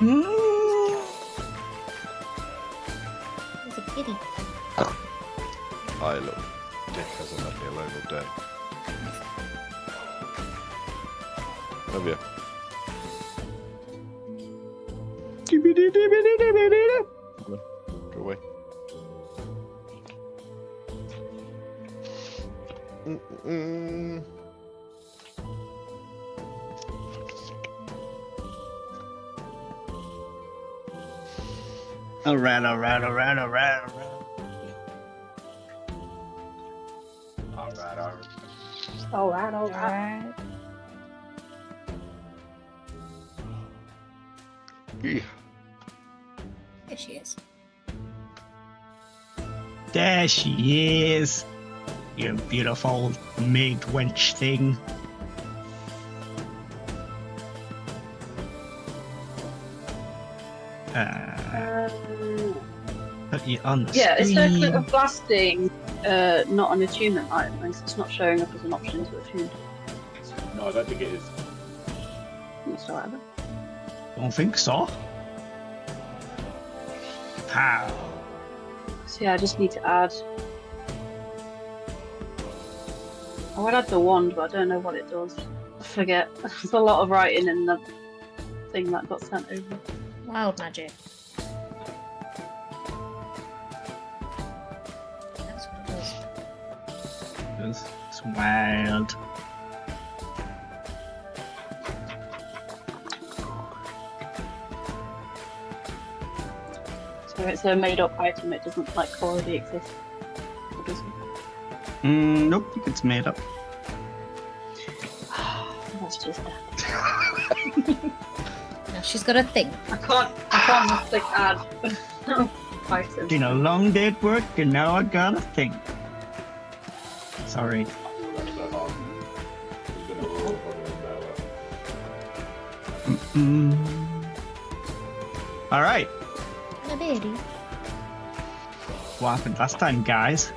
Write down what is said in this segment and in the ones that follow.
He's a kitty. I look dick hasn't left me alone all day. Love you. Go away. Mm-mm. Alright. Alright. Yeah. There she is. There she is. You beautiful maid wench thing. Put you on the Yeah, is screen. circlet of blasting not an attunement item? Because it's not showing up as an option to attune. No, I don't think it is. You still have it. Don't think so. Pow. So yeah, I just need to add. I would add the wand, but I don't know what it does. I forget. There's a lot of writing in the thing that got sent over. Wild magic. That's what it does. It's wild. So it's a made-up item. It doesn't like already exist. Or does it? Nope, I think it's made up. That's just that. Now she's got a thing. I can't just click add. Item. Been a long day at work and now I gotta think. Sorry. That's so hard. We're gonna roll probably Alright, A baby. what happened last time, guys?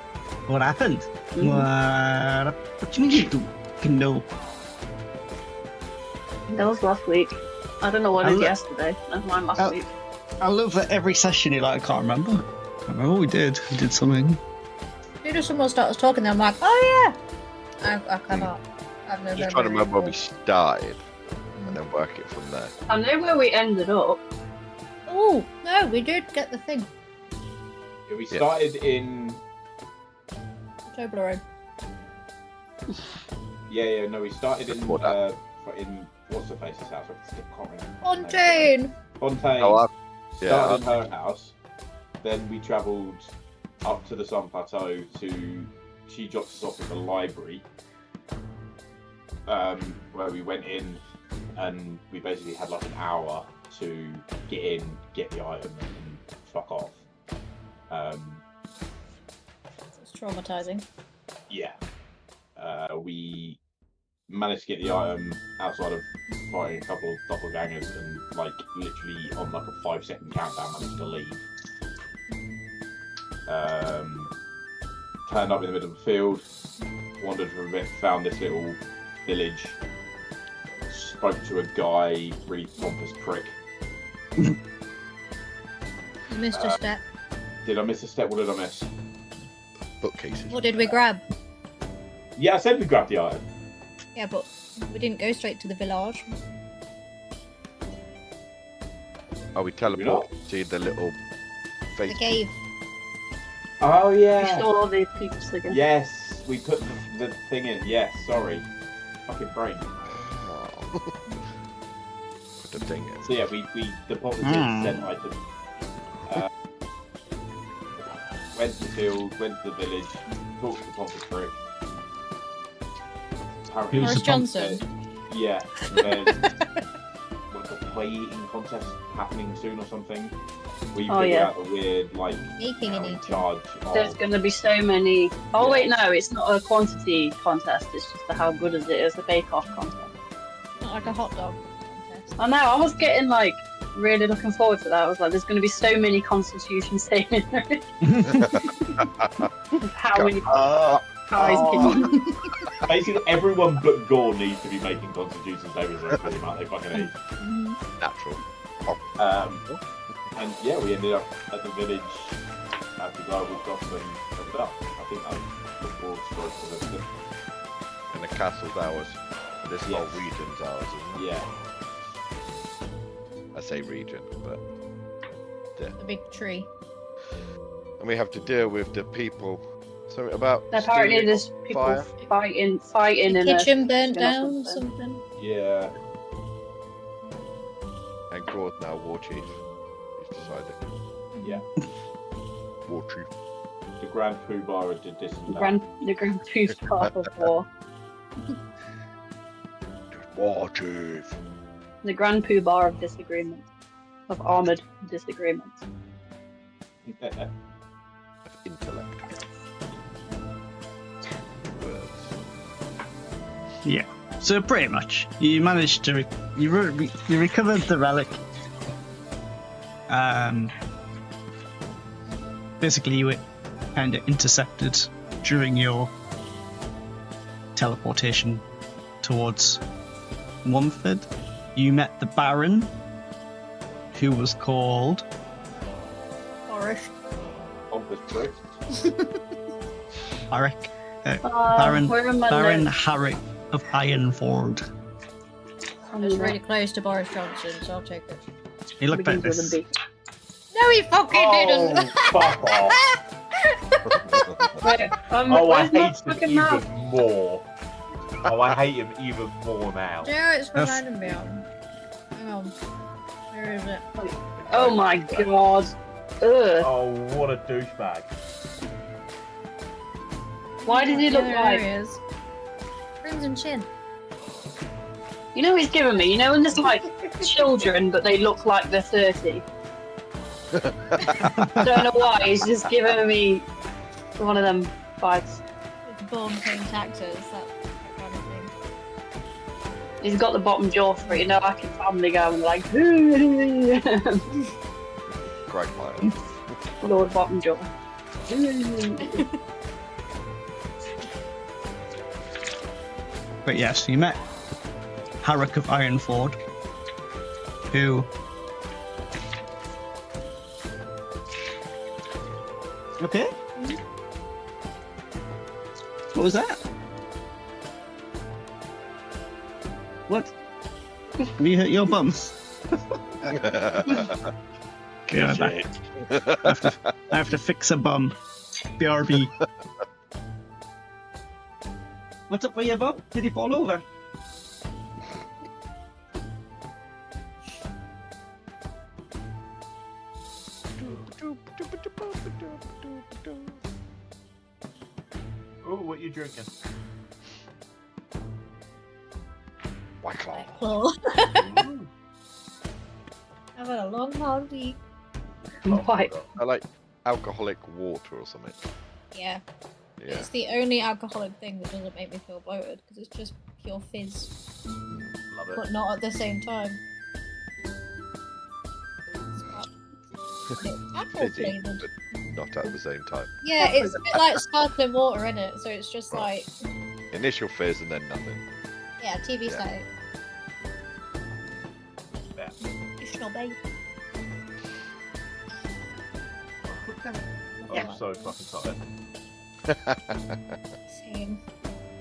What happened? What do you mean you do? No. That was last week. I don't know what I it was lo- yesterday. Never mind last Oh. week. I love that every session you're like, I can't remember. I remember what we did. We did something. As soon as someone starts talking, I'm like, oh yeah. I cannot. I've no Just trying to remember where we recall. started and then work it from there. I know where we ended up. Oh no, we did get the thing. Yeah, we started in. Toblerone. Yeah, no, we started in. Before that. In what's the face's house? I can't remember. Fontaine. Fontaine. Oh, Started in her house. Then we travelled up to the Sun Plateau to. She dropped us off at the library, where we went in, and we basically had like an hour to get in, get the item, and fuck off. It's traumatizing. Yeah. We managed to get the item outside of fighting a couple of doppelgangers and like literally on like a 5-second countdown managed to leave. Turned up in the middle of the field, wandered for a bit, found this little village, spoke to a guy, really pompous prick. You missed a step. Did I miss a step? What did I miss? bookcases. What did we grab? Yeah, I said we grabbed the item. Yeah, but we didn't go straight to the village. Oh, we teleport to the little The face. cave. Oh We yeah. saw all the peeps again. Yes, we put the thing in. Yes, sorry. Fucking brain. Oh. Put the thing in. So yeah, we deposited said item. Went to the field, went to the village, talked to the pompous prick. Apparently, Who's Boris the pump- Johnson. yeah. And then like a play eating contest happening soon or something. We Oh, figured yeah. out the weird like Making and in eating. charge There's of going to be so many. Oh Yeah. wait, no, it's not a quantity contest. It's just a how good is it? It's a bake-off contest. Not like a hot dog contest. I know. I was getting like really looking forward to that. I was like, there's going to be so many Constitution statements. How many pies can you? basically everyone but Gore needs to be making Constitution statements for the amount they fucking eat. Mhm. Natural. And yeah, we ended up at the village after the guy walked off and covered up. I think that was the broad strokes of everything. And the castle's ours. And this whole Yes. region's ours, isn't it? Yeah. I say region, but The big tree. and we have to deal with the people. Something about Apparently, stealing there's people fire. fighting in Kitchen a burnt kitchen or down, something. something. Yeah. And Gord now war chief. He's decided. Yeah. War chief. The Grand Poobah did this and The that. Grand Tooth part of war. War chief. The Grand Poobah of disagreement. Of armoured disagreement. Of intellect. Words. Yeah. So pretty much, you managed to you recovered the relic. Basically, you were kind of intercepted during your teleportation towards Mumford. You met the Baron, who was called Forest. Pompous prick. Harrick. Baron where are my Baron notes? Harrick of Ironford. It's really close to Boris Johnson, so I'll take it. He looked like Begins with this. a B. No, he fucking didn't! Fuck off. Wait, Oh, I where's my hate him fucking even mouth? more. Oh, I hate him even more now. Do you know what it's That's- reminding me of? Hang on. Where is it? Oh my god. Ugh. Oh, what a douchebag. Why does he look There like... he is. Crimson chin. You know what he's giving me? You know when there's like children, but they look like they're 30? I don't know why, he's just giving me one of them vibes. It's born paying taxes, that kind of thing. He's got the bottom jaw for it, you know, like in Family Guy, when they're like, Greg Mile. Lord Bottom Jaw. But yes, you met Harrick of Ironford, who... Okay. What was that? What? Have you hurt your bum? Okay, I'm back. I have to fix a bum. BRB. What's up with your bum? Did he fall over? Oh, what are you drinking? White Claw. Cool. I've had a long, hard week. Why? I like alcoholic water or something. Yeah. Yeah. It's the only alcoholic thing that doesn't make me feel bloated, because it's just pure fizz, Love it. but not at the same time. It's apple Fizzy, flavoured. but not at the same time. Yeah, it's a bit like sparkling water in it, so it's just like, Initial fizz and then nothing. yeah, TV Yeah. style. Yeah. You should obey. I'm so fucking tired. Same.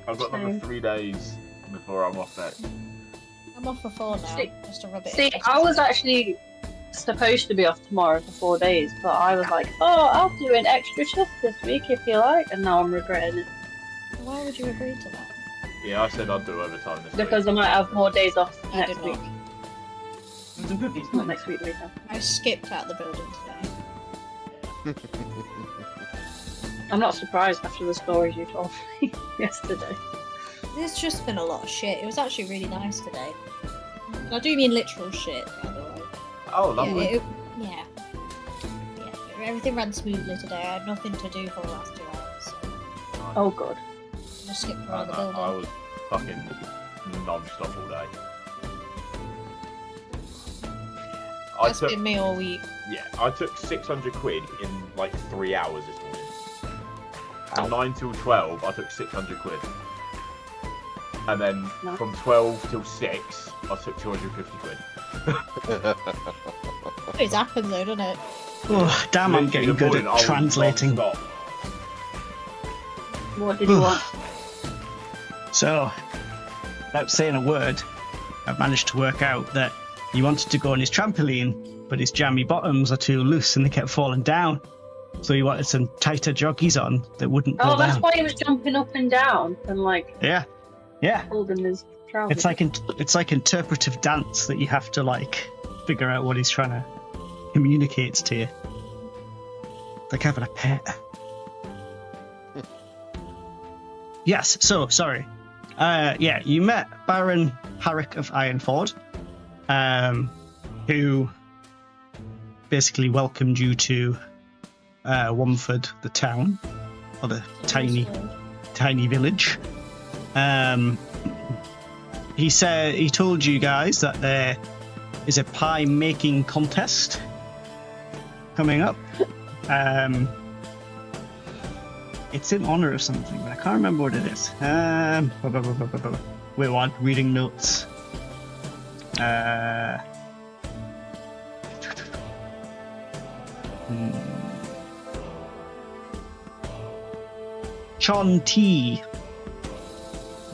I've got another 3 days before I'm off next. I'm off for 4 now, See- just to rub it See, in. I was actually supposed to be off tomorrow for 4 days, but I was like, oh, I'll do an extra shift this week if you like, and now I'm regretting it. Why would you agree to that? Yeah, I said I'd do overtime this Because I might have more days off I next did week. not. Not next week, later. I skipped out the building today. I'm not surprised after the stories you told me yesterday. There's just been a lot of shit. It was actually really nice today. And I do mean literal shit, by the way. Oh, lovely. Yeah, everything ran smoothly today. I had nothing to do for the last 2 hours. So Oh, God. I just skipped I around the building. was fucking non-stop all day. That's been me all week. I took 600 quid in like 3 hours this morning. From 9 till 12, I took 600 quid. And then No. from 12 till 6, I took 250 quid. It happens though, doesn't it? Oh, damn, I'm getting good at translating. What did you want? So, without saying a word, I've managed to work out that he wanted to go on his trampoline, but his jammy bottoms are too loose and they kept falling down. So he wanted some tighter joggies on that wouldn't go Oh, that's down. why he was jumping up and down and like Yeah, yeah. holding his trousers. It's like interpretive dance that you have to like figure out what he's trying to communicate to you. It's like having a pet. Yes. So sorry. Yeah, you met Baron Harrick of Ironford, who basically welcomed you to Womford, the town, or the tiny village. He told you guys that there is a pie making contest coming up. It's in honor of something, but I can't remember what it is. Wait, what? Reading notes. Shanti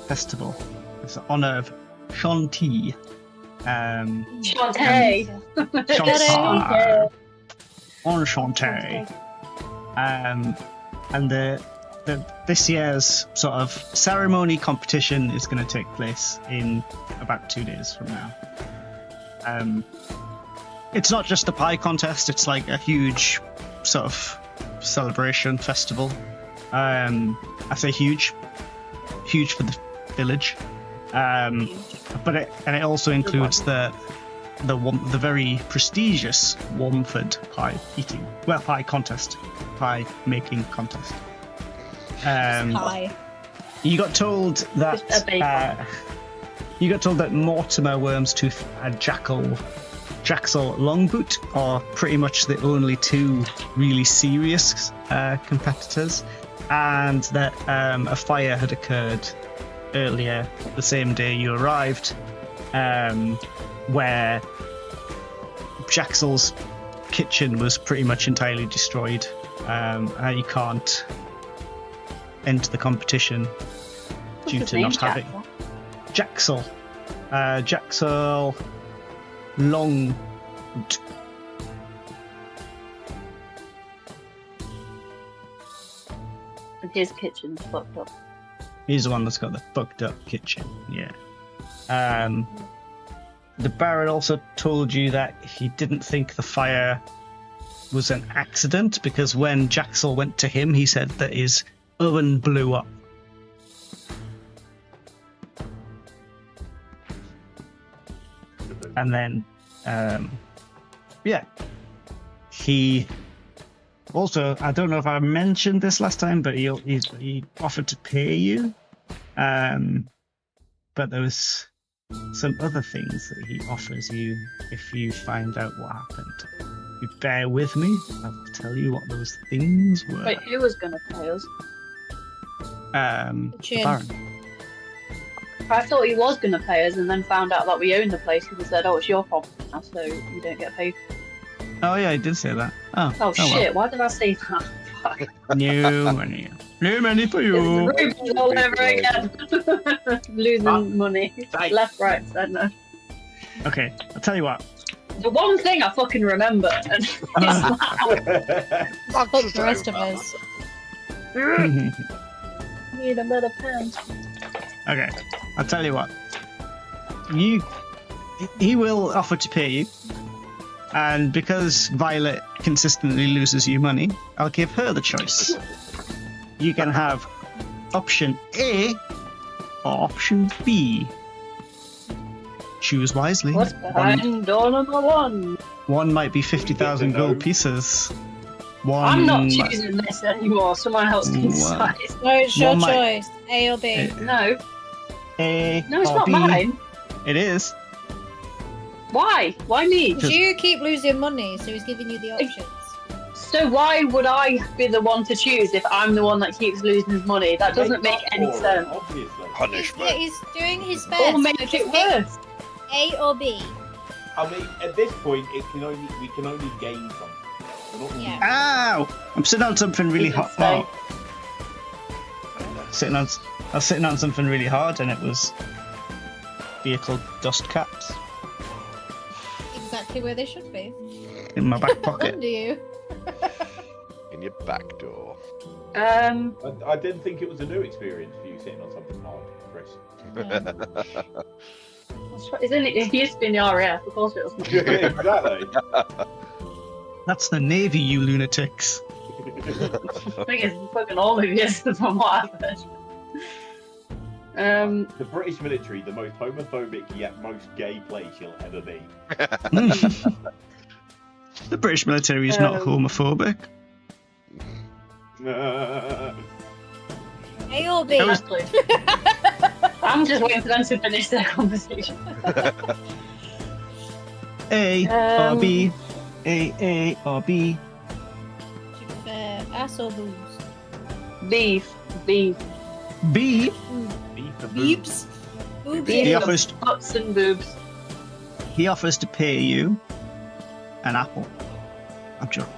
Festival. It's in honor of Shanti. Shantae. Shanti. Enchanté. And this year's sort of ceremony competition is going to take place in about 2 days from now. It's not just a pie contest; it's like a huge sort of celebration festival. I say huge for the village, but it also includes the very prestigious Womford pie making contest. Pie. You got told that Mortimer Wormstooth and Jaxel Longboot are pretty much the only two really serious competitors, and that a fire had occurred earlier the same day you arrived, where Jaxel's kitchen was pretty much entirely destroyed, and he can't enter the competition due to not having Jaxel. Jaxel Longboot. And his kitchen's fucked up. He's the one that's got the fucked up kitchen, yeah. The Baron also told you that he didn't think the fire was an accident, because when Jaxel went to him, he said that his oven blew up. And then, he also, I don't know if I mentioned this last time, but he offered to pay you. But there was some other things that he offers you if you find out what happened. If you bear with me, I'll tell you what those things were. Wait, who was going to pay us? The Chin. Baron. I thought he was going to pay us and then found out that we own the place and said, oh, it's your fault now, so you don't get paid. Oh yeah, he did say that. Oh Shit, why did I say that? Fuck. New money. New money for you. It's rubies all over again. Losing money. Left, right, centre. Okay, I'll tell you what. The one thing I fucking remember. And Fuck the rest of us. need a better pen. Okay, I'll tell you what. He will offer to pay you, and because Violet consistently loses you money, I'll give her the choice. You can have option A or option B. Choose wisely. What's behind door number one? One might be 50,000 gold pieces. I'm not choosing this anymore. Someone else can decide. No, it's your One might- choice. A or B. No, A no, it's or not B. mine. It is. Why? Why me? Because you keep losing money, so he's giving you the options. So why would I be the one to choose if I'm the one that keeps losing his money? That doesn't make any sense. Obviously. Punishment. He's doing his best. Or make so it just pick worse. A or B. I mean, at this point, we can only gain something. We're not Yeah. Ow! I'm sitting on something really hot. Stay. I was sitting on something really hard, and it was vehicle dust caps Exactly where they should be. in my back pocket. Under you. In your back door. I didn't think it was a new experience for you sitting on something hard, Chris. Yeah. Isn't it? It used to be in the RAF. Of course it was. Exactly. That's the Navy, you lunatics. I think it's fucking all of you, from what I've heard. The British military, the most homophobic yet most gay place you'll ever be. The British military is not homophobic. A or B? Exactly. I'm just waiting for them to finish their conversation. A or B. A or B. Do you prefer ass or boobs? Beef. B. Beef the boob. Boobs? Boobs. He Yeah. offers Butts and boobs. to pay you an apple. I'm joking.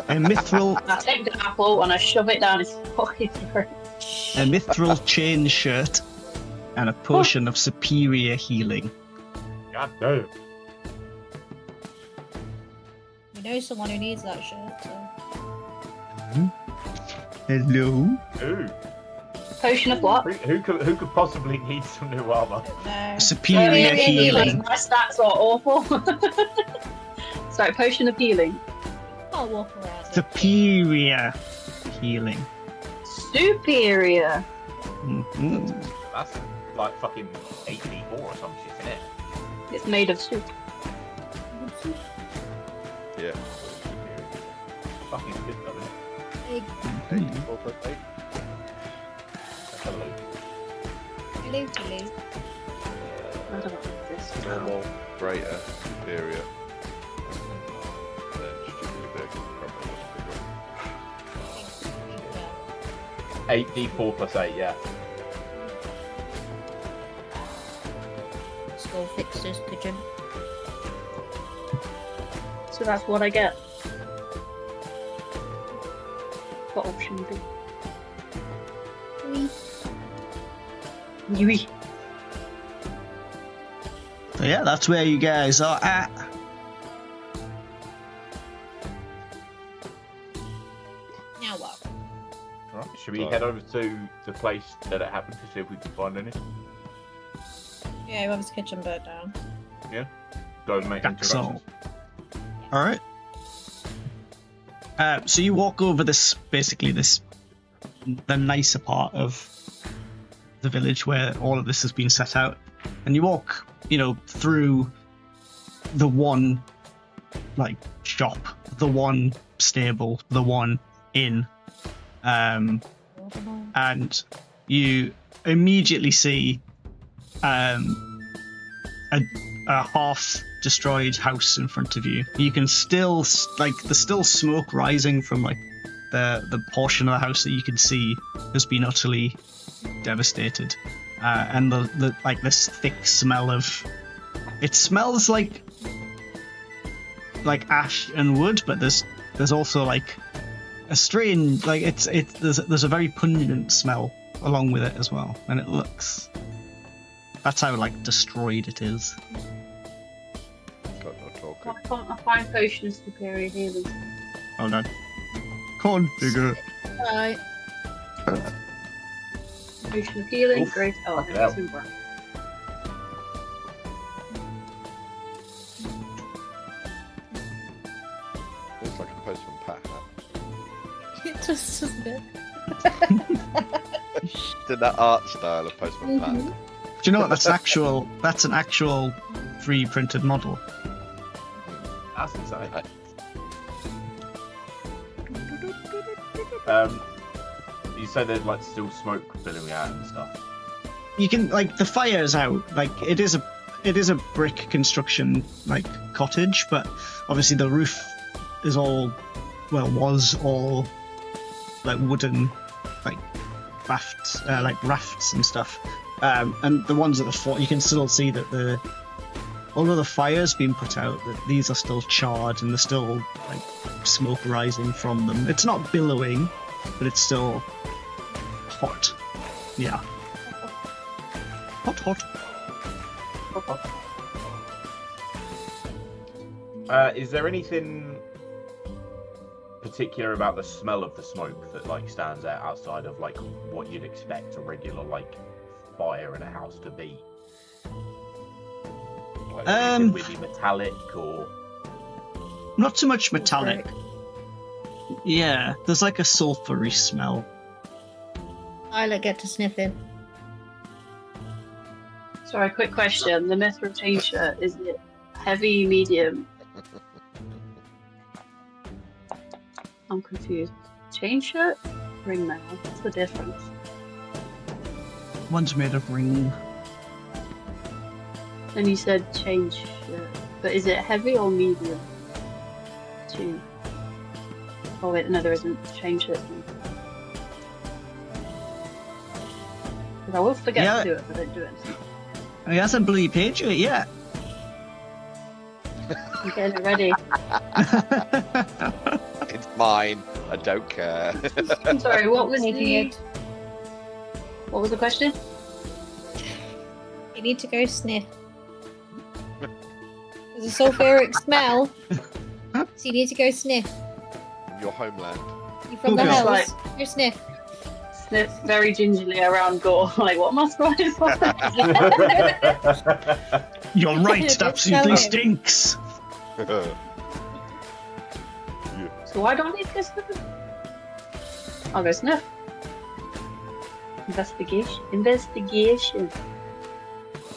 A mithril I take the apple and I shove it down his fucking throat. a mithril chain shirt and a potion of superior healing. God damn. We know someone who needs that shirt, so. Hello. Who? Potion of what? Who could possibly need some new armor? No. Superior Superior healing. My stats are awful. Sorry, potion of healing. I'll walk around. Superior healing. Superior. Mhm. That's like fucking 8d4 or some shit, isn't it? It's made of soup. Yeah. Fucking good though, isn't it? Hey, 84 plus 8. Hello. hello, hello. I don't know what this. Normal, greater, superior. Then stupid big. Probably 8d4 plus 8, yeah. Skull fixers, pigeon. So that's what I get. What option B? Yui. So yeah, that's where you guys are at. Now what? Right. Should we head over to the place that it happened to see if we can find any? Yeah, whoever's kitchen burnt down. Go and make That's all. introductions. All right. So you walk over the nicer part of the village where all of this has been set out, and you walk, through the one, shop, the one stable, the one inn, and you immediately see a half destroyed house in front of you. You can still there's still smoke rising from the portion of the house that you can see has been utterly devastated, and the this thick smell of it smells like ash and wood, but there's also a strange there's a very pungent smell along with it as well, and it looks, that's how destroyed it is. got no talking. Why can't I find potion of superior healing? Hold on. Configure. Right. Potion of healing, Oof. great. Oh, Fucking that's hell. in work. Looks like a postman Pat hat. It just doesn't it? Did that art style of postman Pat. Mhm. Do you know what? That's an actual 3D printed model. That's insane. Right. You said there's still smoke billowing out and stuff. You can the fire's out. It is a brick construction cottage, but obviously the roof is was all wooden rafts and stuff. And the ones at the fort, you can still see that although the fire's been put out, that these are still charred and there's still like smoke rising from them. It's not billowing, but it's still hot. Yeah. Hot, hot. Is there anything particular about the smell of the smoke that like stands out outside of like what you'd expect a regular like fire in a house to be? Like, anything really metallic or Not too much metallic. Yeah, there's like a sulphury smell. Isla, get to sniffing. Sorry, quick question. The mithril chain shirt, is it heavy, medium? I'm confused. Chain shirt? Ring mail. What's the difference? One's made of ring. And you said chain shirt. But is it heavy or medium? Chain. Oh wait, no, there isn't. Chain shirt. Because I will forget Yeah. to do it, but I don't do it. He hasn't bloody paid you yet. I'm getting it ready. It's mine. I don't care. I'm sorry, what was Taking the... it. What was the question? You need to go sniff. There's a sulfuric smell. So you need to go sniff. Your homeland. You're from the Okay. house. Right. Go sniff. Sniff very gingerly around Gore. Like, what am I supposed to You're right, it Don't absolutely tell him. stinks. So why do I need to go sniff? I'll go sniff. Investigation.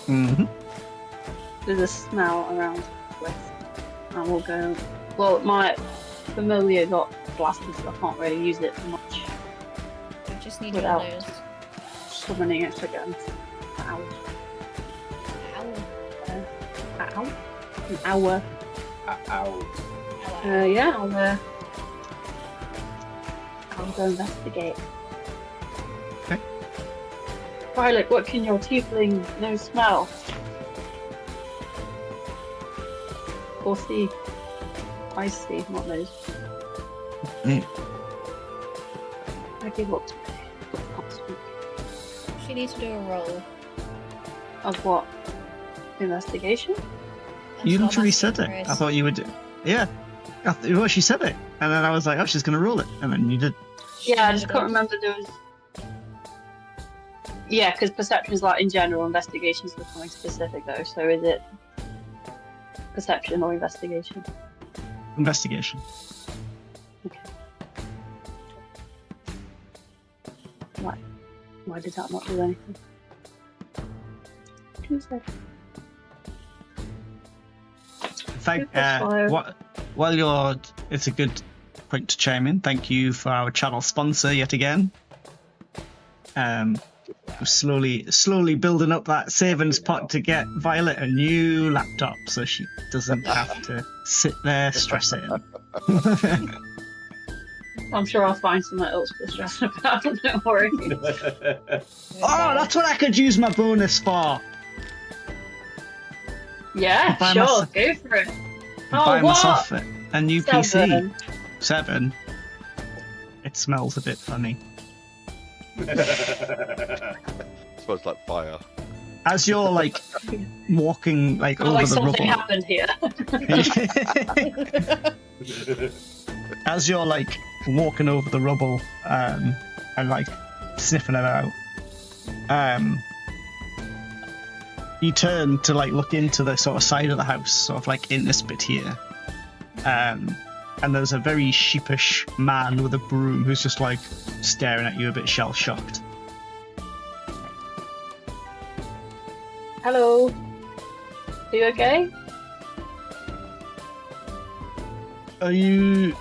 Mm-hmm. There's a smell around West. I will go. Well, my familiar got blasted, so I can't really use it much. You just need Without- your nose. Summoning it again. Ow. Ow. Ow. An hour. ow. Yeah, I'll go investigate. Okay. Violet, what can your tiefling nose smell? Or see? I see, not nose. Mm. I give up. Can't speak. She needs to do a roll. Of what? Investigation? That's You what I'm literally asking said it. Chris. I thought you would. Yeah. Well, she said it. And then I was like, oh, she's going to roll it. And then you did. Yeah, I just can't remember there was. Yeah, because perception is like in general, investigations for something specific though. So is it perception or investigation? Investigation. Why did that not do anything? Who said? Thank. Super slow. While it's a good point to chime in. Thank you for our channel sponsor yet again. We're slowly building up that savings pot to get Violet a new laptop, so she doesn't have to sit there stressing. I'm sure I'll find something else to stress about. Don't worry. Oh, that's what I could use my bonus for. Yeah, Buy sure, myself- go for it. Buy Oh, myself what? a new Seven. PC. 7. It smells a bit funny. Smells like fire. As you're like walking like Oh, over like the something rubble. happened here. As you're like walking over the rubble and like sniffing it out, you turn to like look into the sort of side of the house, sort of like in this bit here, and there's a very sheepish man with a broom who's just like staring at you a bit shell shocked. Hello. Are you okay? Are you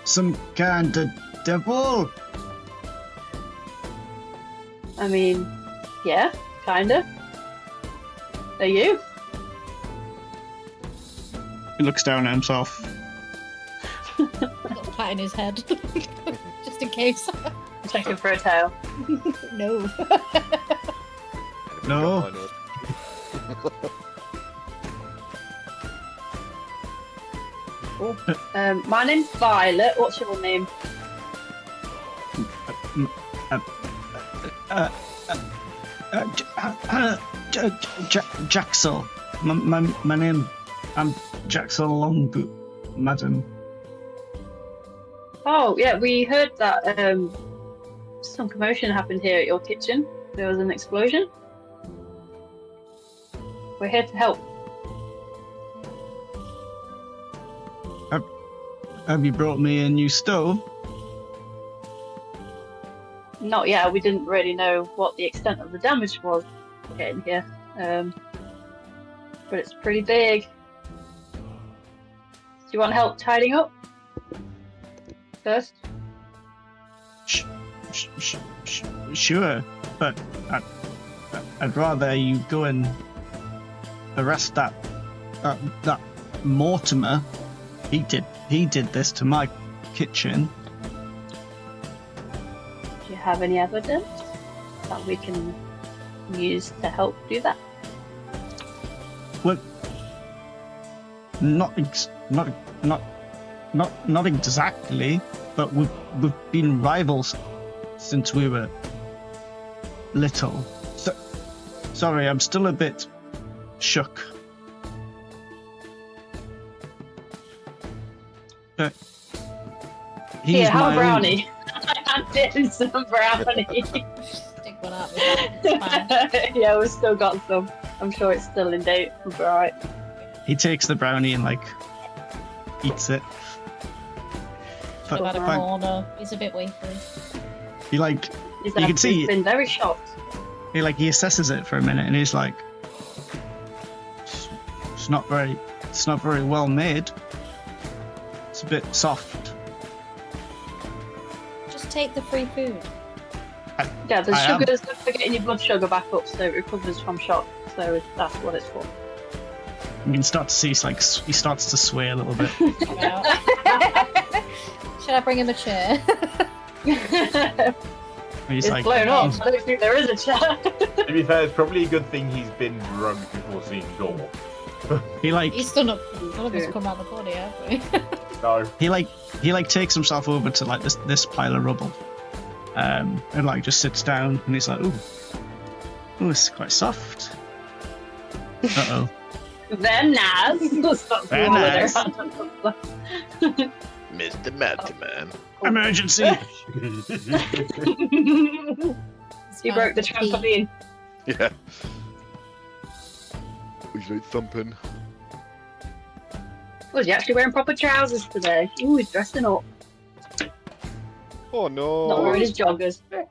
some kind of devil? I mean, yeah, kinda. Are you? He looks down at himself. Got a pat in his head. Just in case. I'm checking for a tail. No. Anybody No. got mine Cool. My name's Violet. What's your name? Jaxel. My name. I'm Jaxel Longboot, madam. Oh, yeah, we heard that some commotion happened here at your kitchen. There was an explosion. We're here to help. Have you brought me a new stove? Not yet. We didn't really know what the extent of the damage was getting here. But it's pretty big. Do you want help tidying up? First? Sure, but I'd rather you go and arrest that Mortimer. He did this to my kitchen. Do you have any evidence that we can use to help do that? Well, not exactly, but we've been rivals since we were little. Sorry, I'm still a bit shook. But he's Here, have my a brownie. I'm getting some brownie. Stick one up. It's fine. Yeah, we've still got some. I'm sure it's still in date. We'll be alright. He takes the brownie and eats it. Should have had a But corner. He's a bit wafery. he He's can see- he's been very shocked. he assesses it for a minute and he's like, it's not very well made. It's a bit soft. Just take the free food. Yeah, the I am. sugar's good for getting your blood sugar back up so it recovers from shock. So that's what it's for. You can start to see he starts to sway a little bit. Well. Should I bring him a chair? And he's It's like, blown "Oh, off. I don't think there is a chair. To be fair, it's probably a good thing he's been drunk before seeing Gore. He's still not. None of us come out the body, have we? No. he takes himself over to this pile of rubble, and just sits down and he's like, ooh, it's quite soft. Uh-oh. Very nice. Stop Very swallowing nice. around. Mr. Madman. Emergency! He broke the trampoline. Yeah. He's like thumping. Was he actually wearing proper trousers today? Ooh, he's dressing up. Oh no. Not wearing his joggers. Ooh.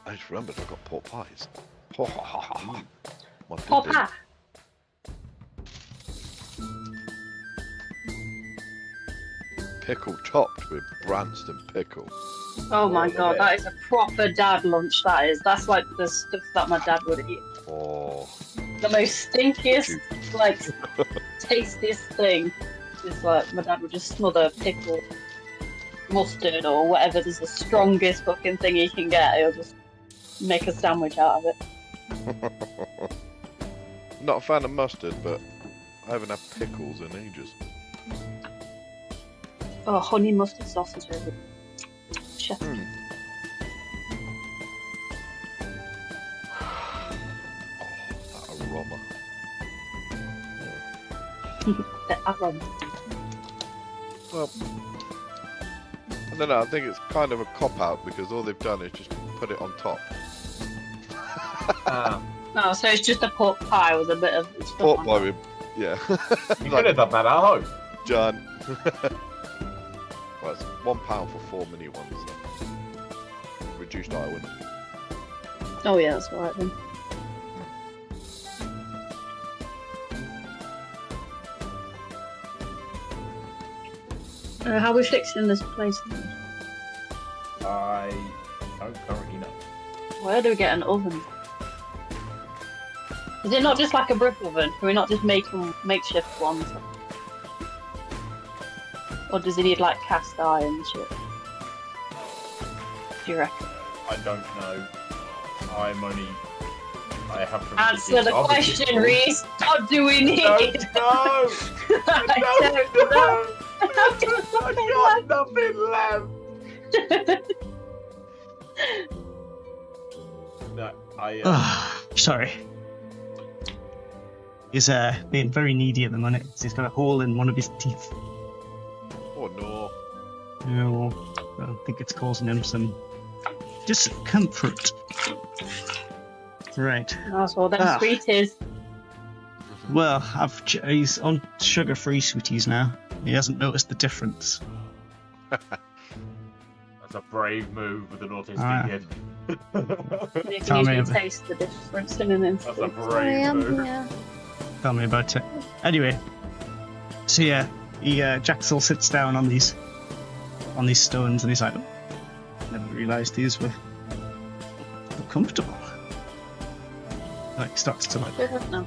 I just remembered I got pork pies. My Pop goodness. hat. Pickle topped with Branston pickle. Oh my Oh, god, yeah. that is a proper dad lunch, that is. That's like the stuff that my dad would eat. Oh. The most stinkiest, tastiest thing is my dad would just smother pickle, mustard or whatever is the strongest fucking thing he can get. He'll just make a sandwich out of it. Not a fan of mustard, but I haven't had pickles in ages. Oh, honey mustard sausage over. Chef. Oh, that aroma. The aroma. Well, I don't know, I think it's kind of a cop-out because all they've done is just put it on top. Oh, so it's just a pork pie with a bit of stuff Pork on pie it. with, yeah. You could have done that at home. John. Well, it's £1 for 4 mini ones. So. Reduced Ireland. Oh yeah, that's right then. How are we fixing this place? I don't currently know. Where do we get an oven? Is it not just like a brick oven? Can we not just make them makeshift ones? Or does he need like cast iron and shit? Do you reckon? I don't know. I have to Answer the question, Reese. What do we need? No! I don't know. I got nothing left. No, Sorry. He's being very needy at the minute. He's got a hole in one of his teeth. Oh no. No, I think it's causing him some discomfort. Right. That's all them sweeties. Well, he's on sugar-free sweeties now. He hasn't noticed the difference. That's a brave move with an autistic kid. You Tell can me usually about- taste the difference in an That's a instant. brave move. Tell me about it. Anyway, so yeah, Jaxel sits down on these stones and he's like, never realised these were so comfortable. Like starts to like No.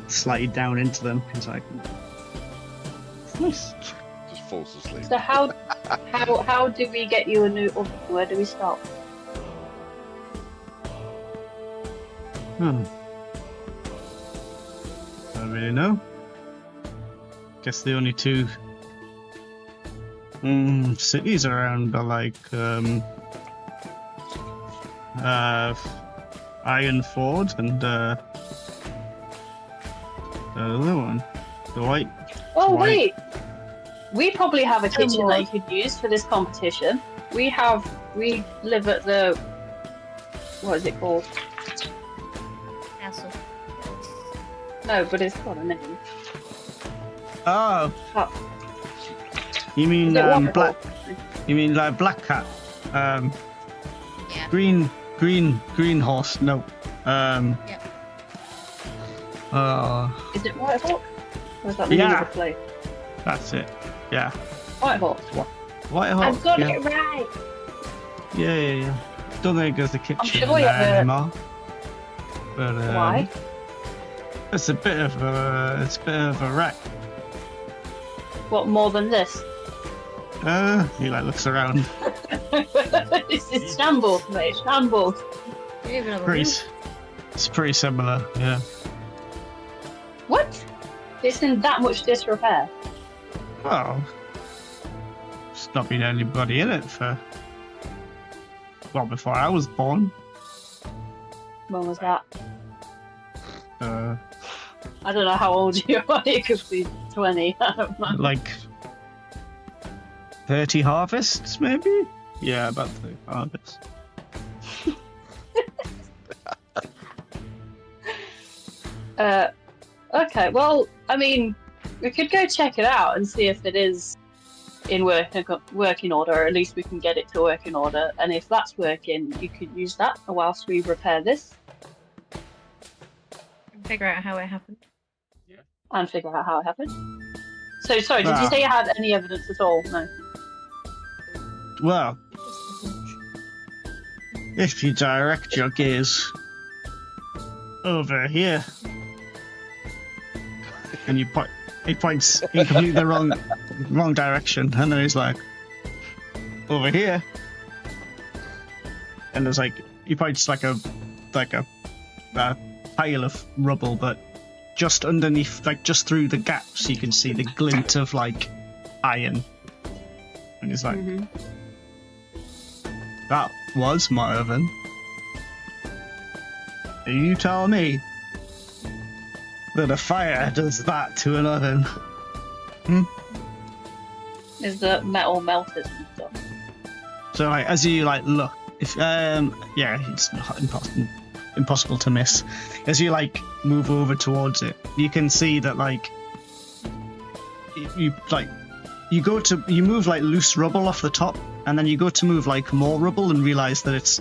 slide down into them. He's like, nice. Just falls asleep. So how do we get you a new oven? Where do we start? I don't really know. Guess the only two cities around are like Ironford and the other one, the White. Oh Why? wait, we probably have a kitchen more. that you could use for this competition. We live at the, what is it called? Castle. No, but it's got a name. Oh, Oh. you mean Is it Waterfall? Black? You mean like Black Cat? Yeah. Green horse? No. Yep. Is it Whitehawk? Or is that the name Yeah. of the place? That's it. Yeah. Whitehawk. White horse. I've got yeah. it right. Yeah. Don't think there's a kitchen sure in you there have it. anymore. But Why? it's a bit of a wreck. What more than this? He like looks around. It's shambles, mate. Shambles. You even have a Pretty, roof. it's pretty similar. Yeah. What? It's in that much disrepair. Well, there's not been anybody in it for before I was born. When was that? Uh, I don't know how old you are. You could be 20. I don't know. like 30 harvests, maybe? Yeah, about 30 harvests. Okay, well, I mean, we could go check it out and see if it is in working order, or at least we can get it to work in order. And if that's working, you could use that whilst we repair this Figure out how it happened. and figure out how it happened. So, sorry, did you Ah. say you had any evidence at all? No. Well, if you direct your gaze over here, and he points in completely the wrong direction, and then he's like, over here, and there's like he points like a pile of rubble, but just underneath, like just through the gaps, you can see the glint of like iron, and he's like. Mhm. That was my oven. You tell me that a fire does that to an oven. Is the metal melted and stuff? So like as you like look, if it's not impossible to miss. As you like move over towards it, you can see that like you move like loose rubble off the top, and then you go to move like more rubble and realize that it's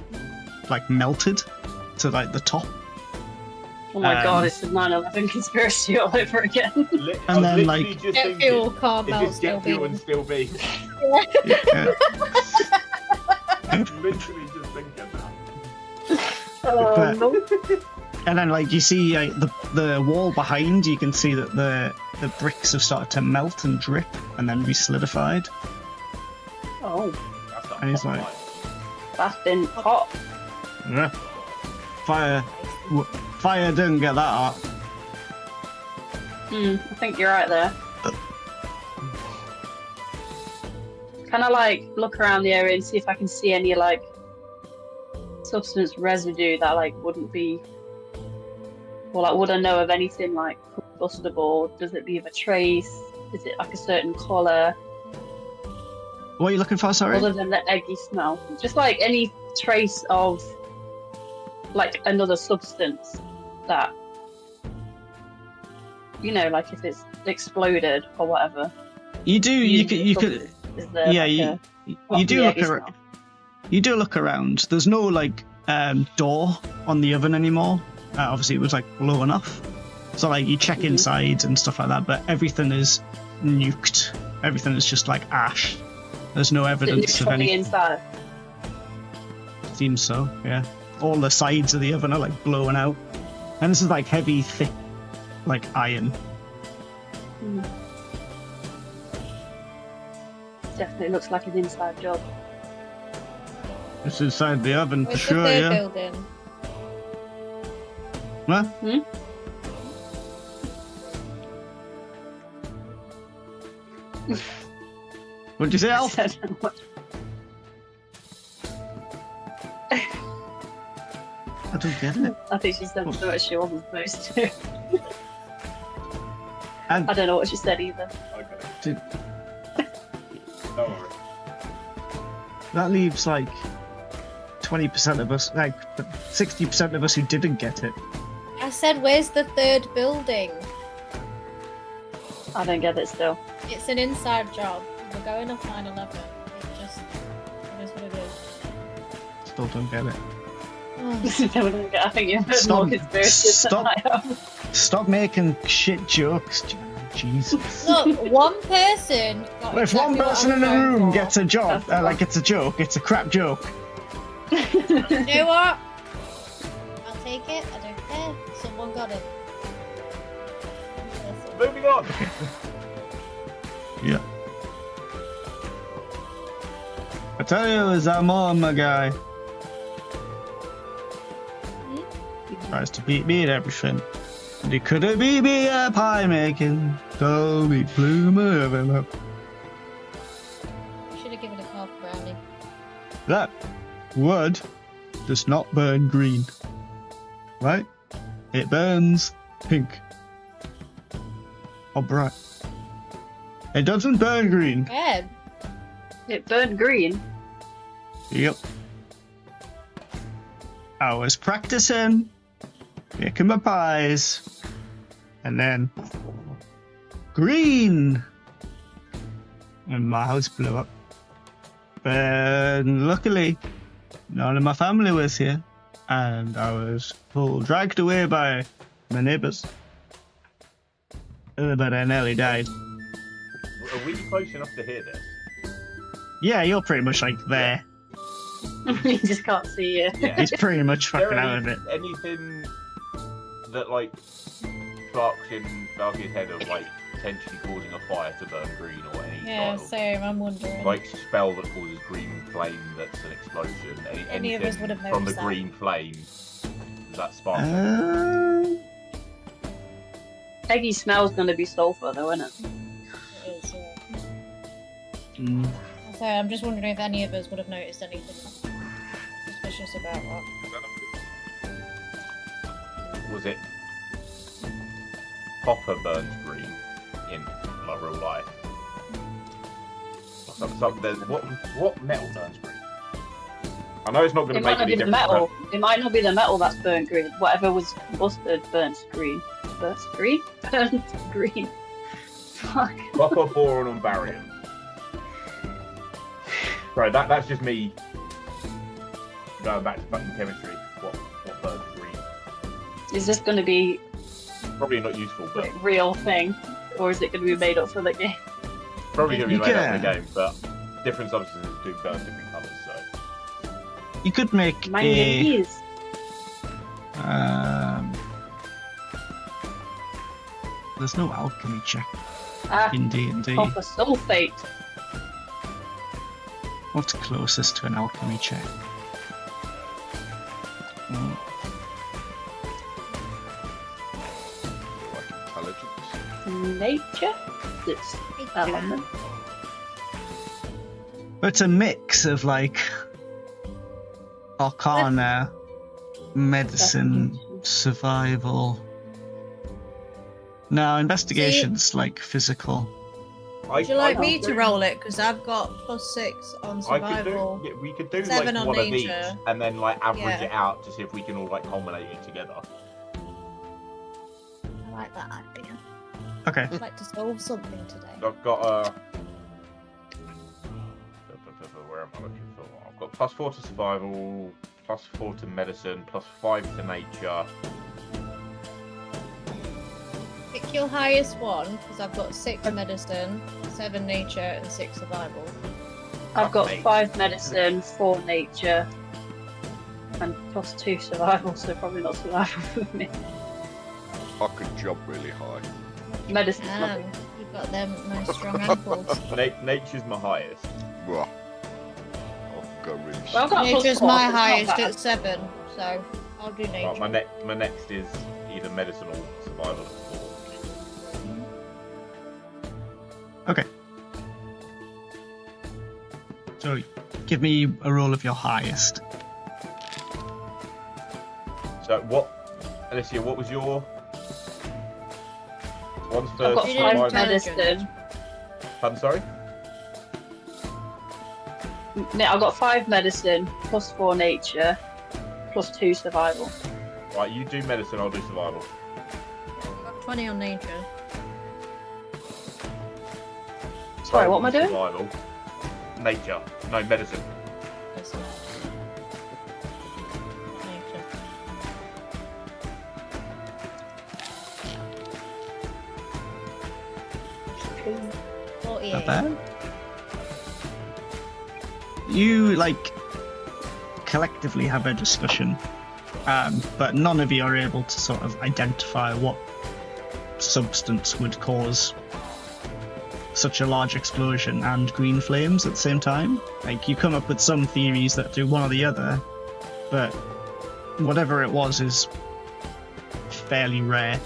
like melted to like the top. Oh my god, Um, it's the 9/11 conspiracy all over again. And then, like- Jet fuel, car Is melt, it still jet fuel and being. still be? Yeah. Literally just thinking that. But- And then like you see like the wall behind, you can see that the bricks have started to melt and drip and then re-solidified. Oh, That's not And he's quite like- right. that's been hot. Yeah. Fire didn't get that hot. I think you're right there. Can I like look around the area and see if I can see any like substance residue that like wouldn't be, or like would I know of anything like combustible? Does it leave a trace? Is it like a certain colour? What are you looking for, sorry? Other than the eggy smell, just like any trace of like another substance that, you know, like if it's exploded or whatever. You could, Is there yeah, like you do the look eggy around. smell? You do look around. There's no like door on the oven anymore. Obviously, it was like blown off. So like you check inside and stuff like that, but everything is nuked. Everything is just like ash. There's no Is it evidence nuked of from the any. inside? Seems so. Yeah. All the sides of the oven are like blowing out, and this is like heavy, thick, like iron. Definitely looks like an inside job. It's inside the oven for Where's the sure. third Yeah. building? What? What'd you say, Alf? I don't get it. I think she said something she wasn't supposed to. And I don't know what she said either. Okay. Did- Don't worry. that leaves like 20% of us, like 60% of us who didn't get it. I said, where's the third building? I don't get it still. It's an inside job. We're going off 9/11. It is what it is. Still don't get it. Oh. I think you're a bit Stop- more conspiracy stop. than I am. Stop making shit jokes. Jesus. Look, one person. Got If one exactly what person I in was the going room for. gets a job, That's like it's a joke, it's a crap joke. You know what? I'll take it. I don't care. Someone got it. Moving on. Yeah. I tell you, it was that mama guy. Tries to beat me at everything. And he could have beat me at pie making. Told me blew my oven up. Should have given a half brownie. That wood does not burn green. Right? It burns pink. Or bright. It doesn't burn green. Yeah. It burned green. Yep. I was practicing making my pies. And then green. And my house blew up. But luckily, none of my family was here. And I was dragged away by my neighbours. But I nearly died. Are we close enough to hear this? Yeah, you're pretty much like there. You just can't see you. Yeah. He's pretty much Is there fucking out of it. anything that like sparks in Valkyrie's head of like potentially causing a fire to burn green or any Yeah, sort of same. I'm wondering. like spell that causes green flame that's an explosion? Any of us Anything would have from the noticed that. green flame does that spark? Eggy smell's gonna be sulfur though, isn't it? It is, yeah. Mm. So I'm just wondering if any of us would have noticed anything suspicious about that. Was it copper burns green in like real life? What metal burns green? I know it's not going It to might make not any be the difference. metal. It might not be the metal that's burnt green. Whatever was combusted burnt green. Burnt green? Burnt green. Fuck. but Copper, boron, and barium. Sorry, that's just me going back to fucking chemistry. What burns green? Is this gonna be Probably not useful, but a real thing? Or is it gonna be made up for the game? probably going to be You made up in the can- game. But different substances do burn different colours, so. You could make a Manganese. There's no alchemy check Ah, in D&D. copper sulfate. What's closest to an alchemy check? Hmm. Like intelligence. Nature? It's element. But it's a mix of like arcana, medicine, Investigation. survival. No, investigation's like physical. Would you like me to roll it? Because I've got +6 on survival. We could do 7 like on one of each, nature. and then like average Yeah. it out to see if we can all like culminate it together. I like that idea. Okay. I'd like to solve something today. I've got a. Where am I looking for? I've got +4 to survival, +4 to medicine, +5 to nature. Pick your highest one, because I've got 6 medicine, 7 nature, and 6 survival. I've got Mate. 5 medicine, 4 nature, and +2 survival, so probably not survival for me. I could jump really high. Medicine's Damn, nothing. you've got them nice strong ankles. Nature's my highest. Bruh. I've got really Well, I've got Nature's +4, my so it's not highest bad. at 7, so I'll do nature. Right, my next is either medicine or survival at 4. Okay. So, give me a roll of your highest. So what, Alicia? What was your? One's I've for got You did 5 survival. intelligence. medicine. I'm sorry. I've got 5 medicine, +4 nature, +2 survival. Right, you do medicine. I'll do survival. I've got 20 on nature. Sorry, what am I doing? Survival. Nature. No, medicine. That's it. Nature. Not 48. bad. You, like, collectively have a discussion, but none of you are able to sort of identify what substance would cause such a large explosion and green flames at the same time. Like, you come up with some theories that do one or the other, but whatever it was is fairly rare.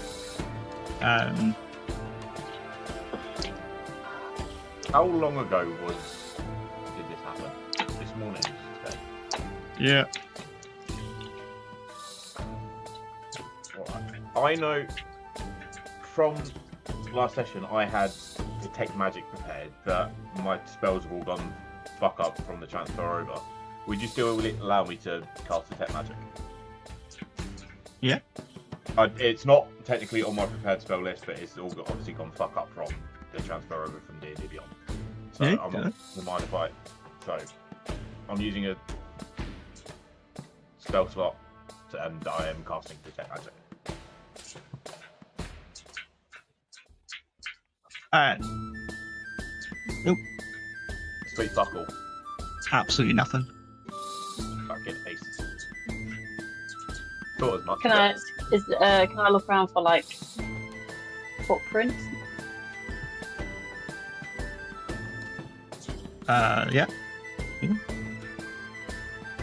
How long ago did this happen? This morning. Today. Yeah. I know from last session I had detect magic prepared that my spells have all gone fuck up from the transfer over. Would you still allow me to cast detect magic? Yeah. It's not technically on my prepared spell list, but it's all obviously gone fuck up from the transfer over from D&D Beyond. So Yeah, I'm go. not mind if so I'm using a spell slot and I am casting detect magic. Nope. Sweet fuck all. Absolutely nothing. Fucking aces. Thought as much. Can I look around for like footprints? Yeah.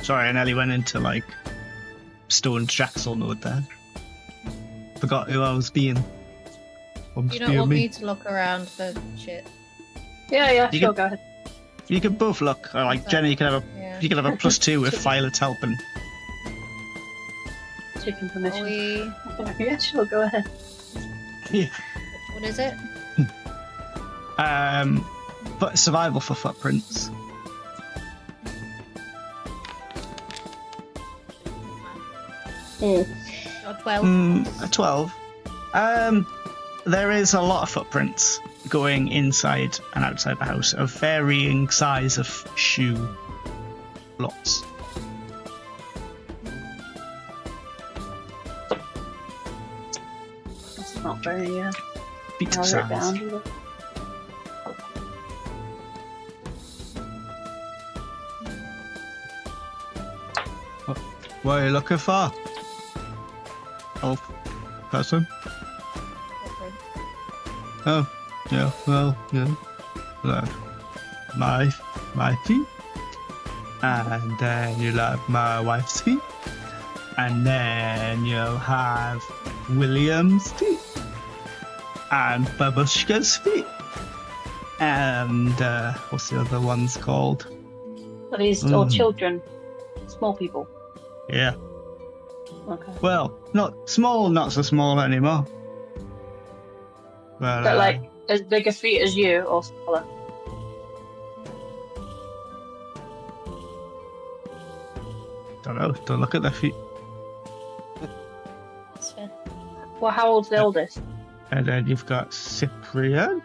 Sorry, I nearly went into like Stone Jaxel mode there. Forgot who I was being. You don't want me to look around for shit. Yeah, You sure, can- go ahead. You can both look. Or, like Jenny, you can have Yeah. a +2 if Violet's helping. Taking Are permission. we... Yeah, sure, go ahead. Yeah. What is it? But survival for footprints. Got 12. A 12. There is a lot of footprints going inside and outside the house of varying size of shoe. Lots. That's not very Feet narrow it size. down, is it? What are you looking for? Oh, person? Oh, yeah, well, yeah. My feet. And then you'll have my wife's feet. And then you'll have William's feet. And Babushka's feet. And what's the other one's called? Are these all children? Small people? Yeah. Okay. Well, not so small anymore. Well, But like, as big a feet as you, or smaller? don't know. Don't look at their feet. That's fair. Well, how old's the oldest? And then you've got Cyprian.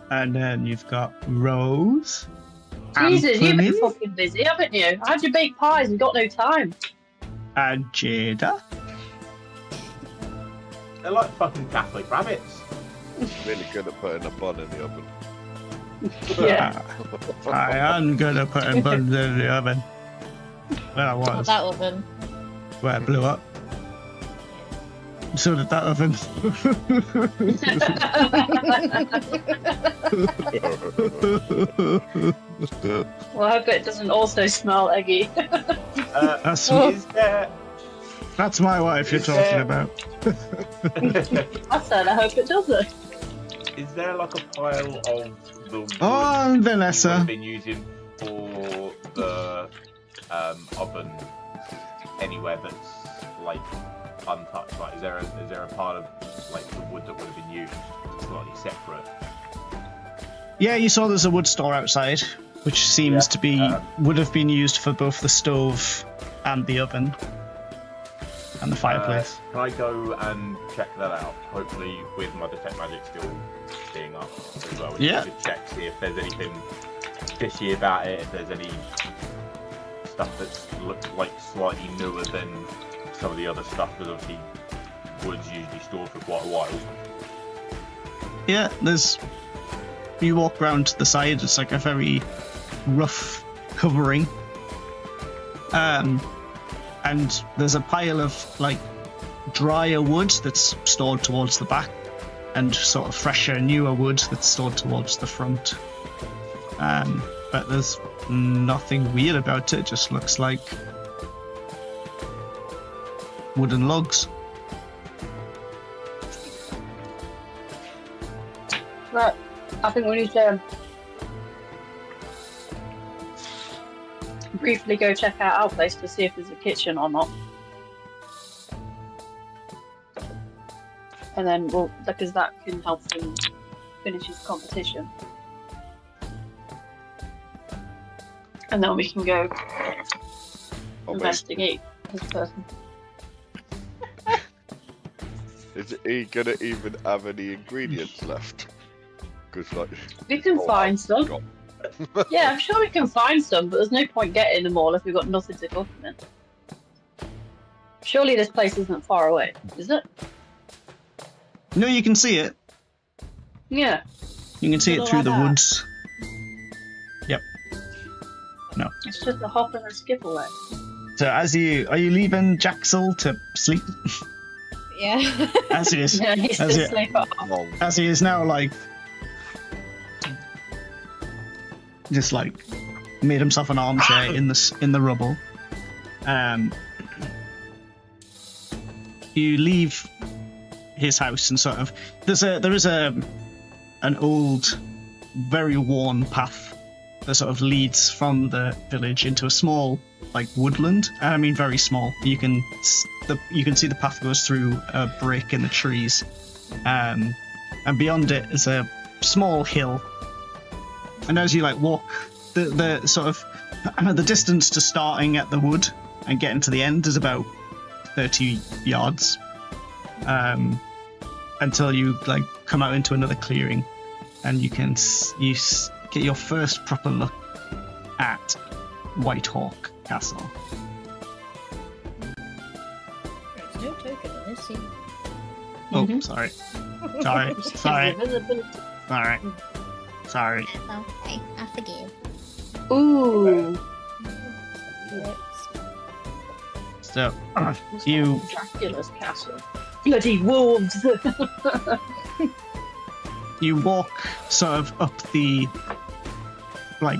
And then you've got Rose. Jesus, you've Anthony, been fucking busy, haven't you? How'd you bake pies and got no time? and Jada. They're like fucking Catholic rabbits. Really good at putting a bun in the oven. Yeah. I am gonna put in buns in the oven. Well, I Not was. that oven. Where it blew up. So did that oven. Well, I hope it doesn't also smell eggy. That's, that's my wife you're Is talking there- about. I said I hope it doesn't. Is there like a pile of the wood Oh, you would Vanessa. have been using for the oven anywhere that's like untouched? Like, is there a part of like the wood that would have been used slightly separate? Yeah, you saw there's a wood store outside, which seems Yeah, to be would have been used for both the stove and the oven and the fireplace. Can I go and check that out? Hopefully, with my detect magic still being up as well. Yeah. To check, see if there's anything fishy about it. If there's any stuff that's looked like slightly newer than some of the other stuff, because obviously wood's usually stored for quite a while. Yeah, there's. You walk around to the side, it's like a very rough covering. And there's a pile of like drier wood that's stored towards the back, and sort of fresher, newer wood that's stored towards the front. But there's nothing weird about it, just looks like wooden logs. Right. I think we need to briefly go check out our place to see if there's a kitchen or not. And then we'll, because that can help him finish his competition. And then we can go Oh, mate. investigate this person. Is he gonna even have any ingredients left? Because like, We can oh, find some. God. Yeah, I'm sure we can find some, but there's no point getting them all if we've got nothing to cook them in. Surely this place isn't far away, is it? No, you can see it. Yeah. You can see it Little through the like that. woods. It's just a hop and a skip away. So are you leaving Jaxel to sleep? Yeah. As he is. Yeah, he's That's to it. sleep off. Long. As he is now, like, just like made himself an armchair in the rubble. You leave his house and sort of there is an old, very worn path that sort of leads from the village into a small like woodland. And I mean very small. You can see the path goes through a break in the trees. And beyond it is a small hill. And as you like walk, the sort of the distance to starting at the wood and getting to the end is about 30 yards, until you like come out into another clearing, and you can get your first proper look at Whitehawk Castle. There's no token in this scene. Oh, Mhm. sorry, sorry. Invisibility. Sorry. Okay, I forgive. Ooh. So you Dracula's castle. Bloody wolves. you walk sort of up the like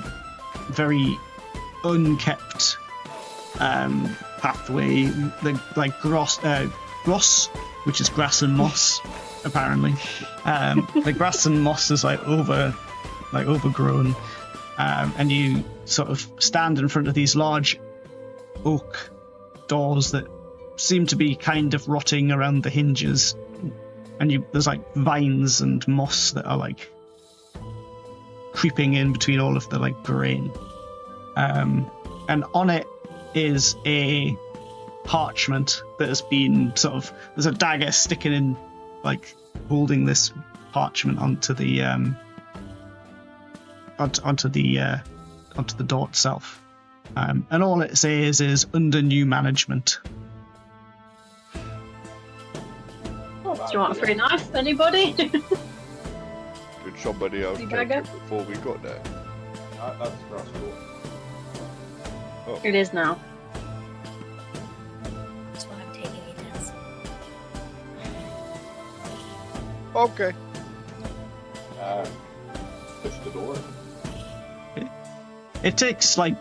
very unkept pathway, the like grass, which is grass and moss, apparently. The grass and moss is like overgrown, and you sort of stand in front of these large oak doors that seem to be kind of rotting around the hinges, and there's like vines and moss that are like creeping in between all of the like grain, and on it is a parchment that has been sort of, there's a dagger sticking in, like holding this parchment onto the onto the door itself, and all it says is under new management. Do you want a free knife, anybody? Could somebody else You take gotta it before we got there? That's grassful. It is now. That's why I'm taking it as. Okay. Push the door. It takes like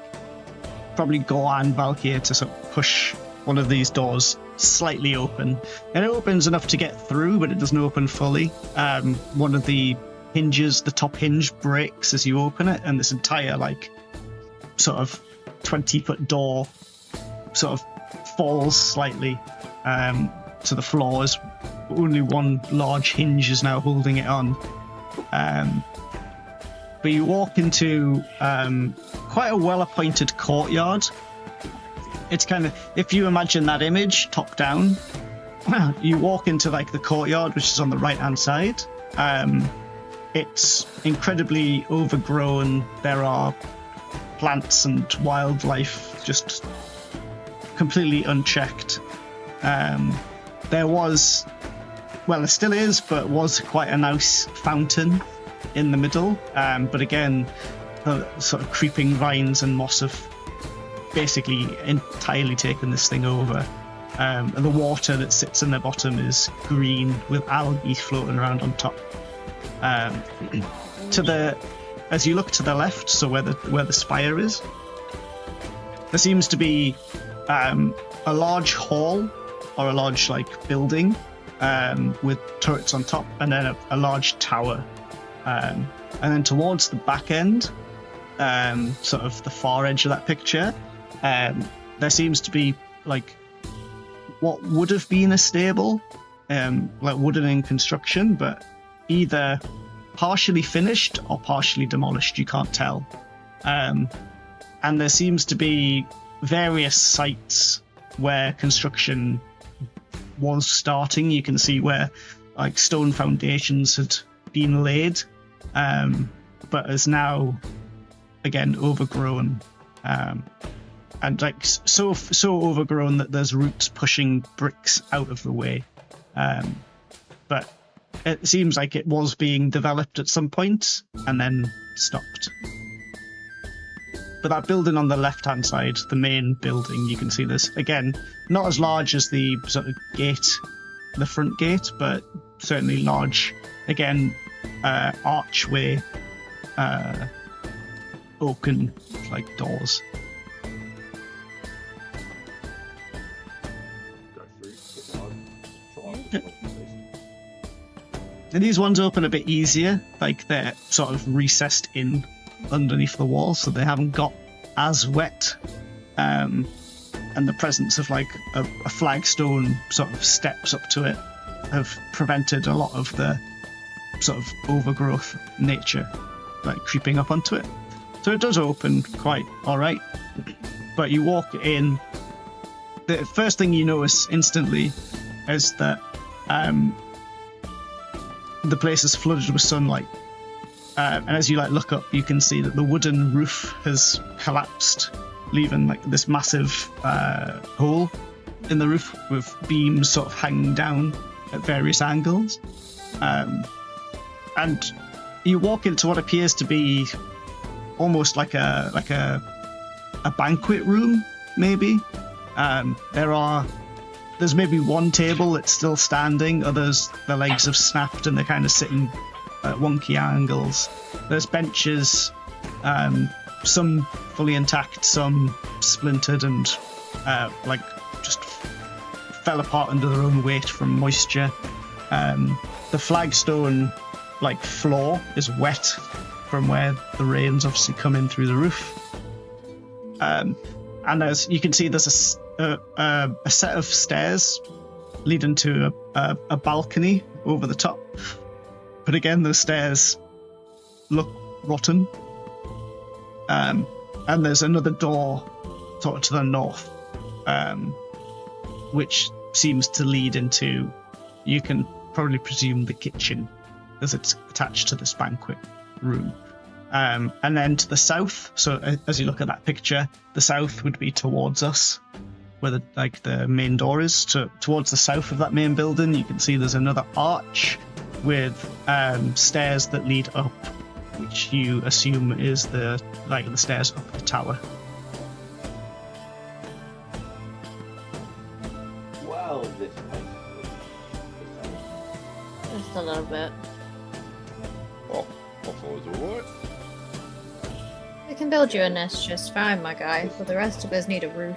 probably Goa and Valkyr to sort of push one of these doors slightly open, and it opens enough to get through, but it doesn't open fully. One of the hinges, the top hinge, breaks as you open it, and this entire like sort of 20-foot door sort of falls slightly to the floor, as only one large hinge is now holding it on. But you walk into quite a well-appointed courtyard. It's kind of, if you imagine that image top down, you walk into like the courtyard, which is on the right-hand side. It's incredibly overgrown. There are plants and wildlife just completely unchecked. There was, well, there still is, but was quite a nice fountain in the middle. But again, the sort of creeping vines and moss have basically entirely taken this thing over. And the water that sits in the bottom is green with algae floating around on top. As you look to the left, so where the spire is, there seems to be a large hall or a large like building with turrets on top, and then a large tower, and then towards the back end, sort of the far edge of that picture, there seems to be like what would have been a stable, like wooden in construction, but either partially finished or partially demolished, you can't tell. And there seems to be various sites where construction was starting. You can see where like stone foundations had been laid, but is now again overgrown, and like so overgrown that there's roots pushing bricks out of the way. But it seems like it was being developed at some point and then stopped. But that building on the left-hand side, the main building, you can see this again, not as large as the sort of gate, the front gate, but certainly large. Again, archway, oaken like doors. Go through. And these ones open a bit easier, like they're sort of recessed in underneath the wall, so they haven't got as wet. And the presence of like a flagstone sort of steps up to it have prevented a lot of the sort of overgrowth nature like creeping up onto it. So it does open quite alright. But you walk in, the first thing you notice instantly is that the place is flooded with sunlight, and as you like look up, you can see that the wooden roof has collapsed, leaving like this massive hole in the roof with beams sort of hanging down at various angles. And you walk into what appears to be almost like a banquet room, maybe. There's maybe one table that's still standing, others, their legs have snapped and they're kind of sitting at wonky angles. There's benches, some fully intact, some splintered and like just fell apart under their own weight from moisture. The flagstone like floor is wet from where the rain's obviously come in through the roof. And as you can see, there's a set of stairs leading to a balcony over the top. But again, the stairs look rotten. And there's another door sort of to the north, which seems to lead into, you can probably presume, the kitchen, as it's attached to this banquet room. And then to the south, so as you look at that picture, the south would be towards us, where the main door is. Towards the south of that main building, you can see there's another arch with stairs that lead up, which you assume is the stairs up the tower. Well, this place. Just a little bit. Oh, I thought it was alright. We can build you a nest just fine, my guy, but the rest of us need a roof.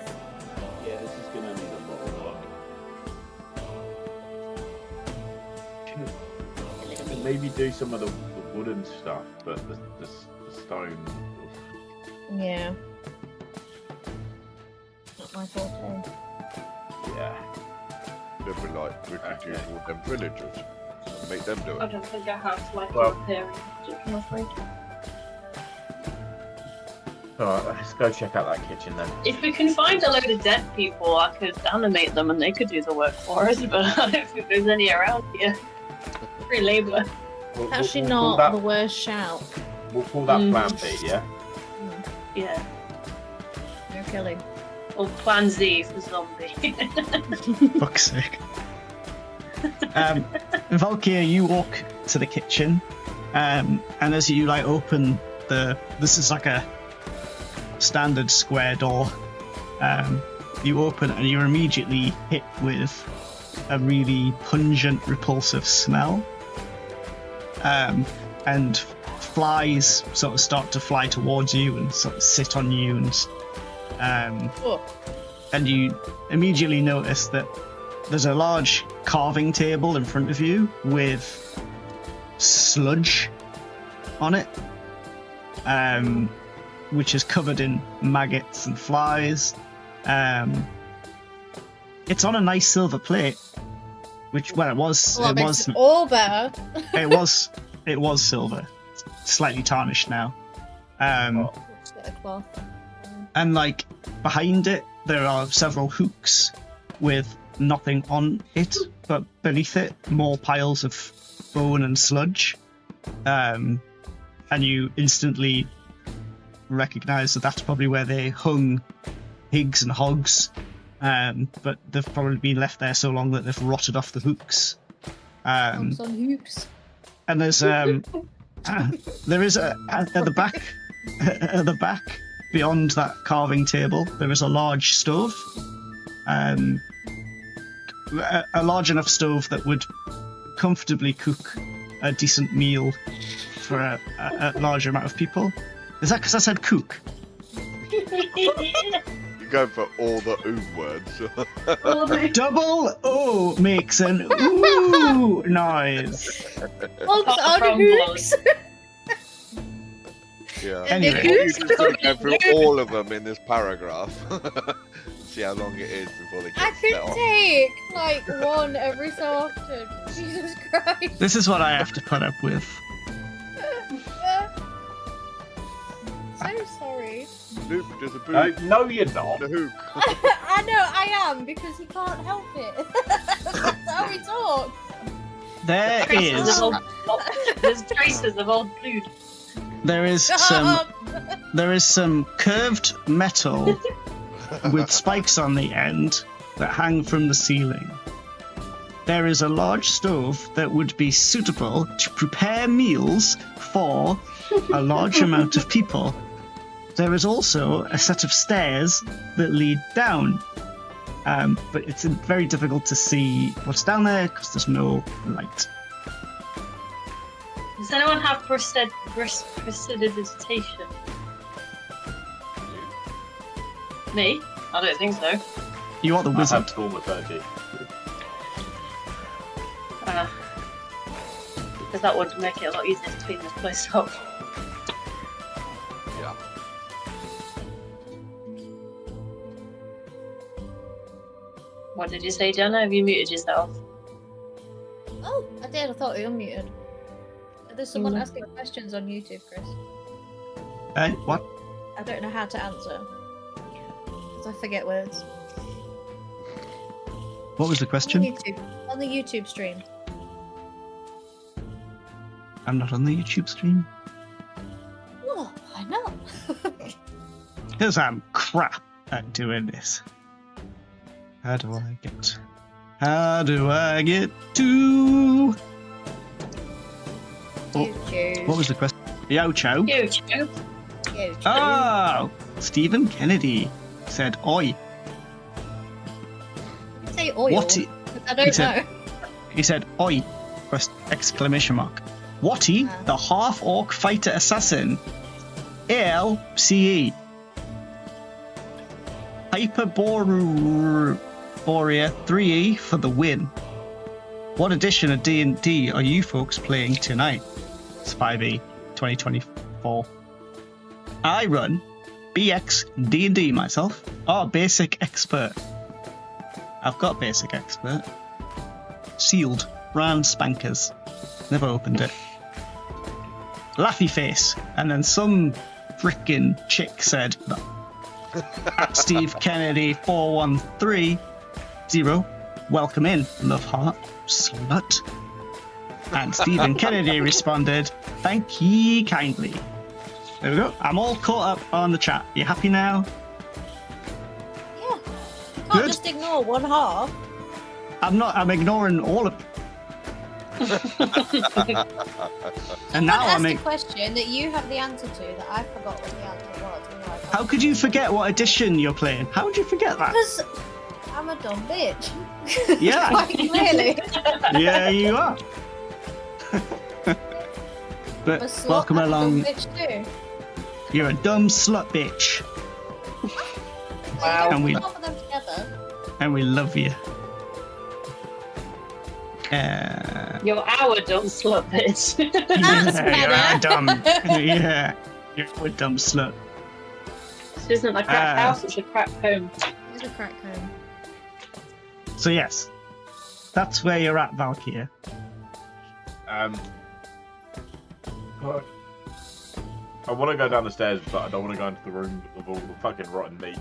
Yeah, this is gonna need a lot of work. Can maybe do some of the wooden stuff, but the stone. Yeah. Not my forte. Yeah. They'd be like, we could use all them villagers and make them do I it. don't think I have like Well- a repairing magic, I'm afraid. Alright, let's go check out that kitchen then. If we can find a load of dead people, I could animate them and they could do the work for us, but I don't think there's any around here. Free labour. Actually, We'll not pull the worst shout. We'll pull that Mm. plan B, yeah? Yeah. No killing. Or Plan Z for zombie. Fuck's sake. Valkyr, you walk to the kitchen, and as you open this is like a standard square door. You open and you're immediately hit with a really pungent, repulsive smell. And flies sort of start to fly towards you and sort of sit on you, and you immediately notice that there's a large carving table in front of you with sludge on it, which is covered in maggots and flies. It's on a nice silver plate, which, well, it was all better. it was silver, slightly tarnished now. Let's get a cloth. And behind it there are several hooks with nothing on it, but beneath it more piles of bone and sludge. And you instantly recognize that that's probably where they hung pigs and hogs, but they've probably been left there so long that they've rotted off the hooks. Hogs on hoops. And there's there is at the back beyond that carving table there is a large stove, a large enough stove that would comfortably cook a decent meal for a large amount of people. Is that because I said cook? You go for all the words. Double O makes an ooh noise. Hogs on Crumble. hoops. Yeah. Anyway. You just gotta go through all of them in this paragraph. See how long it is before they I get set could off. take one every so often. Jesus Christ. This is what I have to put up with. So sorry. Loop, there's a boot. No, you're not. The hook. I know I am because he can't help it. That's how he talks. There Traces is of old, there's traces of old blood. there is Shut some up. there is some curved metal with spikes on the end that hang from the ceiling. There is a large stove that would be suitable to prepare meals for a large amount of people. There is also a set of stairs that lead down, but it's very difficult to see what's down there because there's no light. Does anyone have prestidigitation? Me? I don't think so. You are the I wizard. have thaumaturgy. Because that would make it a lot easier to clean this place up. Yeah. What did you say, Jenna? Have you muted yourself? Oh, I did. I thought you unmuted. There's someone Mm. asking questions on YouTube, Chris. What? I don't know how to answer. Because I forget words. What was the question? On the YouTube stream. I'm not on the YouTube stream. Oh, why not? Because I'm crap at doing this. How do I get to... Oh, YouTube. what was the question? Yo, Chow. YouTube. YouTube. Oh, Stephen Kennedy said, oi. Say oil. What? I don't He said- know. He said, oi, exclamation mark. Watty, the half-orc fighter assassin. ALCE. Hyperborea 3E for the win. What edition of D&D are you folks playing tonight? It's 5E 2024. I run BX D&D myself. Oh, basic expert. I've got basic expert. Sealed. Brand spankers. Never opened it. Laughy face. And then some frickin' chick said at Steve Kennedy 4130, welcome in, love heart, slut. And Stephen Kennedy responded, thank ye kindly. There we go. I'm all caught up on the chat. You happy now? Yeah. You can't Good. just ignore one half. I'm ignoring all of And now Someone I'm asked a question that you have the answer to that I forgot what the answer was. and you're like, How could you forget what edition you're playing? How would you forget that? Because I'm a dumb bitch. Yeah. Quite clearly. Yeah, you are. I'm a But slut welcome and a dumb along. bitch too. You're a dumb slut bitch, Wow. And we- Put both of them together. and we love you. You're our dumb slut bitch. That's Yeah, you're a better. dumb. Yeah, you're a dumb slut. This isn't a crack house, it's a crack home. It's a crack home. So yes, that's where you're at, Valkyria. I want to go down the stairs, but I don't want to go into the room with all the fucking rotten meat.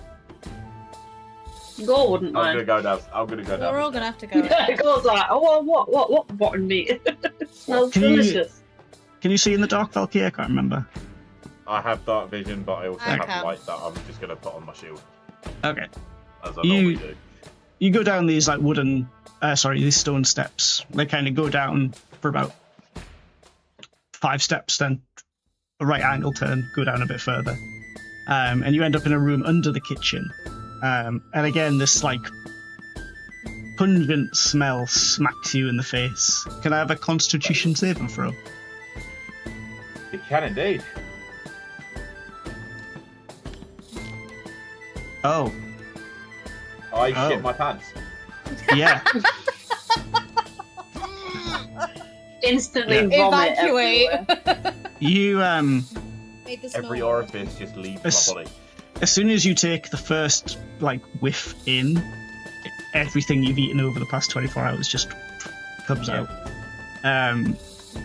Gore wouldn't I'm gonna mind. go down. I'm gonna go down. We're all the gonna have to go. Gore's like, oh, what rotten meat? Smells Can you- delicious. Can you see in the dark, Valkyria? I can't remember. I have dark vision, but I also I have can. light that I'm just gonna put on my shield, Okay. as I You- normally do. You go down these like these stone steps. They kind of go down for about 5 steps, then a right angle turn, go down a bit further, and you end up in a room under the kitchen. And again, this like pungent smell smacks you in the face. Can I have a Constitution saving throw? It can indeed. Oh, I Oh. shit my pants. yeah. Instantly Yeah. vomit Evacuate. everywhere. You Made the Every snore. orifice just leaves It's- my body. as soon as you take the first like whiff in, everything you've eaten over the past 24 hours just comes out.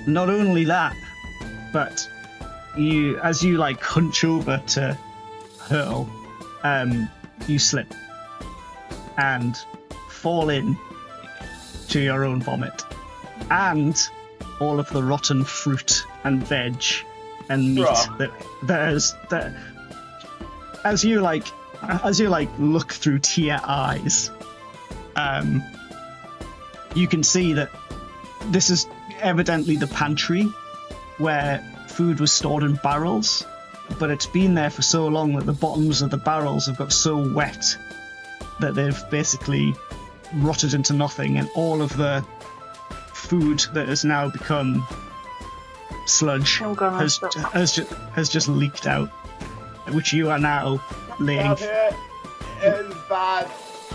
Not only that, but as you like hunch over to hurl, you slip and fall in to your own vomit and all of the rotten fruit and veg and meat Bruh. that as you look through tear eyes, you can see that this is evidently the pantry where food was stored in barrels, but it's been there for so long that the bottoms of the barrels have got so wet that they've basically rotted into nothing, and all of the food that has now become sludge Oh god, has just leaked out, which you are now laying, Down here. It's bad.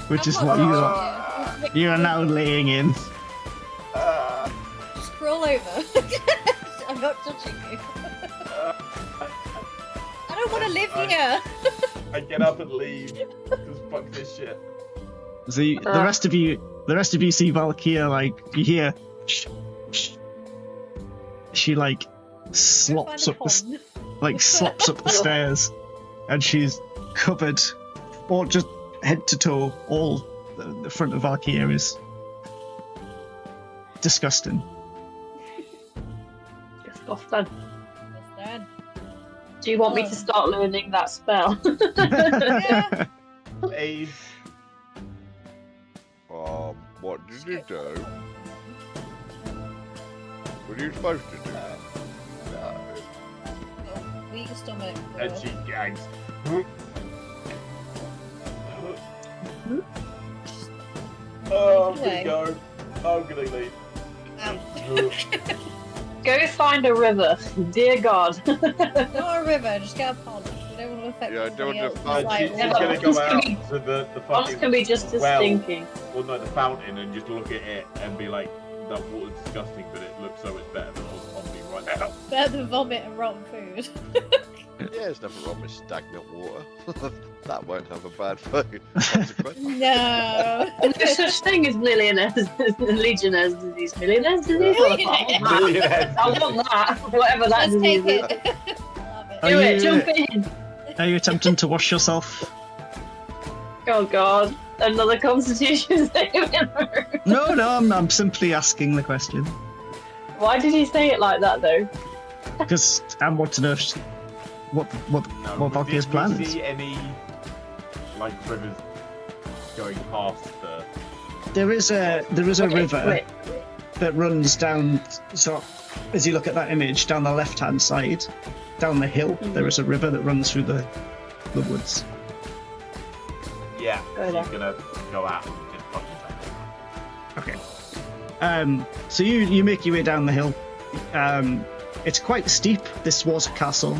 which is I'm what not you are now laying in. Just crawl over. I'm not touching you. I don't want to live here. I get up and leave. Just fuck this shit. So the rest of you see Valkyria, like, you hear she like slops up slops up the stairs, and she's covered, or just head to toe, all the front of Valkyria is disgusting. Just off then. Done. Do you want me to start learning that spell? Yeah. Please. What did you do? What are you supposed to do? Oh, weak stomach. And she gags. Oh, I'm gonna go. I'm gonna leave. Go find a river. Dear God. Not a river, just get a pond. We don't want to affect Yeah, I don't anybody want to else's find She's life. Yeah, gonna but go it's out gonna be- to the Ours fucking can be just as well. stinking. Well, no, the fountain, and just look at it and be like, that water's disgusting, but it looks so much better than what's on me right now. Better than vomit and rotten food. Yeah, there's nothing wrong with stagnant water. That won't have a bad fucking consequence. No. No such thing as millionaires, legionnaires disease. Millionaires disease? Millionaires. I want that. Whatever that Let's disease take is. it. Love it. Are Do it, you- jump in. Are you attempting to wash yourself? Oh God. Another constitution saving. No, I'm simply asking the question Why did he say it like that though? because I want to know what Valkyria's Did plan we is. see any, like, rivers going past the... There is a river Wait. that runs down. So, as you look at that image, down the left-hand side, down the hill, there is a river that runs through the woods. Yeah, Go there. she's gonna go out and just fucking Okay. So you make your way down the hill. It's quite steep. This was a castle,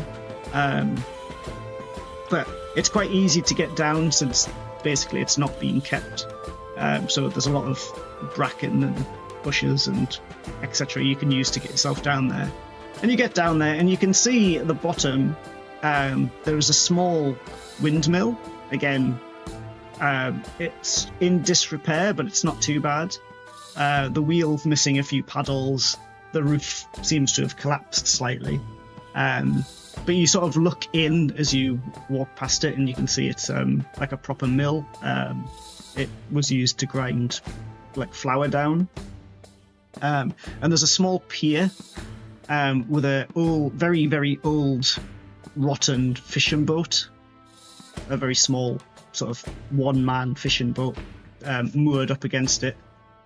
but it's quite easy to get down since basically it's not being kept. So there's a lot of bracken and bushes and etc. you can use to get yourself down there. And you get down there, and you can see at the bottom there is a small windmill. Again, it's in disrepair, but it's not too bad. The wheel's missing a few paddles. The roof seems to have collapsed slightly. But you sort of look in as you walk past it, and you can see it's like a proper mill. It was used to grind like flour down. And there's a small pier with a very, very old, rotten fishing boat. A very small sort of one-man fishing boat moored up against it.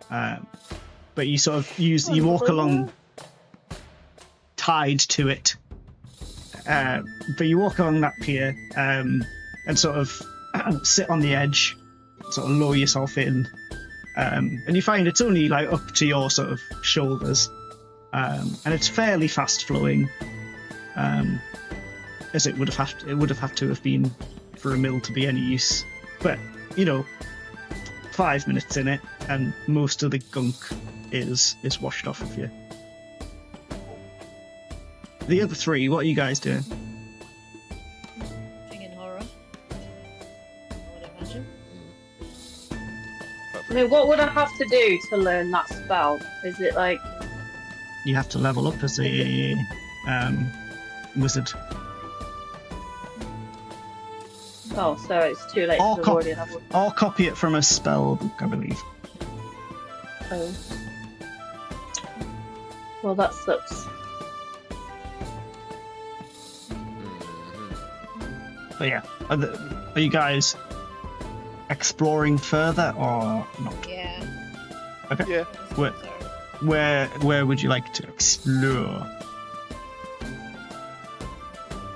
But you sort of you walk along tied to it. But you walk along that pier and sort of sit on the edge, sort of lower yourself in, and you find it's only like up to your sort of shoulders, and it's fairly fast flowing, as it would have had to have been for a mill to be any use. But 5 minutes in it, and most of the gunk is washed off of you. The other three, what are you guys doing? Watching in horror. I would imagine. I mean, what would I have to do to learn that spell? Is it like You have to level up as a wizard. oh, so it's too late Or to have already leveled? Or copy it from a spell book, I believe. Oh. Well, that sucks. But yeah, are you guys exploring further or not? Yeah. Okay. Yeah. Where- Where would you like to explore?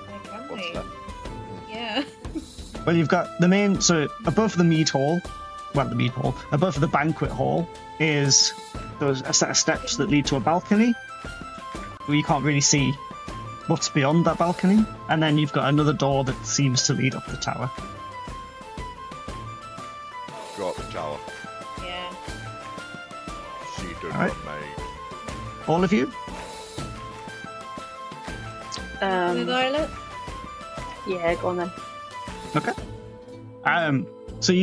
Where can What's we? that? Yeah. Well, you've got the main, so above the mead hall, above the banquet hall is there's a set of steps that lead to a balcony. you can't really see what's beyond that balcony. And then you've got another door that seems to lead up the tower. Go up the tower. Yeah. She done Alright. what made. All of you? With Violet? Yeah, go on then. Okay. So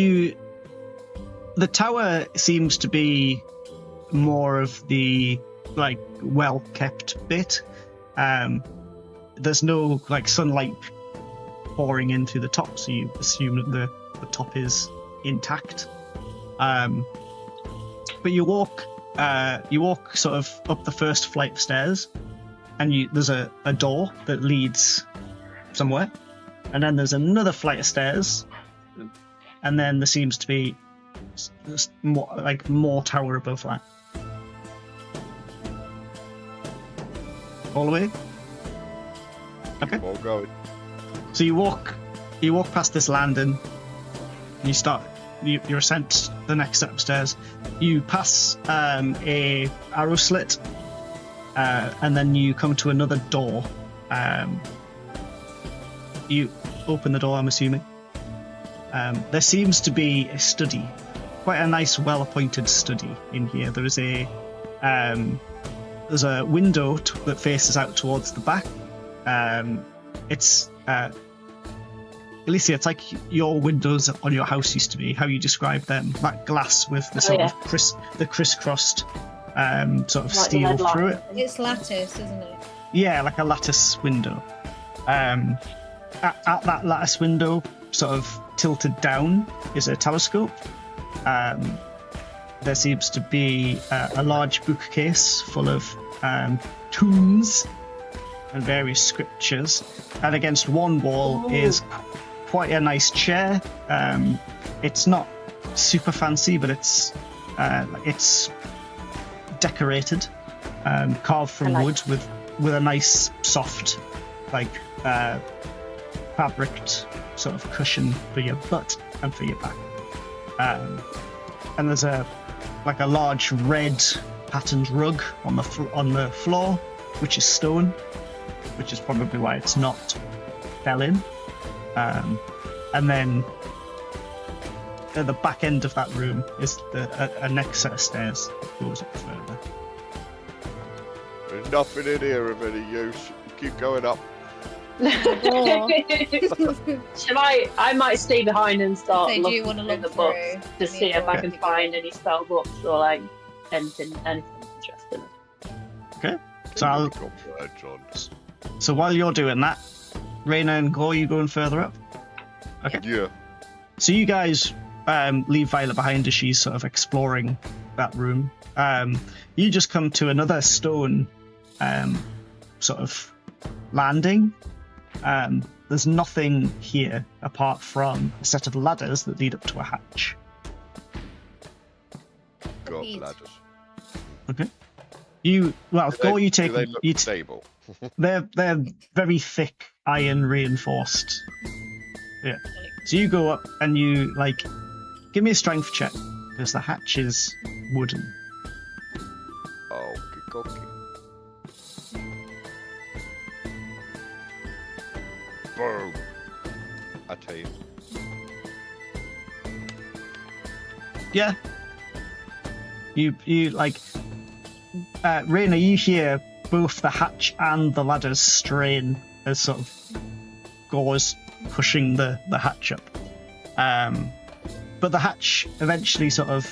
the tower seems to be more of the like well kept bit. There's no like sunlight pouring in through the top, so you assume that the top is intact. But you walk sort of up the first flight of stairs, and there's a door that leads somewhere, and then there's another flight of stairs, and then there seems to be more tower above that. All the way. Okay. Keep on going. So you walk past this landing, and you start your ascent the next set of stairs. You pass a arrow slit, and then you come to another door. You open the door, I'm assuming. There seems to be a study, quite a nice, well-appointed study in here. There's a window that faces out towards the back. It's Alicia, it's like your windows on your house used to be, how you described them, that glass with the sort of crisscrossed sort of Like the steel headlight. through it. It's lattice, isn't it? Yeah, like a lattice window. At that lattice window, sort of tilted down, is a telescope. There seems to be a large bookcase full of tombs and various scriptures. And against one wall is quite a nice chair. It's not super fancy, but it's decorated, carved from wood with a nice soft, like fabriced sort of cushion for your butt and for your back. And there's a large red patterned rug on the floor, which is stone, which is probably why it's not fell in. And then at the back end of that room is a next set of stairs that goes up further. There's nothing in here of any use. Keep going up. Shall I might stay behind and start They do looking wanna through look the books through to see if I can the- find any spell books or like anything interesting. So I'll, Got words on. so while you're doing that, Raina and Gore, you going further up? Okay. Yeah. So you guys leave Violet behind as she's sort of exploring that room. You just come to another stone sort of landing. There's nothing here apart from a set of ladders that lead up to a hatch. Go up Eat. ladders. Okay. Gore, you take Do they look stable? they're very thick iron reinforced. Yeah. So you go up and you give me a strength check because the hatch is wooden. Oh, okay. Boom. I tell you. Yeah. You Raina, you hear both the hatch and the ladders strain as sort of Gore's pushing the hatch up. But the hatch eventually sort of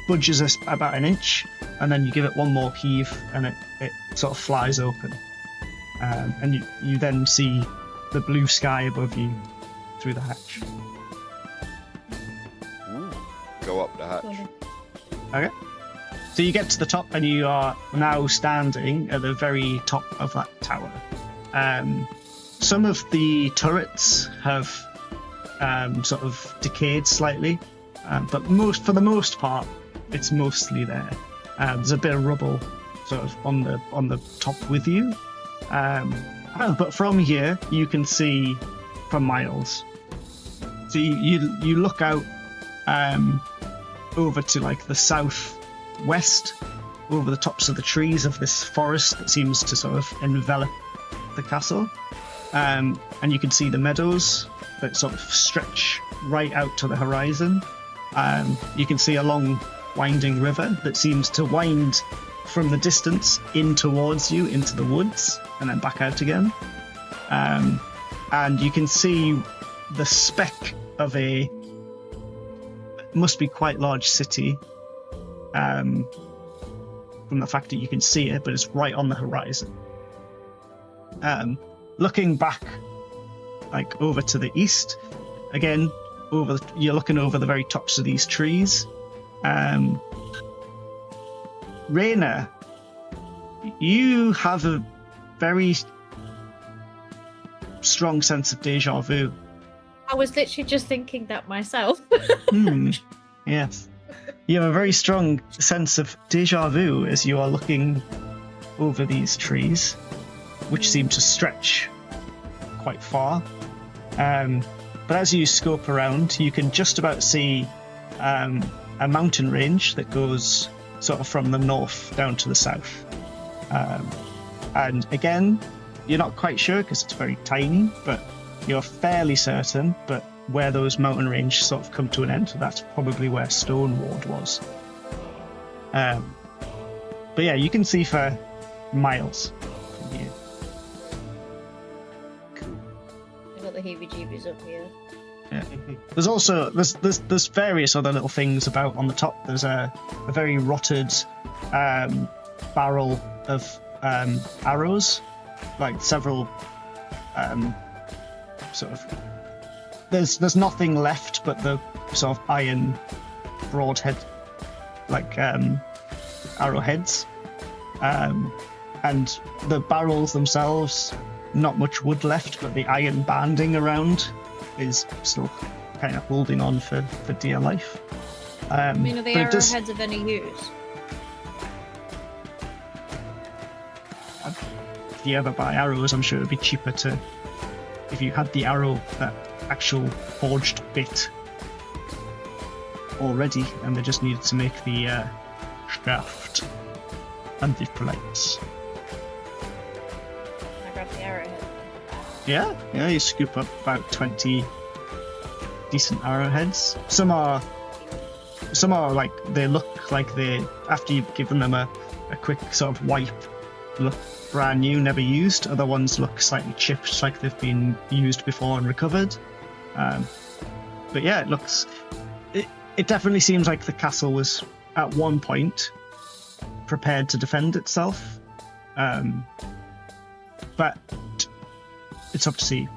budges us about an inch, and then you give it one more heave, and it sort of flies open. And you then see the blue sky above you through the hatch. Ooh. Go up the hatch. Okay. So you get to the top, and you are now standing at the very top of that tower. Some of the turrets have sort of decayed slightly, but for the most part, it's mostly there. There's a bit of rubble sort of on the top with you, but from here you can see for miles. So you look out over to the southwest, over the tops of the trees of this forest that seems to sort of envelop the castle. And you can see the meadows that sort of stretch right out to the horizon. You can see a long winding river that seems to wind from the distance in towards you into the woods and then back out again. And you can see the speck of a must be quite large city from the fact that you can see it, but it's right on the horizon. Looking back, like over to the east, again, you're looking over the very tops of these trees. Raina, you have a very strong sense of deja vu. I was literally just thinking that myself. Yes. You have a very strong sense of deja vu as you are looking over these trees, which seem to stretch quite far. But as you scope around, you can just about see a mountain range that goes sort of from the north down to the south. And again, you're not quite sure because it's very tiny, but you're fairly certain, but where those mountain range sort of come to an end, that's probably where Stoneward was. But yeah, you can see for miles from here. I got the heebie-jeebies up here. Yeah. There's also there's various other little things about on the top. There's a very rotted barrel of arrows, like several sort of. There's nothing left but the sort of iron broadhead, like arrowheads, and the barrels themselves. Not much wood left, but the iron banding around is still kind of holding on for dear life. I mean, are the arrowheads of any use? If you ever buy arrows, I'm sure it would be cheaper to, if you had the arrow, that actual forged bit already, and they just needed to make the shaft and the plates. I grab the arrowhead. Yeah, you scoop up about 20 decent arrowheads. Some are like, they look like they, after you've given them a quick sort of wipe, look brand new, never used. Other ones look slightly chipped, like they've been used before and recovered. But yeah, it definitely seems like the castle was at one point prepared to defend itself. But it's obviously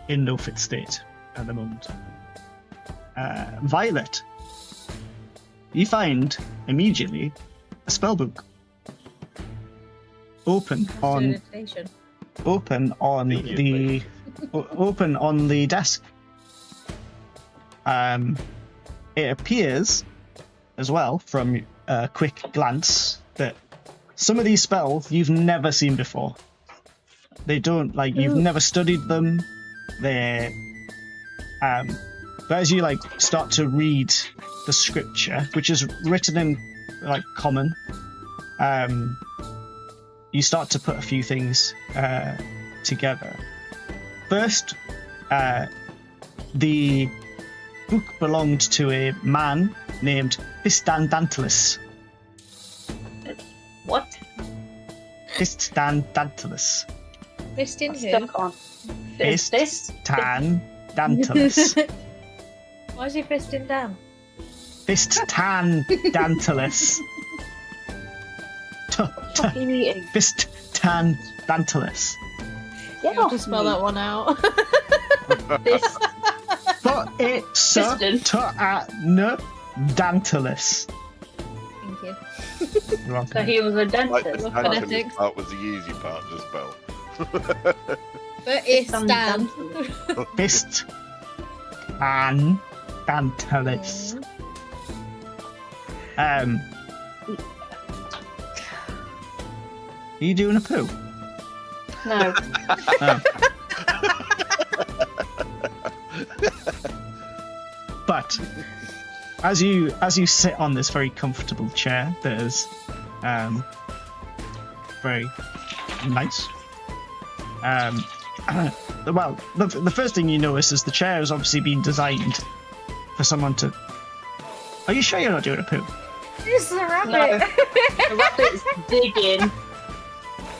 in no fit state at the moment. Violet, you find immediately a spellbook open on the desk. It appears as well from a quick glance that some of these spells you've never seen before. They don't, like, you've never studied them. They're but as you like start to read the scripture, which is written in like common, you start to put a few things together. First, the book belonged to a man named Fistandantilus. What? Fistandantilus. Fist in who? Stuck on. This? Fistandantilus. Why is he fisting down? Fistandantilus. Fucking eating. Fistandantilus. Get I'll off just spell me. that one out. This. But it's Dantilus. Thank you. So he was a Like dentist. the Look, Dantilus phonetics. part was the easy part to spell. But it's Some Dan. Fist and Dantilus. Are you doing a poo? No. Oh. But as you sit on this very comfortable chair that has Very nice. Well, the first thing you notice is the chair has obviously been designed for someone to. Are you sure you're not doing a poo? It's the rabbit. No. The rabbit's digging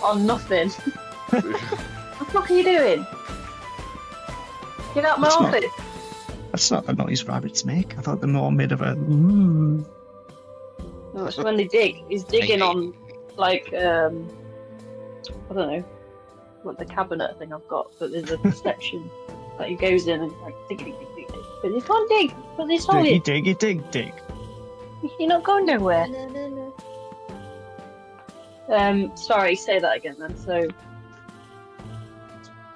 on nothing. What the fuck are you doing? Get out my It's not. office. That's not the noise rabbits make. I thought they're more made of a. No, it's when they dig. He's digging on, like, I don't know, what the cabinet thing I've got, but there's a section that he goes in and like dig, dig, dig, dig, dig. But you can't dig. But this hole Diggy, is. diggy, dig. You're not going nowhere. No, no. Sorry, say that again then. So,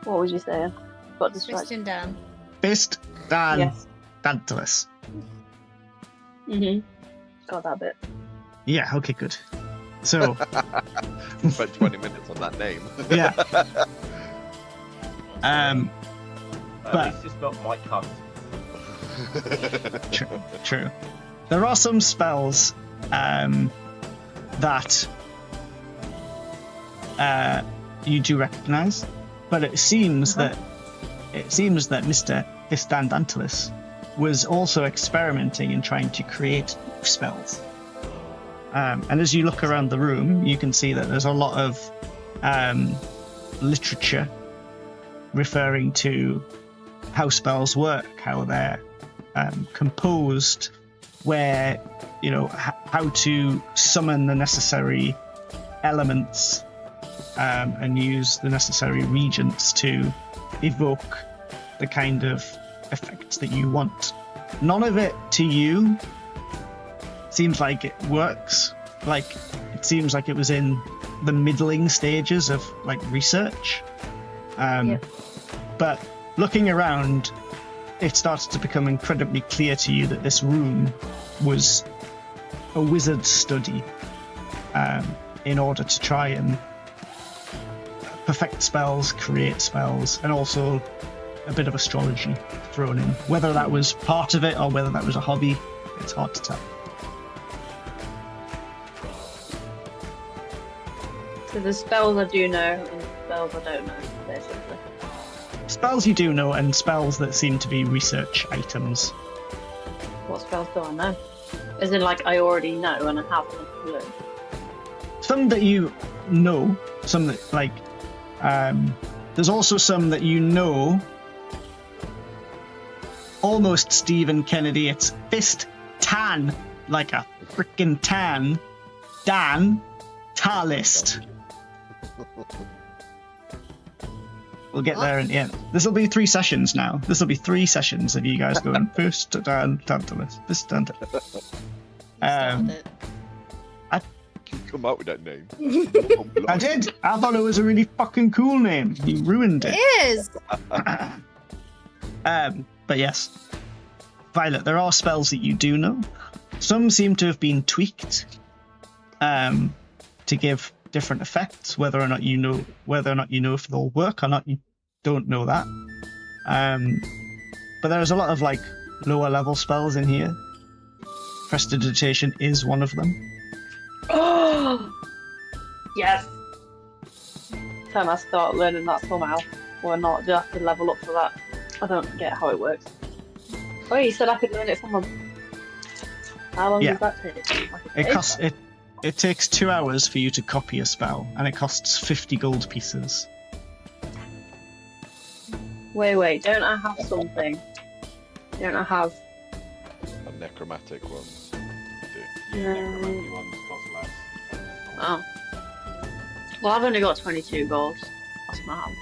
what was you saying? Got distracted. Twisting down. Fist, Dan, Yes. Dantalus. Got that bit. Yeah, okay, good. So, Spent 20 minutes on that name. yeah. At least it's not my cunt. True. There are some spells that you do recognize, but it seems that Mr. Fistandantalis was also experimenting in trying to create new spells. And as you look around the room, you can see that there's a lot of literature referring to how spells work, how they're composed, where, how to summon the necessary elements and use the necessary regents to evoke the kind of effects that you want. None of it to you seems like it works. Like, it seems like it was in the middling stages of like research. But looking around, it starts to become incredibly clear to you that this room was a wizard's study in order to try and perfect spells, create spells, and also a bit of astrology thrown in. Whether that was part of it or whether that was a hobby, it's hard to tell. So the spells I do know and spells I don't know, basically. Spells you do know, and spells that seem to be research items. What spells do I know? As in, like, I already know and I have them learned. Some that you know, some that, like, there's also some that you know, almost Stephen Kennedy, it's Fist Tan, like a frickin' tan, Dan Talist. We'll get there in the end. This will be 3 sessions now. This will be 3 sessions of you guys going Fist Dan Tantalus, Fist Tantalus. Started it. Come up with that name. I did. I thought it was a really fucking cool name. You ruined it. It is. But yes, Violet, there are spells that you do know. Some seem to have been tweaked to give different effects. Whether or not you know if they'll work or not, you don't know that. But there's a lot of like lower level spells in here. Prestidigitation is one of them. Oh! Yes! Time I start learning that somehow. Or not, do I have to level up for that? I don't get how it works. Oh, you said I could learn it from a... How long Yeah. does that take? Like a It day? costs it takes 2 hours for you to copy a spell, and it costs 50 gold pieces. Wait, don't I have something? Don't I have... A necromantic ones. Necromancy ones cost less. Oh. Well, I've only got 22 gold. That's my hand.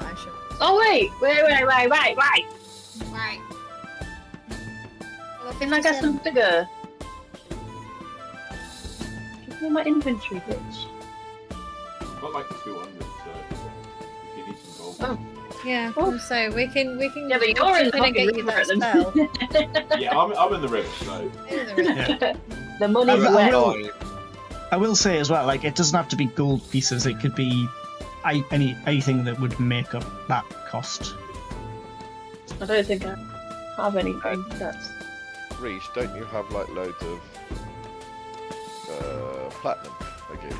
I should. Oh, wait! Right. Well, Can I get some bigger? Give me my inventory, bitch. I've got like 200, so if you need some gold. Oh. Yeah. Oh. So we can. Yeah, but you're in the gonna get you fucking that river spell. Yeah, I'm in the river, so. The money's I wet. will- I will say as well, like, it doesn't have to be gold pieces. It could be anything that would make up that cost. I don't think I have any gold sets. Reese, don't you have like loads of platinum I gave you.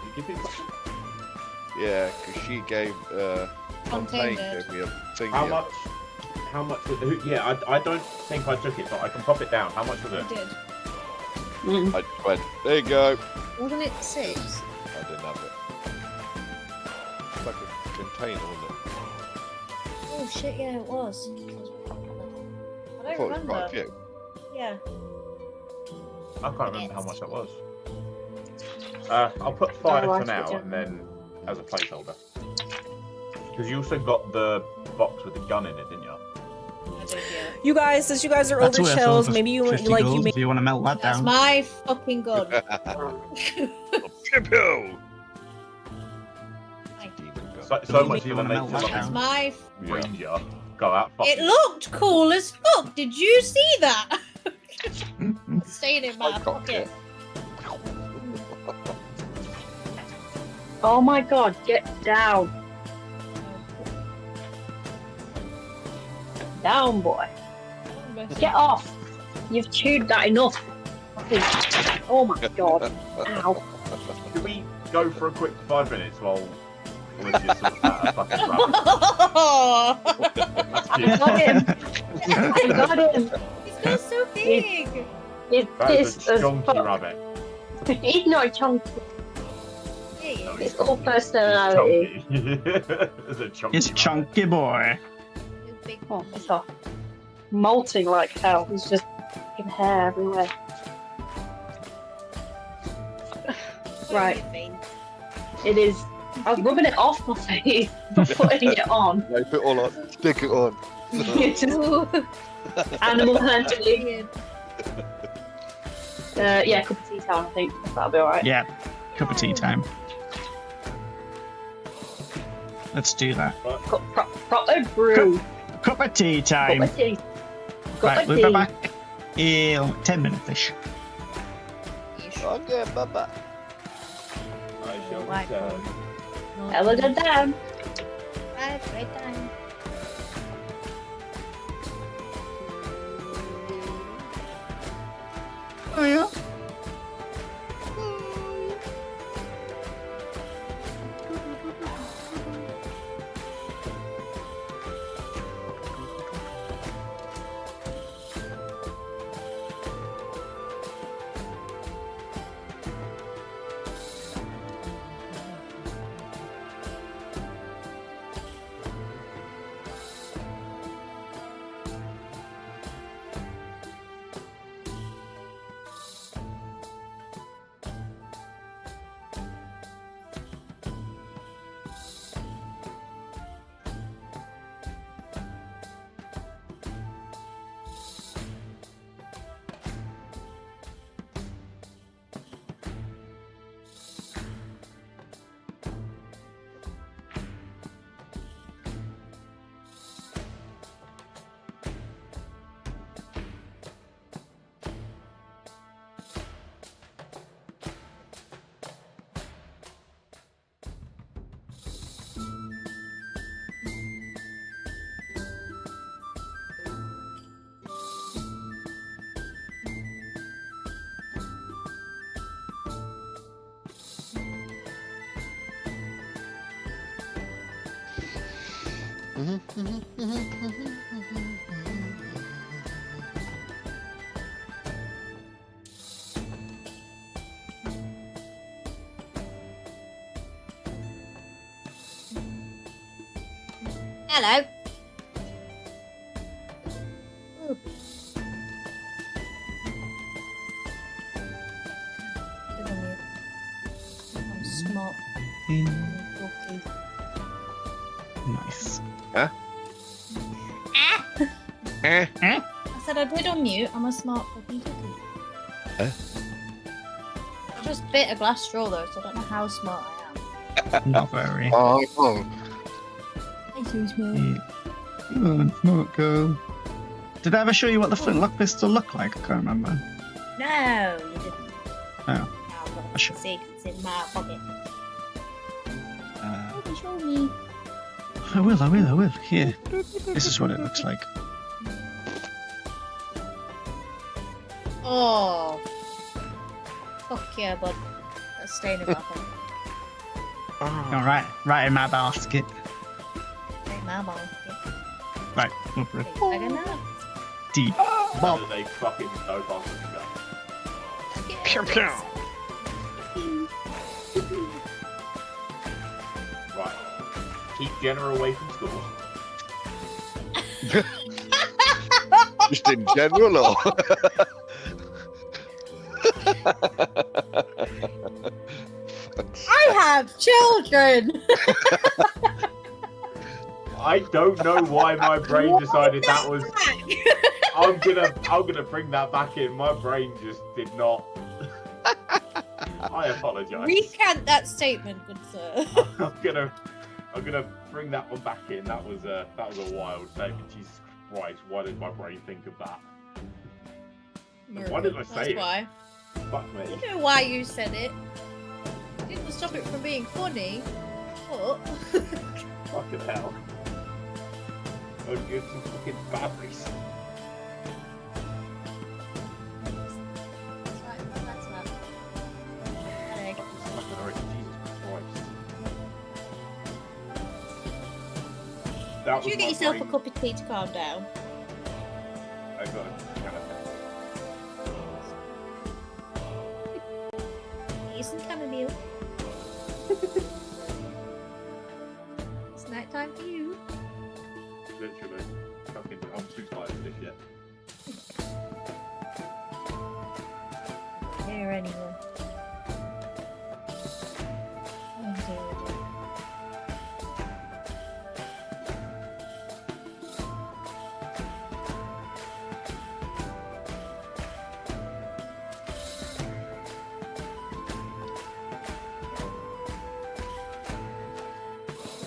You give me platinum? Yeah, because she gave Fontaine Fontaine did. gave me a thing. How much? How much was yeah, I don't think I took it, but I can pop it down. How much was I it? did. Mm. I went, there you go. Wasn't it 6? I didn't have it. It's like a container, wasn't it? Oh shit, yeah, it was. I I don't thought it was remember. quite a few. Yeah. I can't remember how much that was. I'll put 5 Oh, for I now, see. and then as a placeholder. Because you also got the box with the gun in it, didn't you? I did, yeah. You guys, since you guys are That's over worth shells, over maybe you 50 like gold you if you want to melt that That's down. my fucking gun. Pew pew! Thank you. Demon gun. So You much wanna even melt makes that it That's down? my. Yeah. Ranger go out. It looked cool as fuck. Did you see that? Mhm. Staying in I my got pocket. it. Oh my god, get down. Down, boy. Get off. You've chewed that enough. Fucking- Oh my god. Ow. Can we go for a quick 5 minutes while we just sort out a fucking rabbit? That's I cute. got him. I got him. He's got so big. He's That is pissed a as chunky fuck. rabbit. He's not chunky. Yeah, No, yeah. he's It's all chunky. personality. He's chunky. It's a chunky It's rabbit. chunky boy. He's big. Oh, it's off. Molting like hell. He's just fucking hair everywhere. Right. It is. I was rubbing it off my face before putting it on. No, put it all on. Stick it on. It's just Ooh. animal handling. Weird. Yeah, cup of tea time, I think. That'll be alright. Yeah, cup of tea time. Let's do that. Proper brew. Cup of tea Cup time. of tea. Cup Right, of we'll tea. be back in 10 minutes-ish. Okay, bye-bye. I shall Right. return. Have a good time. Bye, great time. Oh yeah? Hello. Ooh. Good on you. I'm smart. Lucky. Nice. Ah! Eh? I said I did unmute. I'm a smart fucking cookie. Huh? I just bit a glass straw though, so I don't know how smart I am. Not very. Oh, I'm so smart. Yeah. Oh, smart girl. Did I ever show you what the flintlock pistol looked like? I can't remember. No, you didn't. Oh. Now I've got I to should. see 'cause it's in my pocket. Uh, Show me. I will. Here. This is what it looks like. Oh. Fuck yeah, bud. That's staying in my pocket. All right in my basket. Take my basket. Right, over it. Take a bag of nuts. Deep. How Bob. do they fucking go faster than that? Pew pew. Right. Keep Jenna away from school. Just in general, or? I have children! I don't know why my brain decided that was. I'm gonna bring that back in. My brain just did not. I apologise. Recant that statement, good sir. I'm gonna bring that one back in. That was a wild statement. Jesus Christ, why did my brain think of that? Why did I say That's it? why. Fuck me. You know why you said it. Didn't stop it from being funny, but... Fucking hell. I'll get some fucking batteries. That's right, that's that. Headache. Fucking smacking already. Jesus Christ. That Did you was get my yourself a brain. cup of tea to calm down? I got a can of Get you some chamomile. It's night time for you. literally. Fucking, I'm too tired for this yet. Here anyway. Oh dear, dear.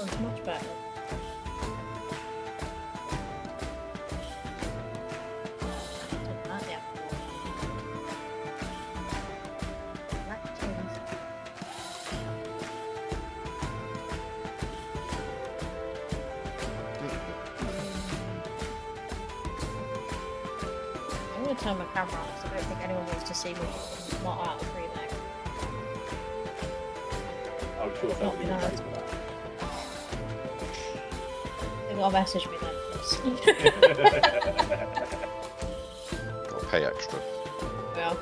Oh, it's much better. Take that, yeah. Lactose. I'm gonna turn my camera on because I don't think anyone wants to see me not out of free neck. I'm sure Not somebody will been pay for that. They gotta message me then. Gotta pay extra. Yeah.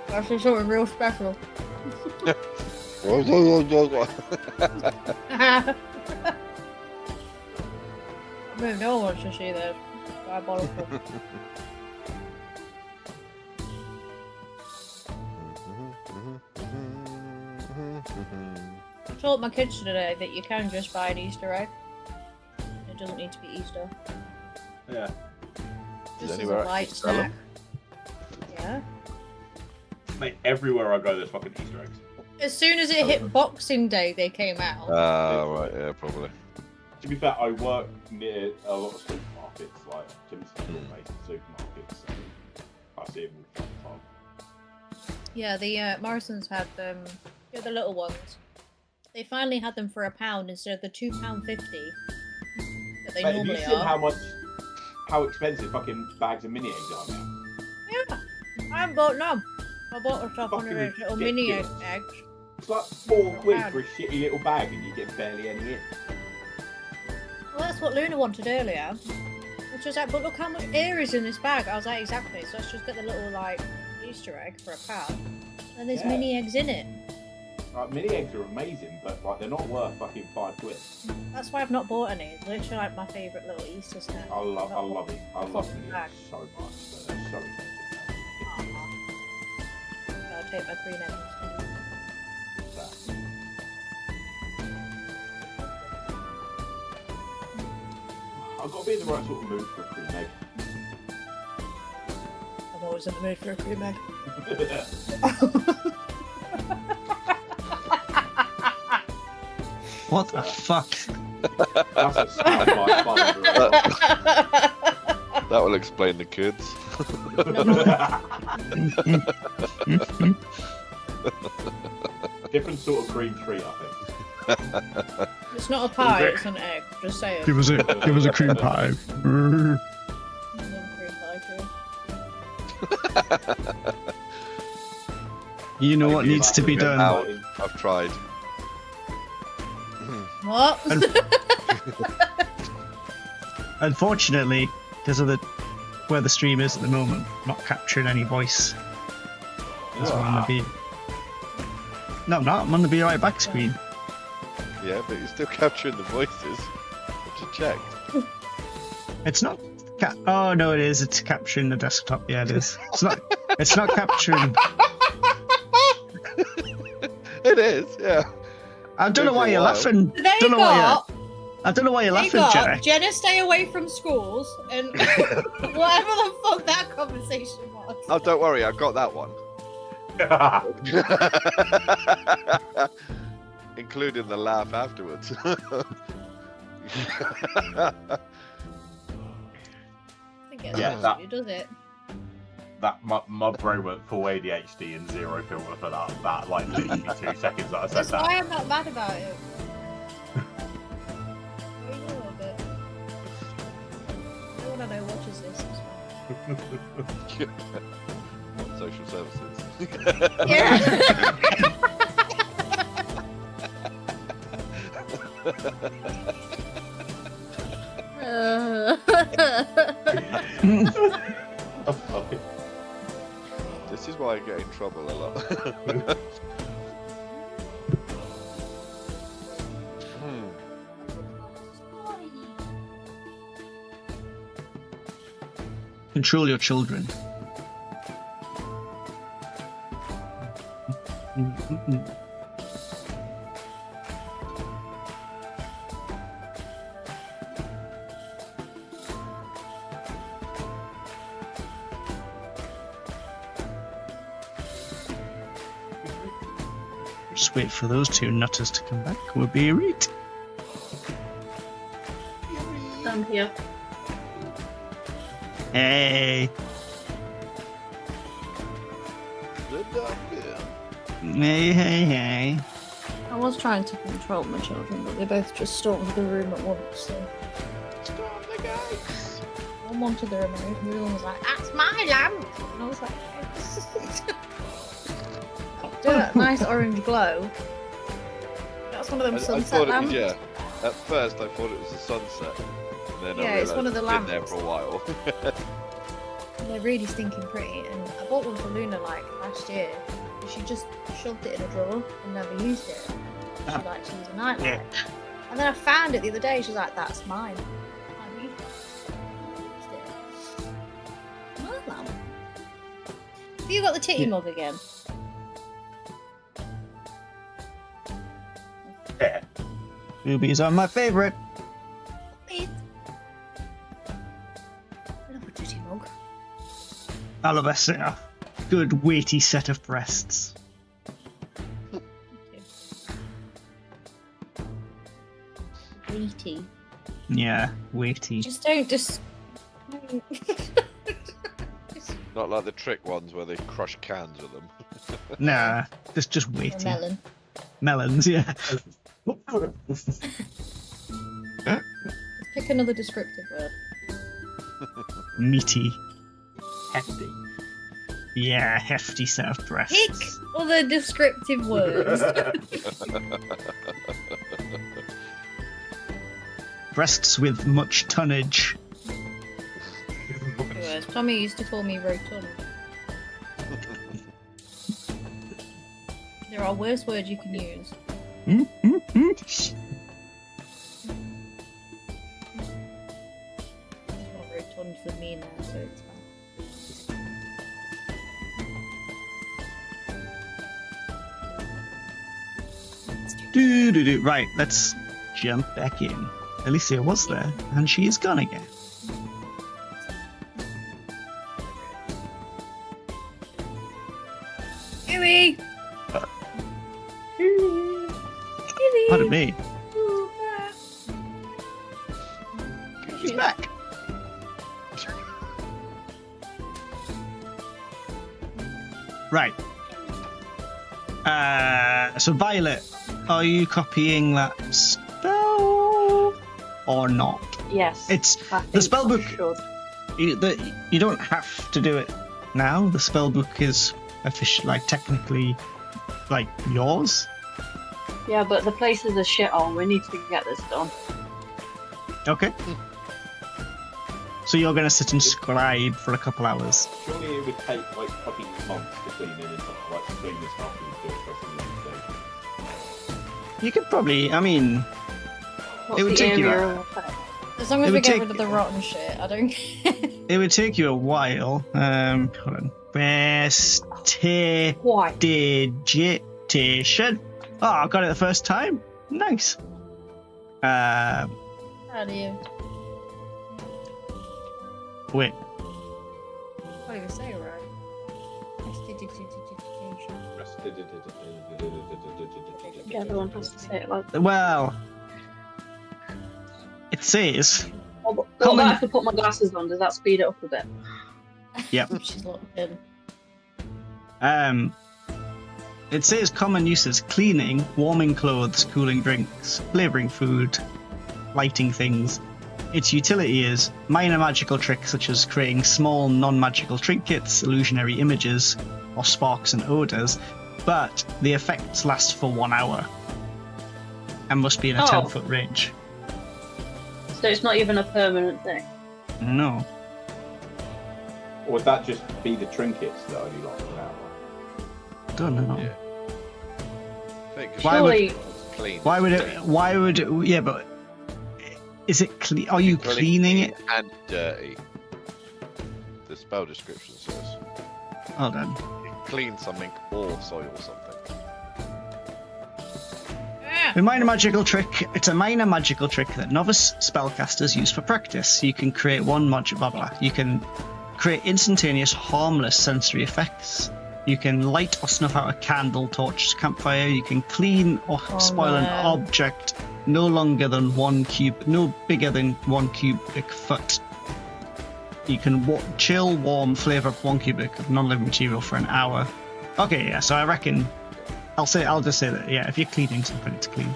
That's just something real special. Oh, I mean, no one wants to see this. Diabolical. I told my kids today that you can just buy an Easter egg. It doesn't need to be Easter. Yeah. Just as a anywhere light actually sell 'em? snack. Yeah. Mate, everywhere I go, there's fucking Easter eggs. As soon as it hit Boxing Day, they came out. Right, yeah, probably. To be fair, I work near a lot of supermarkets, like Timothy-based supermarkets, so I see them all the time. Yeah, the Morrisons had them. Yeah, the little ones. They finally had them for £1 instead of the £2.50 that they Mate, have normally you seen are. how expensive fucking bags of mini eggs are now? Yeah, I haven't bought none. I bought myself one of Fucking those little mini ridiculous. eggs. It's like £4 £4. for a shitty little bag and you get barely any in. Well, that's what Luna wanted earlier. And she was like, but look how much air is in this bag. I was like, exactly. So let's just get the little, like, Easter egg for £1. And there's Yeah. mini eggs in it. Like, mini eggs are amazing, but like they're not worth fucking £5. That's why I've not bought any. It's literally like my favourite little Easter snack. I love it. I love fucking mini bag. eggs so much, but they're so expensive. I'll take my green eggs. I've got to be in the right sort of mood for a cream egg. I'm always in the mood for a cream egg. What the fuck? That's a sound bite follow That will explain the kids. Different sort of cream treat, I think. It's not a pie, it's an egg. Just say it. Give us a cream pie. Cream pie too. You know what Maybe needs to be that's a bit done. out. I've tried. What? Unfortunately, because of where the stream is at the moment, not capturing any voice. That's why I'm on the B. No, I'm not. I'm on the BRI back screen. Yeah, but you're still capturing the voices. I just checked. It's not. Oh no, it is. It's capturing the desktop. Yeah, it is. It's not. It's not capturing. It is, yeah. I don't know why you're Wow. laughing. They Don't know why got, I don't know why you're they laughing, got Jenny. Jenna stay away from schools and whatever the fuck that conversation was. Oh, don't worry, I got that one. Including the laugh afterwards. I think it Yeah, helps that- you, does it? That my brain went full ADHD and zero filter for that. That like literally 2 seconds that I said That's why that. I'm not mad about it. Wait a little bit. No one I know watches this. Social services. Yeah. This is why I get in trouble a lot. Hmm. Control your children. Just wait for those two nutters to come back. We'll be right. I'm here. Hey. Hey, hey, hey. I was trying to control my children, but they both just stormed the room at once. So. One wanted the remote, and the other one was like, "That's my lamp!" And I was like, "Do that nice orange glow." That's one of them I sunset thought it lamps. was, yeah. At first, I thought it was a sunset. And then Yeah, I it's one of the realised it's been there lamps. for a while. And they're really stinking pretty. And I bought one for Luna like last year. And she just shoved it in a drawer and never used it. She liked to use a night light. And then I found it the other day. She's like, "That's mine." I used it. My lamp. Have you got the titty mug again? Yeah. Boobies are my favourite. Please. I love a titty mug. I love a good weighty set of breasts. Meaty. Yeah, weighty. Just don't just. Not like the trick ones where they crush cans with them. Nah, just A weighty. melon. Melons, yeah. Pick another descriptive word. Meaty. Hefty. Yeah, hefty set of breasts. Pick other descriptive words. Breasts with much tonnage. Words. Tommy used to call me rotund. There are worse words you can use. It's not rotund for me now, so it's fine. Do. Right, let's jump back in. Alicia was there, and she is gone again. Huey! Pardon me. She's back. Right. So Violet, are you copying that spell or not? Yes. It's I the think spell I book. should. You don't have to do it now. The spell book is official, like technically, like yours. Yeah, but the place is a shithole. We need to get this done. Okay. So you're gonna sit and scribe for a couple hours. Surely it would take like fucking months to clean it and stuff, like to clean this up and do it for the next day. You could probably, I mean, What's would the take you area of effect? As long as It we would get take- rid of the rotten shit, I don't care. it would take you a while. Hold on. Prestidigitation. Oh, I got it the first time. Nice. How do you? Wait. Can't even say it right. Yeah, everyone has to say it like that. Well, it says. What Common- about if I put my glasses on? Does that speed it up a bit? Yep. She's locked in. It says common uses: cleaning, warming clothes, cooling drinks, flavoring food, lighting things. Its utility is minor magical tricks such as creating small non-magical trinkets, illusionary images, or sparks and odors, but the effects last for 1 hour and must be in a Oh. 10-foot range. So it's not even a permanent thing. No. Or would that just be the trinkets that only last an hour? Don't know. Yeah. I think 'cause Why would- Surely, clean. Why would it? Why would it? Yeah, but is it clean? Are you cleaning it? And dirty. The spell description says. Hold on. You clean something or soil something. A minor magical trick. It's a minor magical trick that novice spellcasters use for practice. You can create one magic blah blah. You can create instantaneous, harmless sensory effects. You can light or snuff out a candle, torch, campfire. You can clean or spoil an man. object no longer than no bigger than 1 cubic foot. You can chill, warm, flavor up 1 cubic of non-living material for an hour. Okay, yeah. So I reckon I'll just say that, yeah, if you're cleaning something, it's clean.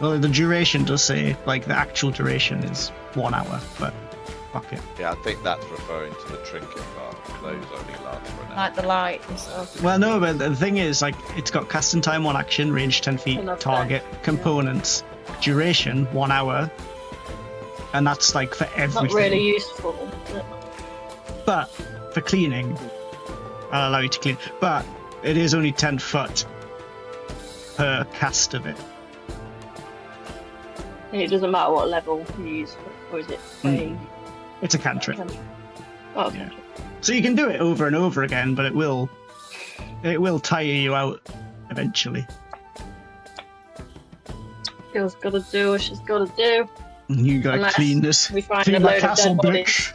Well, the duration does say, like, the actual duration is 1 hour, but fuck it. Yeah, I think that's referring to the trinket part. Those only last for an hour. Like the light and stuff. Well, no, but the thing is, like, it's got casting time 1 action, range 10 feet, Enough target, components, duration 1 hour, and that's, like, for everything. not really useful. is it? But for cleaning, I'll allow you to clean, but it is only 10 foot per cast of it. And it doesn't matter what level you use, or is it? It's a cantrip. Oh, okay. Yeah. So you can do it over and over again, but it will tire you out eventually. Girl's gotta do what she's gotta do. You gotta Unless clean this. We find Clean a my load of castle, dead bodies. bitch.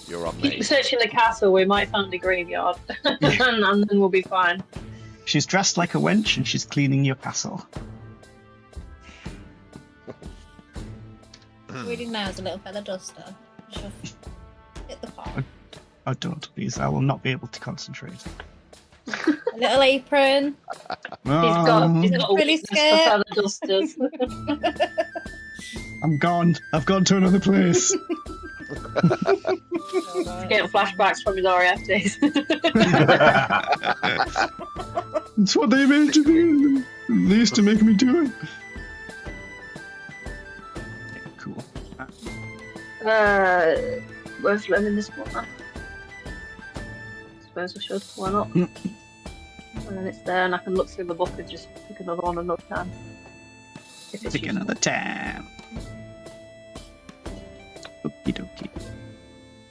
You're on Keep me. searching the castle, we might find a graveyard. and then we'll be fine. She's dressed like a wench and she's cleaning your castle. Reading now is a little feather duster. She'll hit the pot. Oh, don't, please. I will not be able to concentrate. A little apron. He's got a Really weakness for scared. feather dusters. I'm gone. I've gone to another place. Getting flashbacks from his RAF days. It's what they made to do. They used to make me do it. Cool. Worth learning this one. Huh? Suppose I should. Why not? Mm. And then it's there, and I can look through the book and just pick another one another time. If it's Pick useful. another time. Okie dokie.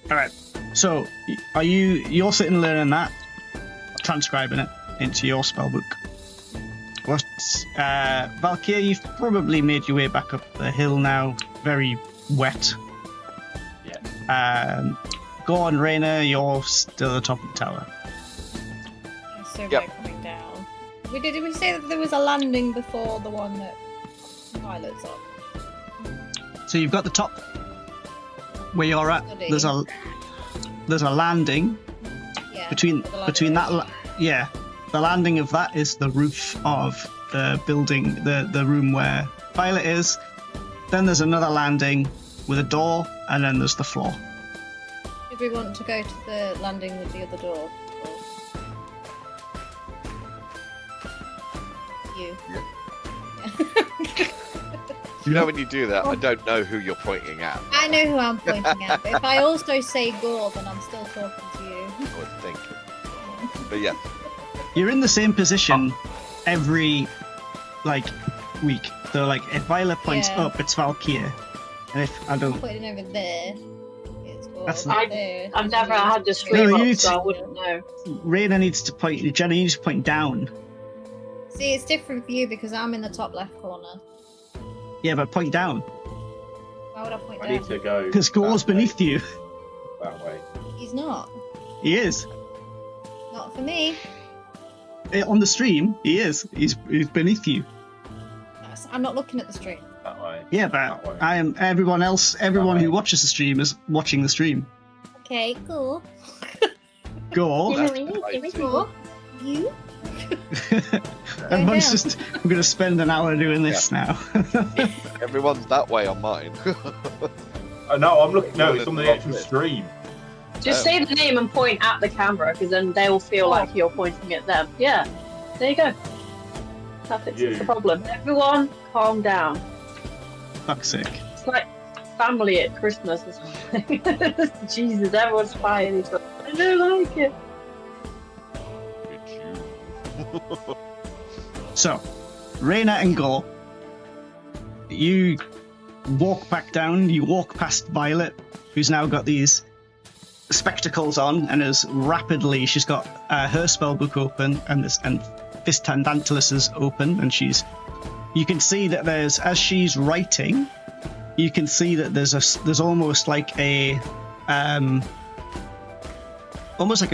Alright, so you're sitting learning that, transcribing it into your spellbook. What, Valkyria, you've probably made your way back up the hill now, very wet. Yeah. Gordon, Rainer, you're still at the top of the tower. So Yep. we're coming down. Did we say that there was a landing before the one that pilots up? So you've got the top where you're at. Study. There's a landing Yeah. between the yeah, the landing of that is the roof of the building, the room where Violet is. Then there's another landing with a door, and then there's the floor. Is we want to go to the landing with the other door? Or... You. You know when you do that, I don't know who you're pointing at. I know who I'm pointing at, but if I also say Gore, then I'm still talking to you. I would think. But yeah, You're in the same position every like week. So like if Violet points Yeah. up, it's Valkyria, and if I I'm don't, pointing over there. It's Gore. That's over not- there. I've never had the No, screen you up, need so to- I wouldn't know. Raina needs to point. Jenna needs to point down. See, it's different for you because I'm in the top left corner. Yeah, but point down Why would I point I down? need to go. because Gore's that way, beneath you. That way. He's not. He is. Not for me. On the stream, he is. He's beneath you. I'm not looking at the stream. That way. Yeah, That way. but I am. Everyone else, everyone who watches the stream is watching the stream. Okay, cool. Gore. that's Here we right. go. You? Everyone's down. just. I'm gonna spend an hour doing this now. everyone's that way on mine. No, I'm looking. No, it's on the actual It's stream. Just Oh. say the name and point at the camera, because then they will feel like you're pointing at them. Yeah, there you go. That fixes the problem. Everyone, calm down. Fuck's sake. It's like family at Christmas or something. Jesus, everyone's fighting each other. I don't like it. It's you. So, Raina and Gore, you walk back down. You walk past Violet, who's now got these spectacles on, and as rapidly she's got her spellbook open, and Fist Tandantalus is open, and you can see that there's, as she's writing, you can see that there's almost like a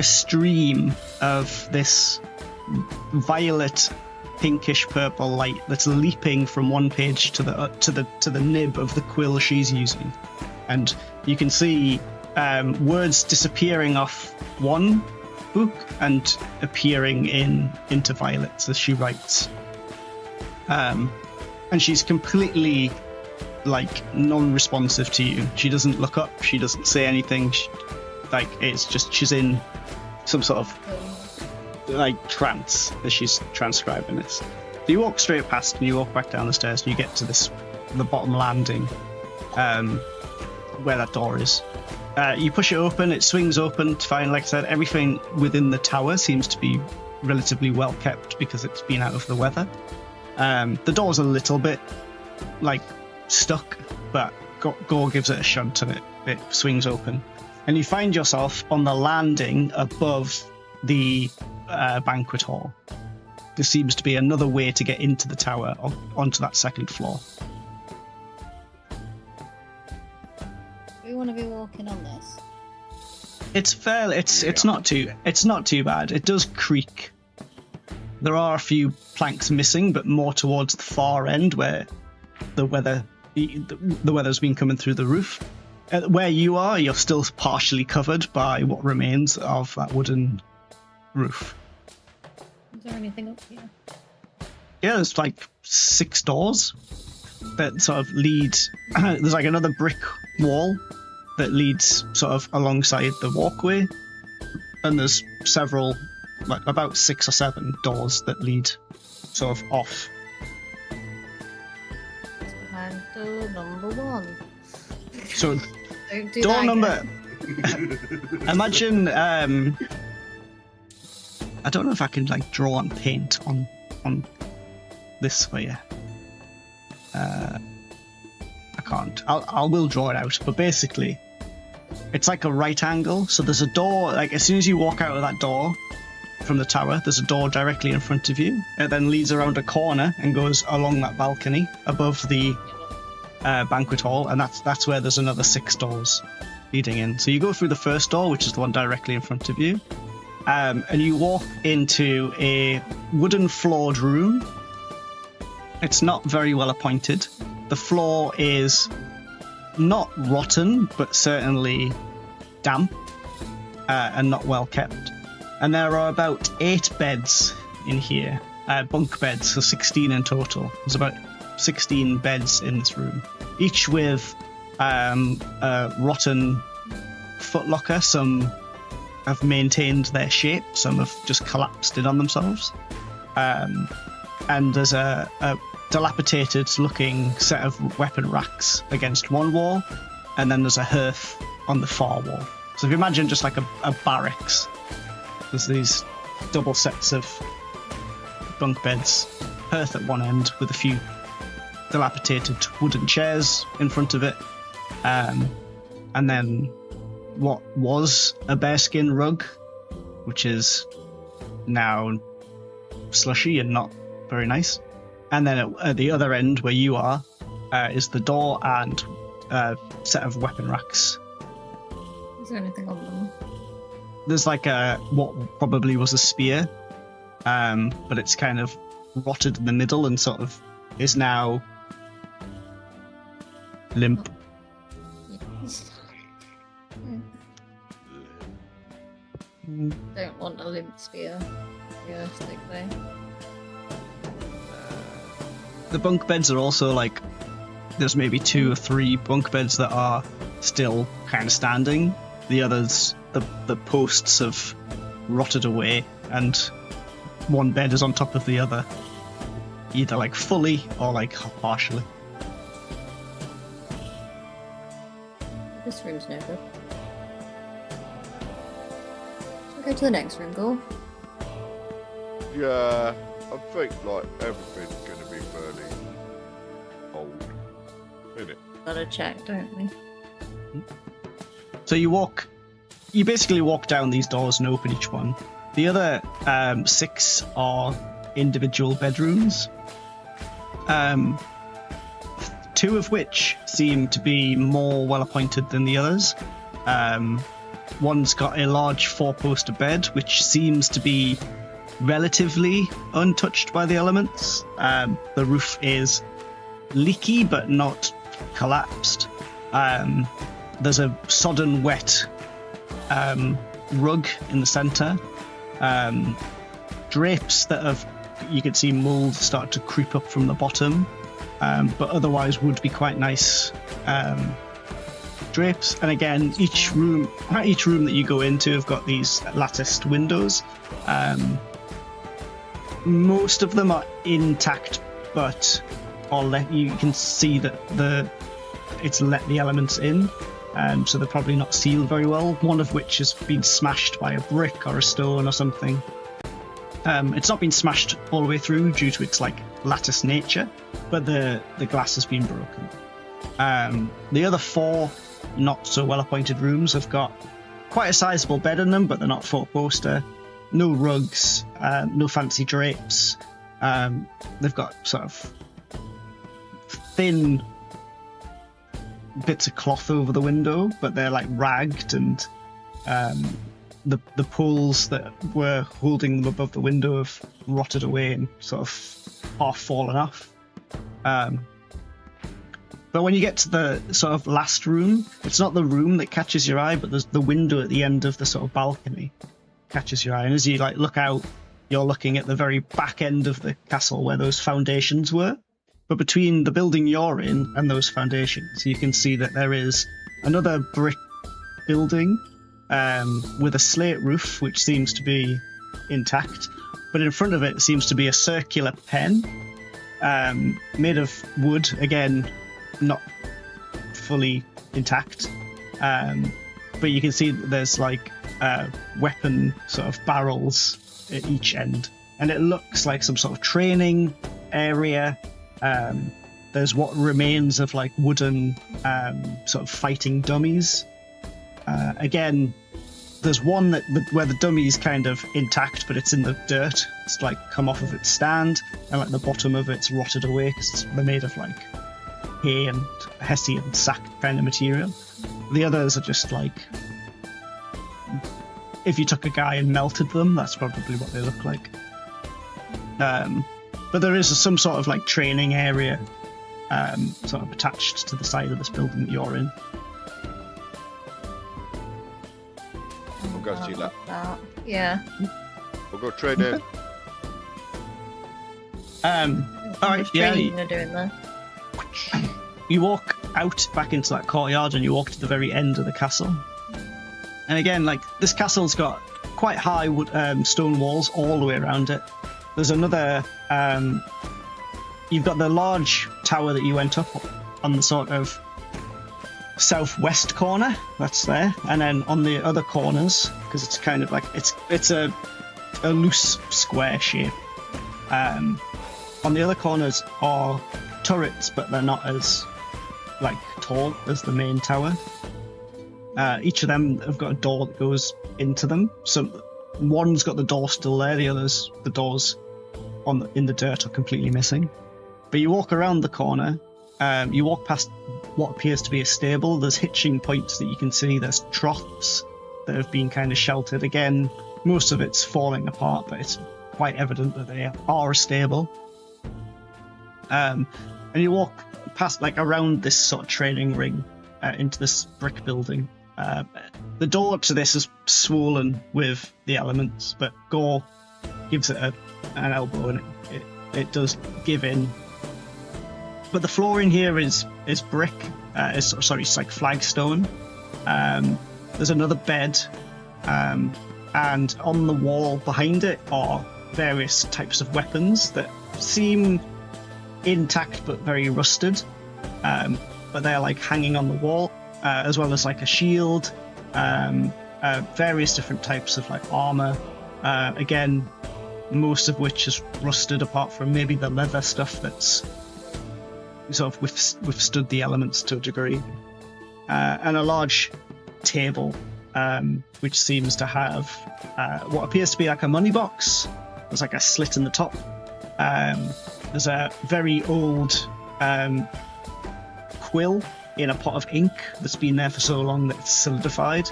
stream of this violet pinkish purple light that's leaping from one page to the nib of the quill she's using, and you can see words disappearing off one book and appearing into Violet's as she writes. And she's completely like non-responsive to you. She doesn't look up. She doesn't say anything. It's just she's in some sort of like trance as she's transcribing this. So you walk straight past and you walk back down the stairs and you get to the bottom landing, where that door is. You push it open, it swings open to find, like I said, everything within the tower seems to be relatively well kept because it's been out of the weather. The door's a little bit like stuck, but Gore gives it a shunt and it swings open. And you find yourself on the landing above the banquet hall. There seems to be another way to get into the tower onto that second floor. We want to be walking on this. It's fair. It's not too bad. It does creak. There are a few planks missing, but more towards the far end where the weather's been coming through the roof. Where you are, you're still partially covered by what remains of that wooden roof. Is there anything up here? Yeah, there's like 6 doors that sort of lead. There's like another brick wall that leads sort of alongside the walkway, and there's several, like about 6 or 7 doors that lead sort of off. It's behind door number 1. So Don't do door that number. again. Imagine. I don't know if I can like draw on paint on this for you. I can't. I will draw it out. But basically, it's like a right angle. So there's a door. Like as soon as you walk out of that door from the tower, there's a door directly in front of you. It then leads around a corner and goes along that balcony above the banquet hall, and that's where there's another 6 doors leading in. So you go through the first door, which is the one directly in front of you, and you walk into a wooden floored room. It's not very well appointed. The floor is not rotten, but certainly damp and not well kept. And there are about 8 beds in here, bunk beds, so 16 in total. There's about 16 beds in this room, each with a rotten footlocker. Some have maintained their shape. Some have just collapsed in on themselves. And there's a dilapidated-looking set of weapon racks against one wall, and then there's a hearth on the far wall. So if you imagine just like a barracks, there's these double sets of bunk beds, hearth at one end with a few dilapidated wooden chairs in front of it, and then what was a bearskin rug, which is now slushy and not very nice. And then at the other end where you are is the door and a set of weapon racks. Is there anything on them? There's like what probably was a spear, but it's kind of rotted in the middle and sort of is now limp. Don't want a limp spear, realistically. The bunk beds are also like, there's maybe 2 or 3 bunk beds that are still kind of standing. The others, the posts have rotted away, and one bed is on top of the other, either like fully or like partially. This room's no good. Shall we go to the next room, Gore? Yeah, I think like everything's gonna be fairly old, isn't it? Gotta check, don't we? So you basically walk down these doors and open each one. The other 6 are individual bedrooms, 2 of which seem to be more well appointed than the others. One's got a large 4-poster bed, which seems to be relatively untouched by the elements. The roof is leaky but not collapsed. There's a sodden wet rug in the center. Drapes that you could see mold start to creep up from the bottom, but otherwise would be quite nice drapes. And again, each room that you go into have got these latticed windows. Most of them are intact, but you can see that it's let the elements in, so they're probably not sealed very well. One of which has been smashed by a brick or a stone or something. It's not been smashed all the way through due to its like lattice nature, but the glass has been broken. The other 4 not so well appointed rooms have got quite a sizable bed in them, but they're not 4-poster. No rugs, no fancy drapes. They've got sort of thin bits of cloth over the window, but they're like ragged, and the poles that were holding them above the window have rotted away and sort of half fallen off. But when you get to the sort of last room, it's not the room that catches your eye, but there's the window at the end of the sort of balcony catches your eye. And as you like look out, you're looking at the very back end of the castle where those foundations were. But between the building you're in and those foundations, you can see that there is another brick building with a slate roof, which seems to be intact. But in front of it seems to be a circular pen made of wood, again, not fully intact. But you can see that there's like weapon sort of barrels at each end. And it looks like some sort of training area. There's what remains of like wooden sort of fighting dummies. Again, there's one where the dummy's kind of intact, but it's in the dirt. It's like come off of its stand, and like the bottom of it's rotted away because they're made of like hay and hessian sack kind of material. The others are just like, if you took a guy and melted them, that's probably what they look like. But there is some sort of like training area sort of attached to the side of this building that you're in. We'll go see that. Yeah. We'll go trade in. Alright, yeah. Training they're doing there. You walk out back into that courtyard and you walk to the very end of the castle. And again, like, this castle's got quite high stone walls all the way around it. There's another, you've got the large tower that you went up on the sort of southwest corner, that's there. And then on the other corners, because it's kind of like, it's a loose square shape. On the other corners are turrets, but they're not as, like, tall as the main tower. Each of them have got a door that goes into them. So one's got the door still there, the doors in the dirt are completely missing. But you walk around the corner, you walk past what appears to be a stable. There's hitching points that you can see. There's troughs that have been kind of sheltered. Again, most of it's falling apart, but it's quite evident that they are a stable. And you walk past, like, around this sort of training ring into this brick building. The door to this is swollen with the elements, but Gore gives it an elbow and it does give in. But the floor in here is brick. It's like flagstone. There's another bed, and on the wall behind it are various types of weapons that seem intact but very rusted. But they're, like, hanging on the wall. As well as, like, a shield, various different types of, like, armor. Again, most of which is rusted, apart from maybe the leather stuff that's sort of withstood the elements to a degree. And a large table, which seems to have what appears to be like a money box. There's, like, a slit in the top. There's a very old quill in a pot of ink that's been there for so long that it's solidified,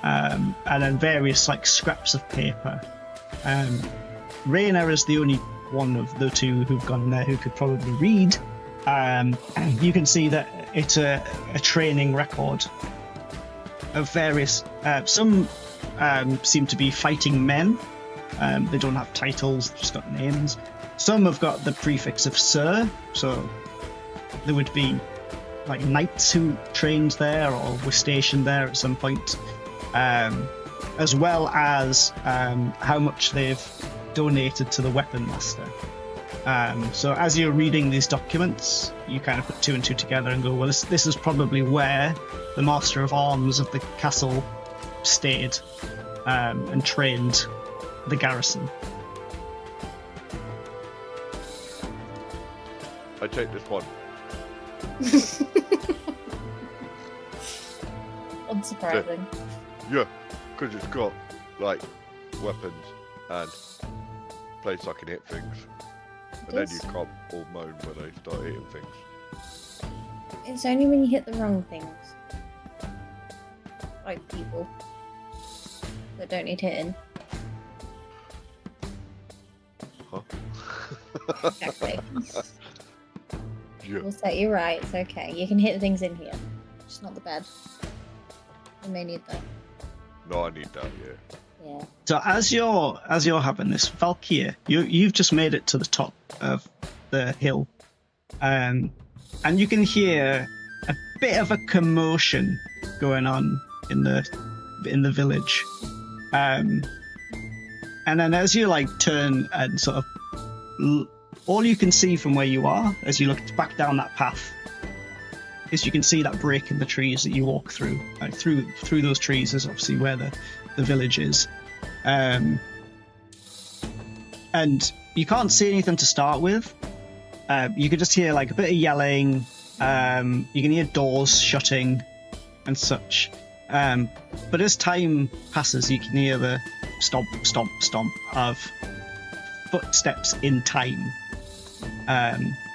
and then various, like, scraps of paper. Raina is the only one of the two who've gone in there who could probably read. You can see that it's a training record of various. Some seem to be fighting men. They don't have titles; they've just got names. Some have got the prefix of Sir, so there would be, like, knights who trained there or were stationed there at some point, as well as how much they've donated to the weapon master. So as you're reading these documents, you kind of put two and two together and go, well, this is probably where the master of arms of the castle stayed and trained the garrison. I take this one. Unsurprising. Yeah, because it's got, like, weapons and place I can hit things. And then you can't all moan when they start hitting things. It's only when you hit the wrong things. Like people that don't need hitting. Huh? Exactly. Yeah. We'll set you right, it's okay. You can hit things in here. Just not the bed. You may need that. No, I need that, yeah. Yeah. So as you're having this, Valkyr, you've just made it to the top of the hill, and you can hear a bit of a commotion going on in the village, and then as you, like, turn and sort of all you can see from where you are as you look back down that path is you can see that break in the trees that you walk through. Like, through those trees is obviously where the village is. And you can't see anything to start with. You can just hear, like, a bit of yelling. You can hear doors shutting and such. But as time passes, you can hear the stomp, stomp, stomp of footsteps in time.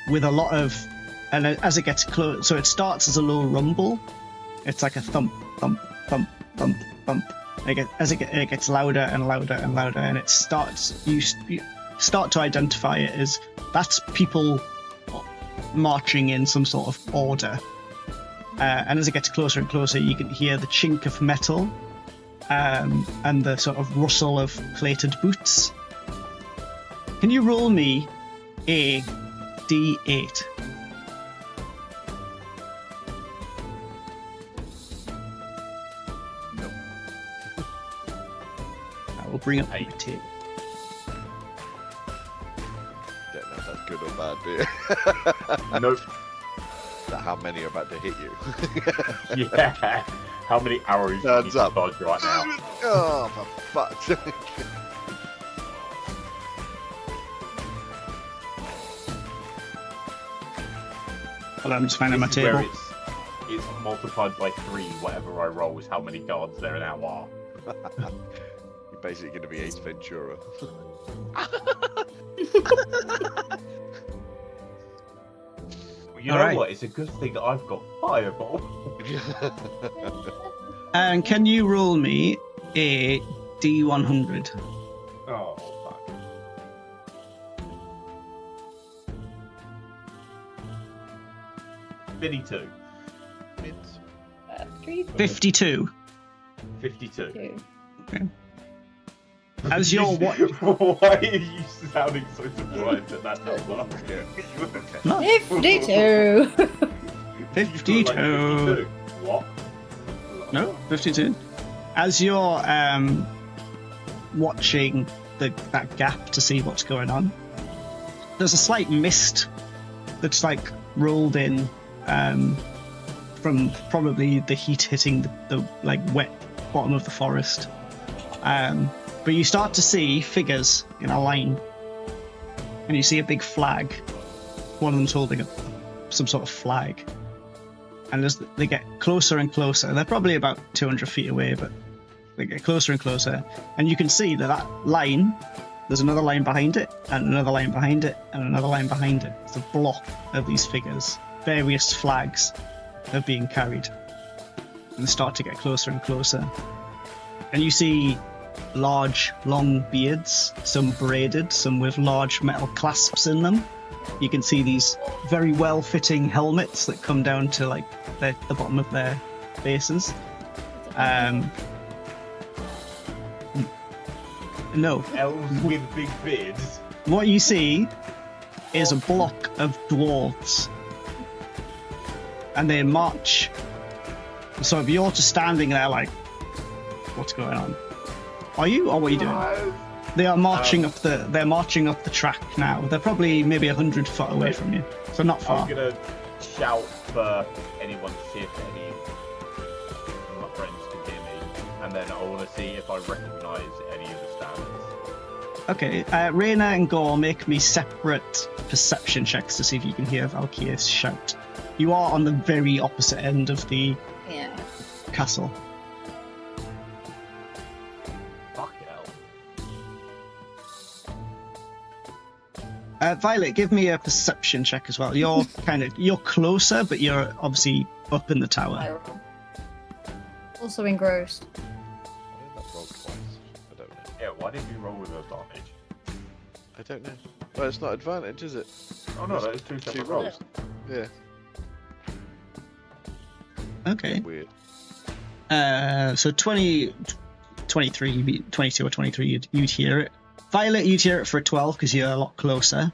With a lot of, and as it gets close, so it starts as a low rumble. It's like a thump, thump, thump, thump, thump. It gets louder and louder and louder, and it starts. You start to identify it as that's people marching in some sort of order. And as it gets closer and closer, you can hear the chink of metal and the sort of rustle of plated boots. Can you roll me a D8? No. I'll bring up Eight. my tape. Don't know if that's good or bad, do you? Nope. That how many are about to hit you? Yeah. How many arrows do you need Hands to up. dodge right now? Oh, for fuck's sake. Well, I'm just finding my This is where table. it's multiplied by 3, whatever I roll is how many guards there now are. You're basically going to be Ace Ventura. Well, you know Alright. what? It's a good thing I've got Fireball. And can you roll me a D100? Oh, fuck. $52. Mints. 52. 52. As your what? Why are you sounding so surprised at that number? No, 52. 52. What? No, 52. As you're watching that gap to see what's going on, there's a slight mist that's like rolled in from probably the heat hitting the like wet bottom of the forest. But you start to see figures in a line, and you see a big flag. One of them's holding up some sort of flag. And as they get closer and closer, they're probably about 200 feet away, but they get closer and closer, and you can see that line, there's another line behind it, and another line behind it, and another line behind it. It's a block of these figures. Various flags are being carried, and they start to get closer and closer. And you see large, long beards, some braided, some with large metal clasps in them. You can see these very well-fitting helmets that come down to like the bottom of their faces. No, Elves with big beards. what you see is a block of dwarves, and they march. So if you're just standing there like, what's going on? Are you, or what are you doing? They are marching up the. They're marching up the track now. They're probably maybe 100 foot away from you, so not far. I'm gonna shout for anyone to see if any of my friends can hear me, and then I want to see if I recognise any of the standards. Okay, Rayna and Gore, make me separate perception checks to see if you can hear Valkyria's shout. You are on the very opposite end of the Yeah. castle. Fuck hell. Violet, give me a perception check as well. You're you're closer, but you're obviously up in the tower. Also engrossed. I think that rolled twice. I don't know. Yeah, why did you roll with advantage? I don't know. Well, it's not advantage, is it? Oh no, that is two separate rolls. rolls. Yeah. Okay. Weird. So 20, 23, 22 or 23, you'd hear it. Violet, you'd hear it for a 12 because you're a lot closer.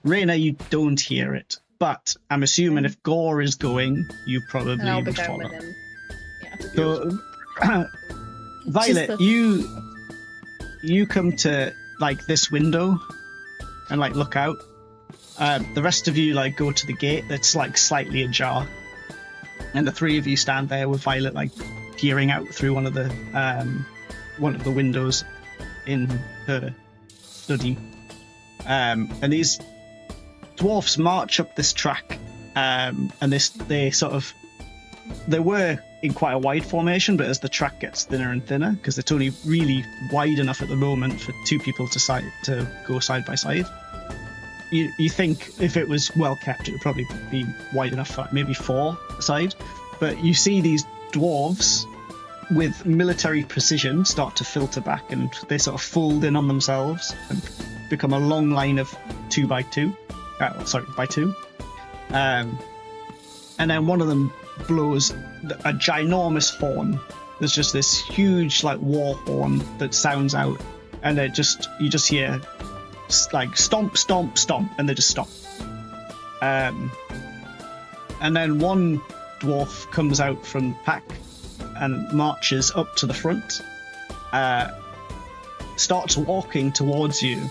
Rayna, you don't hear it. But I'm assuming if Gore is going, you probably And I'll be would going follow. with him. Yeah. So, Violet, Just the- you come to like this window and like look out. The rest of you like go to the gate that's like slightly ajar, and the three of you stand there with Violet like peering out through one of the windows in her study. And these dwarfs march up this track, and they were in quite a wide formation, but as the track gets thinner and thinner, because it's only really wide enough at the moment for two people to go side by side. You think if it was well kept, it would probably be wide enough for maybe four aside. But you see these dwarves with military precision start to filter back, and they sort of fold in on themselves and become a long line of 2 by 2. By 2. And then one of them blows a ginormous horn. There's just this huge like war horn that sounds out, and you just hear like stomp, stomp, stomp, and they just stop. And then one dwarf comes out from the pack and marches up to the front, starts walking towards you,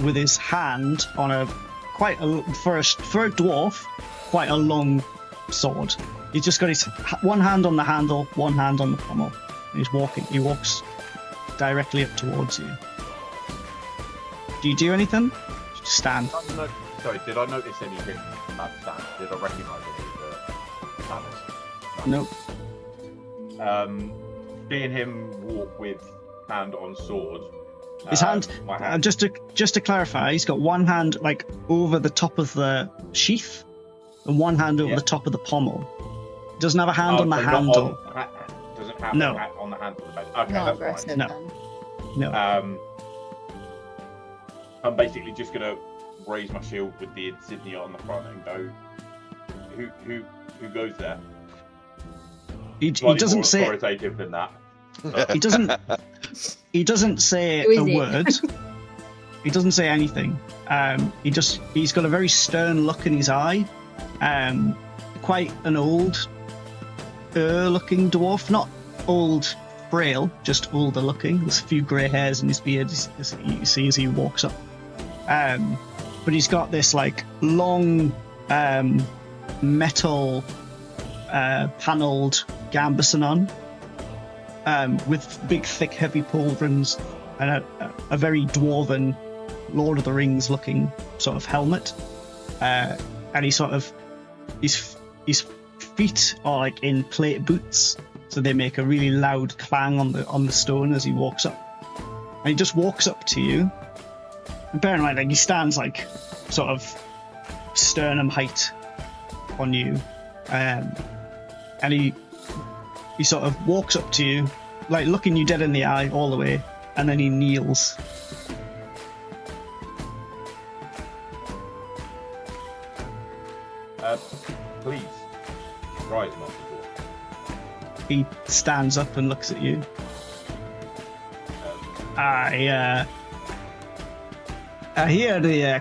with his hand on for a dwarf, quite a long sword. He's just got his one hand on the handle, one hand on the pommel. And he's walking. He walks directly up towards you. Do you do anything? Just stand. Sorry, did I notice anything about Stan? Did I recognise any of the banners? No. Seeing him walk with hand on sword. His hand. My hand. Just to clarify, he's got one hand like over the top of the sheath, and one hand over the top of the pommel. He doesn't have a hand on the so handle. Doesn't have No. on the handle. Okay, Not that's aggressive fine. No. then. No. I'm basically just gonna raise my shield with the insignia on the front and go. Who goes there? He Slightly doesn't more say. authoritative than that. He doesn't. He doesn't say Who is a he? word. He doesn't say anything. He's got a very stern look in his eye. Quite an old, looking dwarf. Not old, frail, just older looking. There's a few grey hairs in his beard. As you see as he walks up. But he's got this like long, metal, panelled gambeson on. With big, thick, heavy pauldrons and a very dwarven Lord of the Rings looking sort of helmet. And his feet are like in plate boots, so they make a really loud clang on the stone as he walks up. And he just walks up to you. And bear in mind, like he stands like sort of sternum height on you, and he sort of walks up to you, like looking you dead in the eye all the way, and then he kneels. Please, rise, Master Dwarf. He stands up and looks at you. I hear the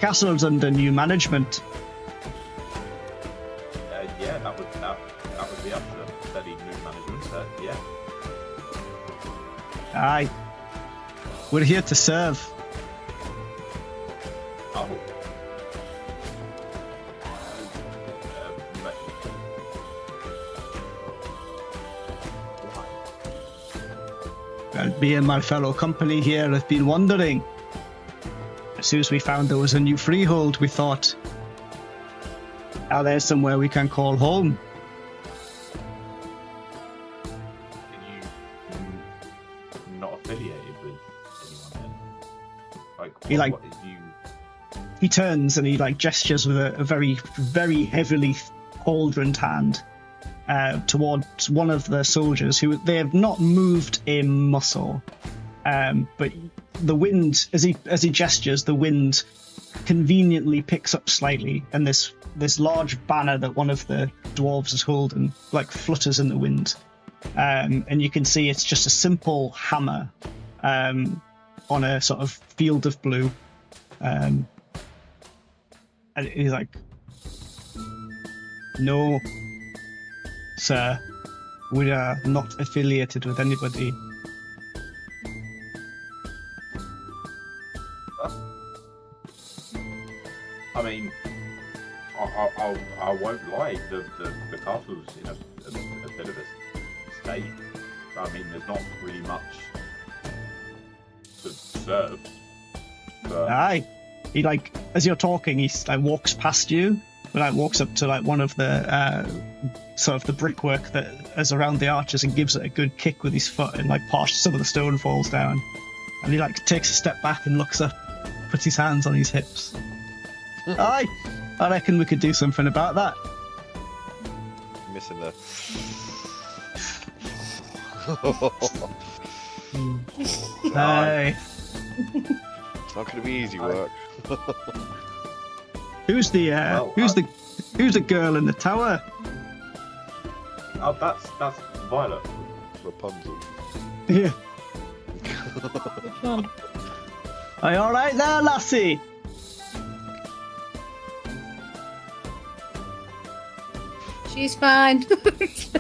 castle's under new management. Yeah, that would be up to steady new management. Yeah. Aye. We're here to serve. Oh. Well, me and my fellow company here have been wondering. As soon as we found there was a new freehold, we thought, now there's somewhere we can call home. Are you not affiliated with anyone then? What is you? He turns and he like gestures with a very, very heavily pauldroned hand towards one of the soldiers who they have not moved a muscle, but the wind, as he gestures, the wind conveniently picks up slightly, and this large banner that one of the dwarves is holding like flutters in the wind, and you can see it's just a simple hammer on a sort of field of blue, and he's like, "No, sir, we are not affiliated with anybody." I mean, I won't lie. The castle's in a bit of a state. I mean, there's not really much to serve. But Aye. He like, as you're talking, he like walks past you, but like walks up to like one of the sort of the brickwork that is around the arches and gives it a good kick with his foot, and like some of the stone falls down, and he like takes a step back and looks up, puts his hands on his hips. Aye, I reckon we could do something about that. Missing the. Aye. It's not going to be easy work. Who's the girl in the tower? oh, that's Violet. Rapunzel. Yeah. Which one? Are you all right there, lassie? She's fine. She's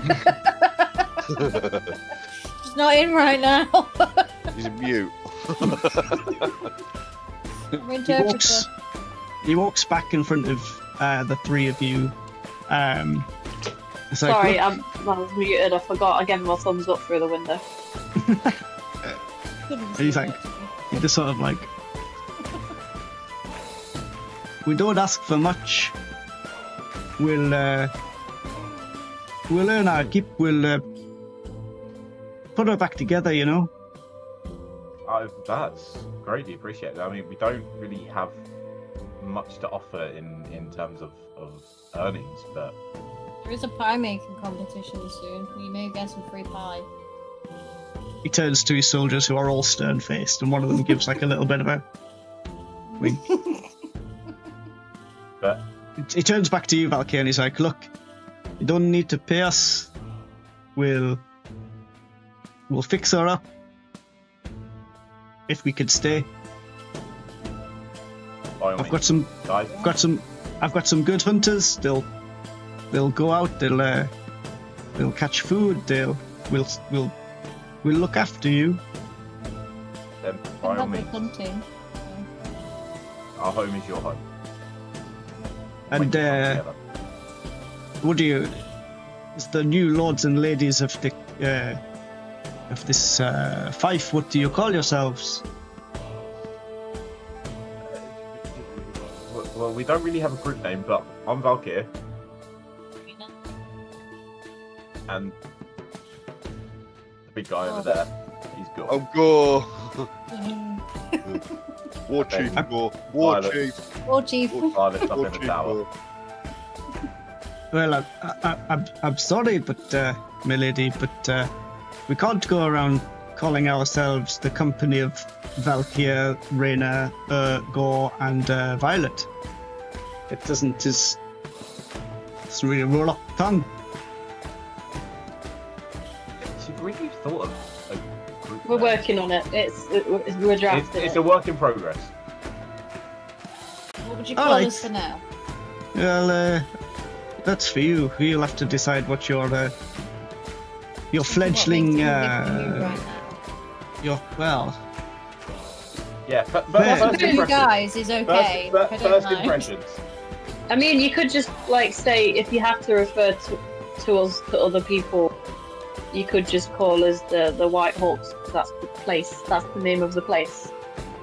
not in right now. He's a mute. I'm interpreter. He walks back in front of the three of you. It's like, Sorry, "Look," I was muted. I forgot. I gave him a thumbs up through the window. he's like, he just sort of like, we don't ask for much. We'll earn our keep. We'll put her back together, you know. That's greatly appreciated. I mean, we don't really have much to offer in terms of earnings, but There is a pie making competition soon. You may get some free pie. He turns to his soldiers, who are all stern-faced, and one of them gives like a little bit of a wink. but He turns back to you, Valkyrie, and he's like, "Look, you don't need to pay us. We'll fix her up if we could stay. by all I've got means, some, guys, I've got some good hunters. They'll go out. They'll catch food. We'll look after you." then by all Love means, hunting. our home is your home. And We can come together. what do you? As the new lords and ladies of the of this fief, what do you call yourselves? Well, we don't really have a group name, but I'm Valkyr, and the big guy over there, he's good. Oh, Gore. Mm. War Chief Okay. Gore. War Violet. Chief. War chief. Violet's up War in the Chief tower. Gore. Well, I'm sorry, but my lady, but we can't go around calling ourselves the company of Valkyr, Reyna, Gore, and Violet. It doesn't really roll off the tongue. Should we have thought of a group We're name? working on it. We're drafting It's it. a work in progress. What would you All call right. us for now? Well, that's for you. You'll have to decide what your fledgling, What makes it different to you right now? well, Yeah, Fair. first Two impressions. guys is okay. I don't First mind. impressions. I mean, you could just like say if you have to refer to us to other people, you could just call us the White Hawks. That's the place. That's the name of the place.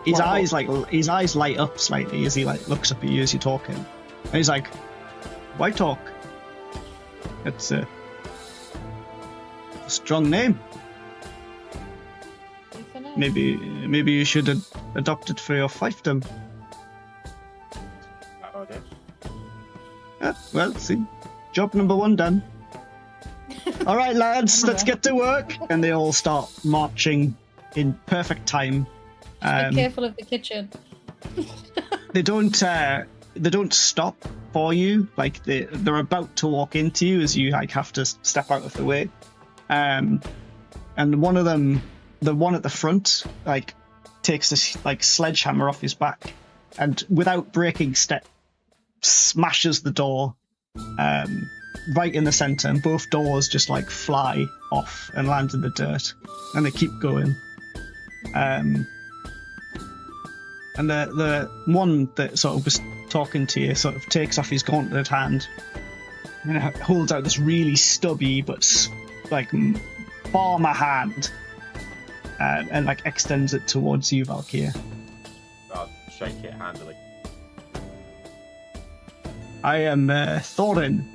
his Wow. eyes light up slightly as he like looks up at you as you're talking, and he's like, "White Hawk. It's a strong name. Good for now. Maybe you should adopt it for your fiefdom." Okay. Well, see, job number one done. All right, lads, let's get to work. And they all start marching in perfect time. Be careful of the kitchen. They don't stop for you. Like they're about to walk into you as you like have to step out of the way. And one of them, the one at the front, like takes this like sledgehammer off his back, and without breaking step, smashes the door right in the center, and both doors just like fly off and land in the dirt, and they keep going. And the one that sort of was talking to you sort of takes off his gauntleted hand and holds out this really stubby but like farmer hand, and like extends it towards you, Valkyr. I'll shake it handily. I am Thorin.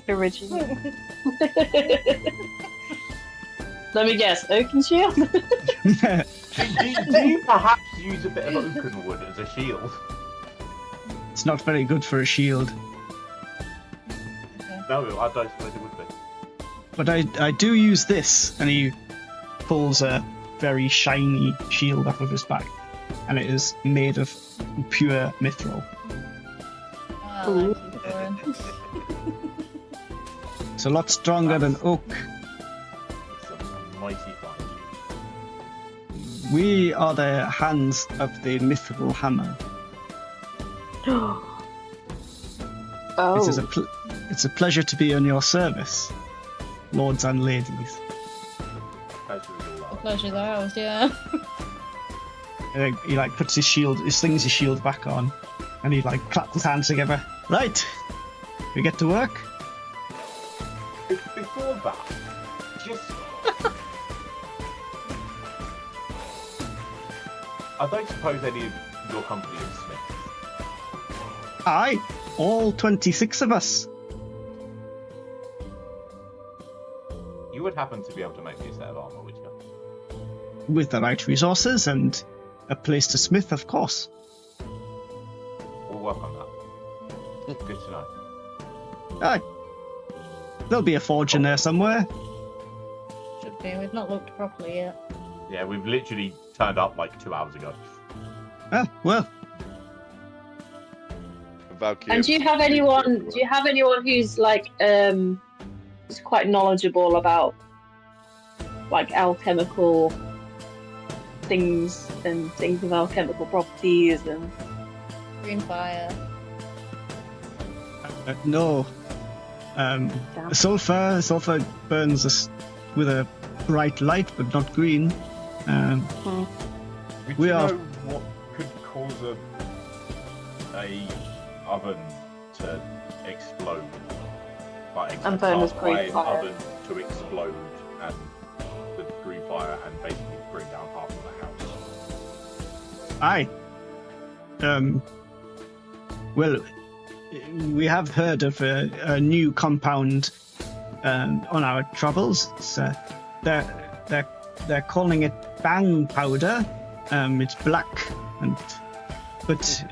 Original. Let me guess. Oakenshield? Do you perhaps use a bit of oakenwood as a shield? It's not very good for a shield, No, I don't suppose it would be. but I do use this. And he pulls a very shiny shield off of his back, and it is made of pure mithril. I like you, Thorin. It's a lot stronger than oak. It's a mighty fine shield. We are the hands of the mithril hammer. Oh. It's a pleasure to be on your service. lords and ladies. Pleasure is all ours. Pleasure the house, yeah. And then he like puts his shield, he slings his shield back on, and he like claps his hands together. Right, we get to work. Before that, just I don't suppose any of your company is smiths. Aye, all 26 of us. You would happen to be able to make me a set of armor, would you? With the right resources and a place to smith, of course. We'll work on that. Good to know. Aye. There'll be a forge in there somewhere. Should be. We've not looked properly yet. Yeah, we've literally turned up like 2 hours ago. Ah, well, Valkyrie. And do you have anyone? Do you have anyone who's like who's quite knowledgeable about like alchemical things and things with alchemical properties and? Green fire. no. Damn. Sulfur burns us with a bright light, but not green. Would We you are- know what could cause a oven to explode? Like And burn as green an fire. oven to explode and the green fire and basically bring down half of the house. Aye. Well, we have heard of a new compound on our travels. It's, they're calling it bang powder. It's black, but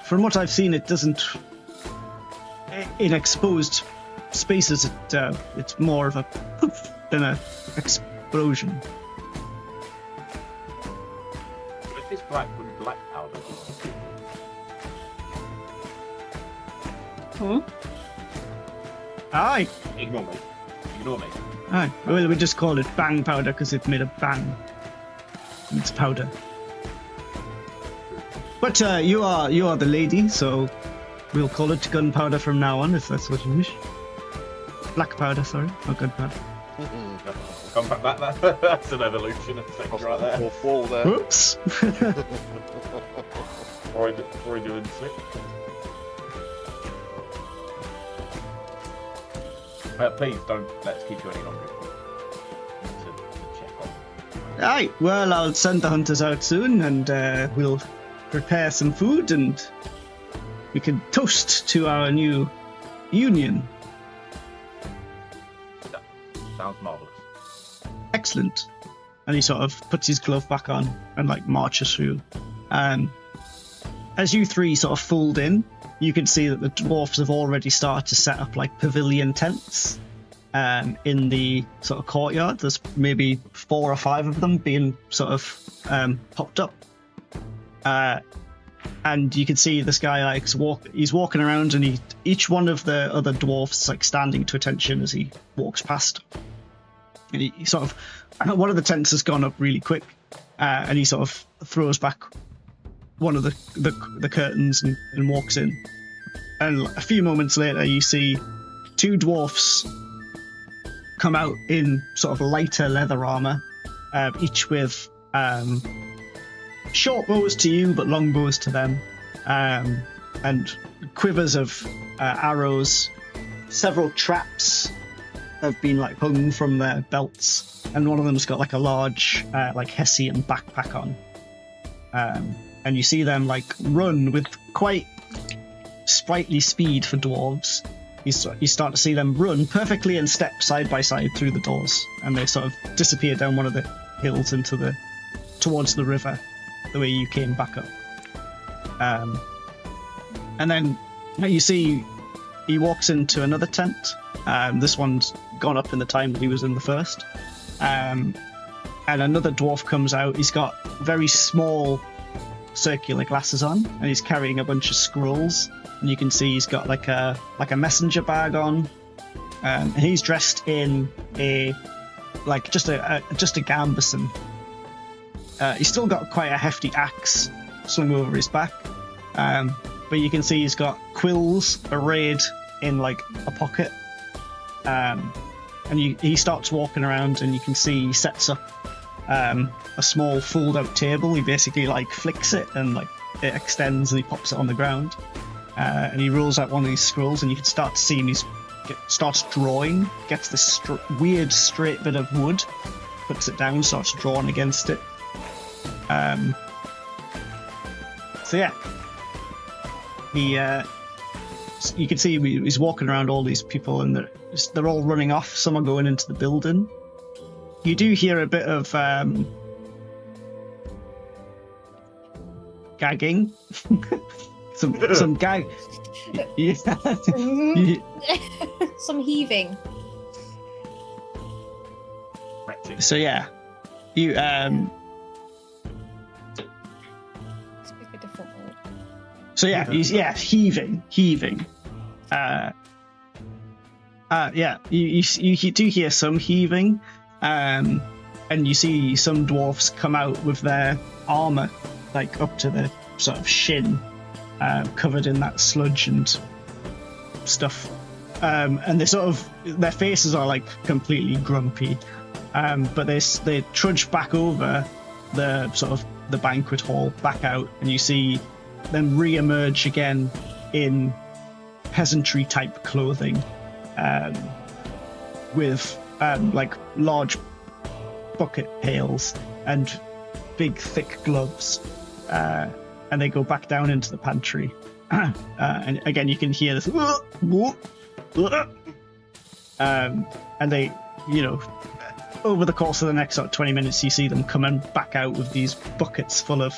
from what I've seen, it doesn't. In exposed spaces, it's more of a poof than a explosion. But if it's black with black powder, Aye, ignore me. Ignore me. aye. Well, we just call it bang powder because it made a bang. It's powder. But you are the lady, so we'll call it gunpowder from now on, if that's what you wish. Black powder, sorry, not gunpowder. Come back. That's an evolution of things right there. Or fall there. Whoops. Or doing slip. Please don't let's keep you any longer. To check on. Aye, well, I'll send the hunters out soon, and we'll prepare some food, and we can toast to our new union. Sounds marvellous. Excellent. And he sort of puts his glove back on and like marches through. As you three sort of fold in, you can see that the dwarfs have already started to set up like pavilion tents in the sort of courtyard. There's maybe 4 or 5 of them being sort of popped up. And you can see this guy like he's walking around, and each one of the other dwarfs is like standing to attention as he walks past. And he sort of, one of the tents has gone up really quick, and he sort of throws back one of the curtains and walks in. And a few moments later, you see 2 dwarfs come out in sort of lighter leather armor, each with short bows to you, but long bows to them, and quivers of arrows. Several traps have been like hung from their belts, and one of them's got like a large like Hessian backpack on. And you see them like run with quite sprightly speed for dwarves. You start to see them run perfectly in step side by side through the doors, and they sort of disappear down one of the hills towards the river, the way you came back up. And then you see he walks into another tent. This one's gone up in the time that he was in the first. And another dwarf comes out. He's got very small circular glasses on, and he's carrying a bunch of scrolls. And you can see he's got like a messenger bag on. And he's dressed in just a gambeson. He's still got quite a hefty axe slung over his back. But you can see he's got quills arrayed in like a pocket. and he starts walking around, and you can see he sets up a small fold-out table. He basically like flicks it, and like it extends, and he pops it on the ground. And he rolls out one of these scrolls, and you can start to see him. Starts drawing, gets this weird straight bit of wood, puts it down, starts drawing against it. So yeah, you can see he's walking around all these people, and they're all running off. Some are going into the building. You do hear a bit of gagging. some gag. Yeah. Some heaving. So yeah, you Speak a different word. So yeah, heaving. Yeah, you do hear some heaving, and you see some dwarfs come out with their armor, like up to the sort of shin, covered in that sludge and stuff. And their faces are like completely grumpy, but they trudge back over the sort of the banquet hall back out, and you see them re-emerge again in peasantry type clothing, with like large bucket pails and big thick gloves, and they go back down into the pantry. And again you can hear this and they, over the course of the next 20 minutes you see them coming back out with these buckets full of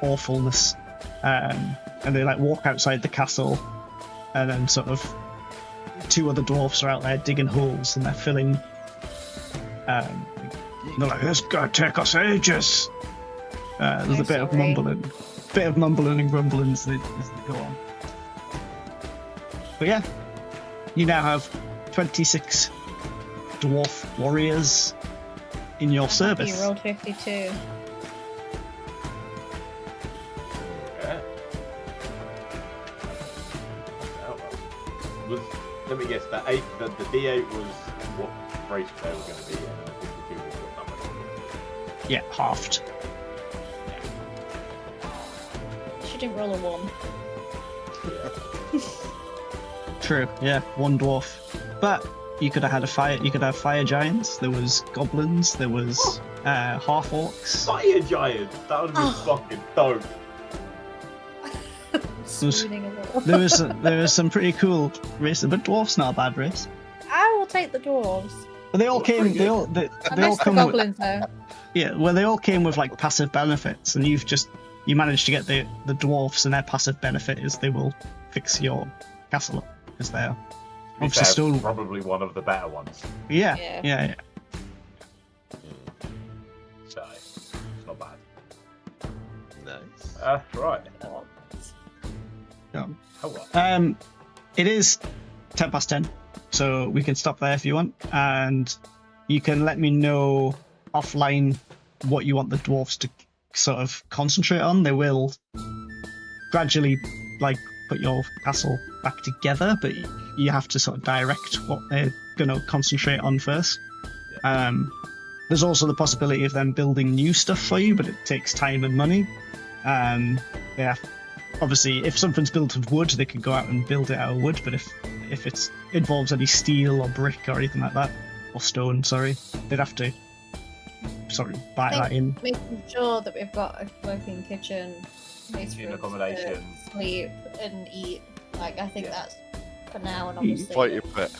awfulness, and they like walk outside the castle, and then sort of two other dwarfs are out there digging holes, and they're filling, they're like, this is gonna take us ages. There's a bit of mumbling and grumbling as they go on. But yeah, you now have 26 dwarf warriors in your service. You rolled 52. Yeah. Let me guess, the D8 was what race they were going to be in, and the 52 was what number? Yeah, halved. She didn't roll a 1. True, yeah, one dwarf. But you could have had fire giants, there was goblins, there was half orcs. Fire giants! That would be fucking dope. There was some pretty cool races, but dwarfs not a bad race. I will take the dwarves. But they all came. They all come. Goblins though. Yeah, well, they all came with like passive benefits, and you managed to get the dwarfs, and their passive benefit is they will fix your castle up, because they're obviously still probably one of the better ones. Yeah. So it's not bad. Nice. Right. Yeah. Oh, what? It is 10:10, so we can stop there if you want, and you can let me know offline what you want the dwarfs to sort of concentrate on. They will gradually like put your castle back together, but you have to sort of direct what they're going to concentrate on first. Yeah. There's also the possibility of them building new stuff for you, but it takes time and money. Yeah. Obviously, if something's built of wood, they can go out and build it out of wood, but if it involves any steel or brick or anything like that, or stone, they'd have to buy that in. Making sure that we've got a working kitchen, place In for accommodation. to sleep and eat. Like, I think Yeah. that's for now, and obviously Fight your pet.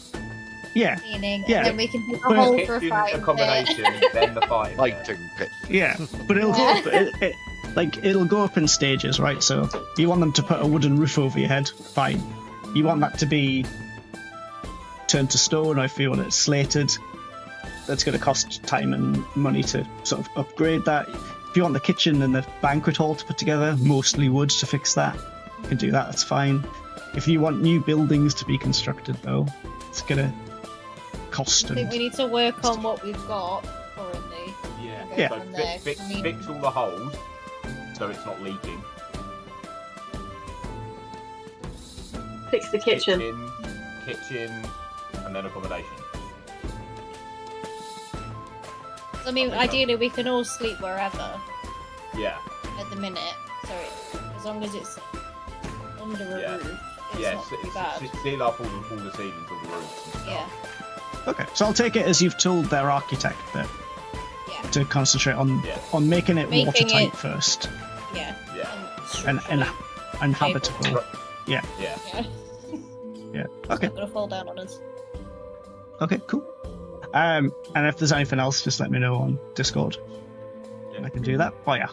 Yeah, cleaning, Yeah. and then we can do But a hole for a Kitchen, fight. accommodation, then the fighting. Fighting pit. yeah, but it'll go up, it'll go up in stages, right? So you want them to put a wooden roof over your head, fine. You want that to be turned to stone, or if you want it slated, that's going to cost time and money to sort of upgrade that. If you want the kitchen and the banquet hall to put together, mostly wood to fix that, you can do that, that's fine. If you want new buildings to be constructed, though, it's going to cost. I think we need to work on what we've got currently. Yeah. Go Yeah. So from there. fix I mean, fix all the holes so it's not leaking. Fix the kitchen. Kitchen, and then accommodation. I mean, ideally we can all sleep wherever Yeah. at the minute. So as long as it's under a Yeah. roof, it's Yeah, not too bad. seal up all the ceilings, all the roofs and stuff. Yeah, Okay, so I'll take it as you've told their architect that yeah, to concentrate on Yeah. making it Making watertight it- first yeah. Yeah. and structurally and habitable. Yeah. Yeah. Yeah. It's Okay. not gonna fall down on us. Okay. Cool. And if there's anything else, just let me know on Discord. Yeah. I can do that. Oh yeah.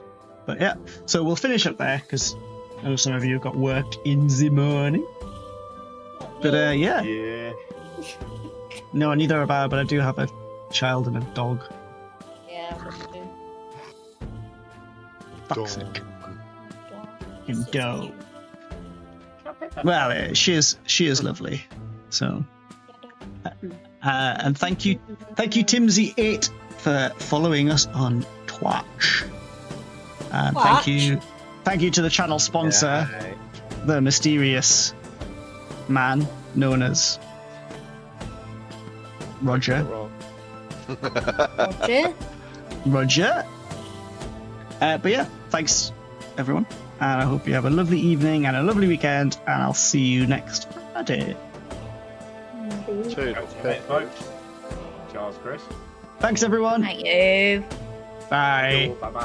But yeah. So we'll finish up there because I know some of you have got work in the morning. But yeah. Yeah. No, neither have I. But I do have a child and a dog. Yeah, I'm gonna do. Fuck's sake. It's And so dough. cute. Well, she is lovely. So, and thank you, Timsy8 for following us on Twitch. And thank you to the channel sponsor, the mysterious man known as Roger. Roger. Roger. But yeah, thanks everyone, and I hope you have a lovely evening and a lovely weekend, and I'll see you next Friday. Cheers. Thanks, folks. Charles, Chris. Thank everyone. Thank you. Bye. Bye bye.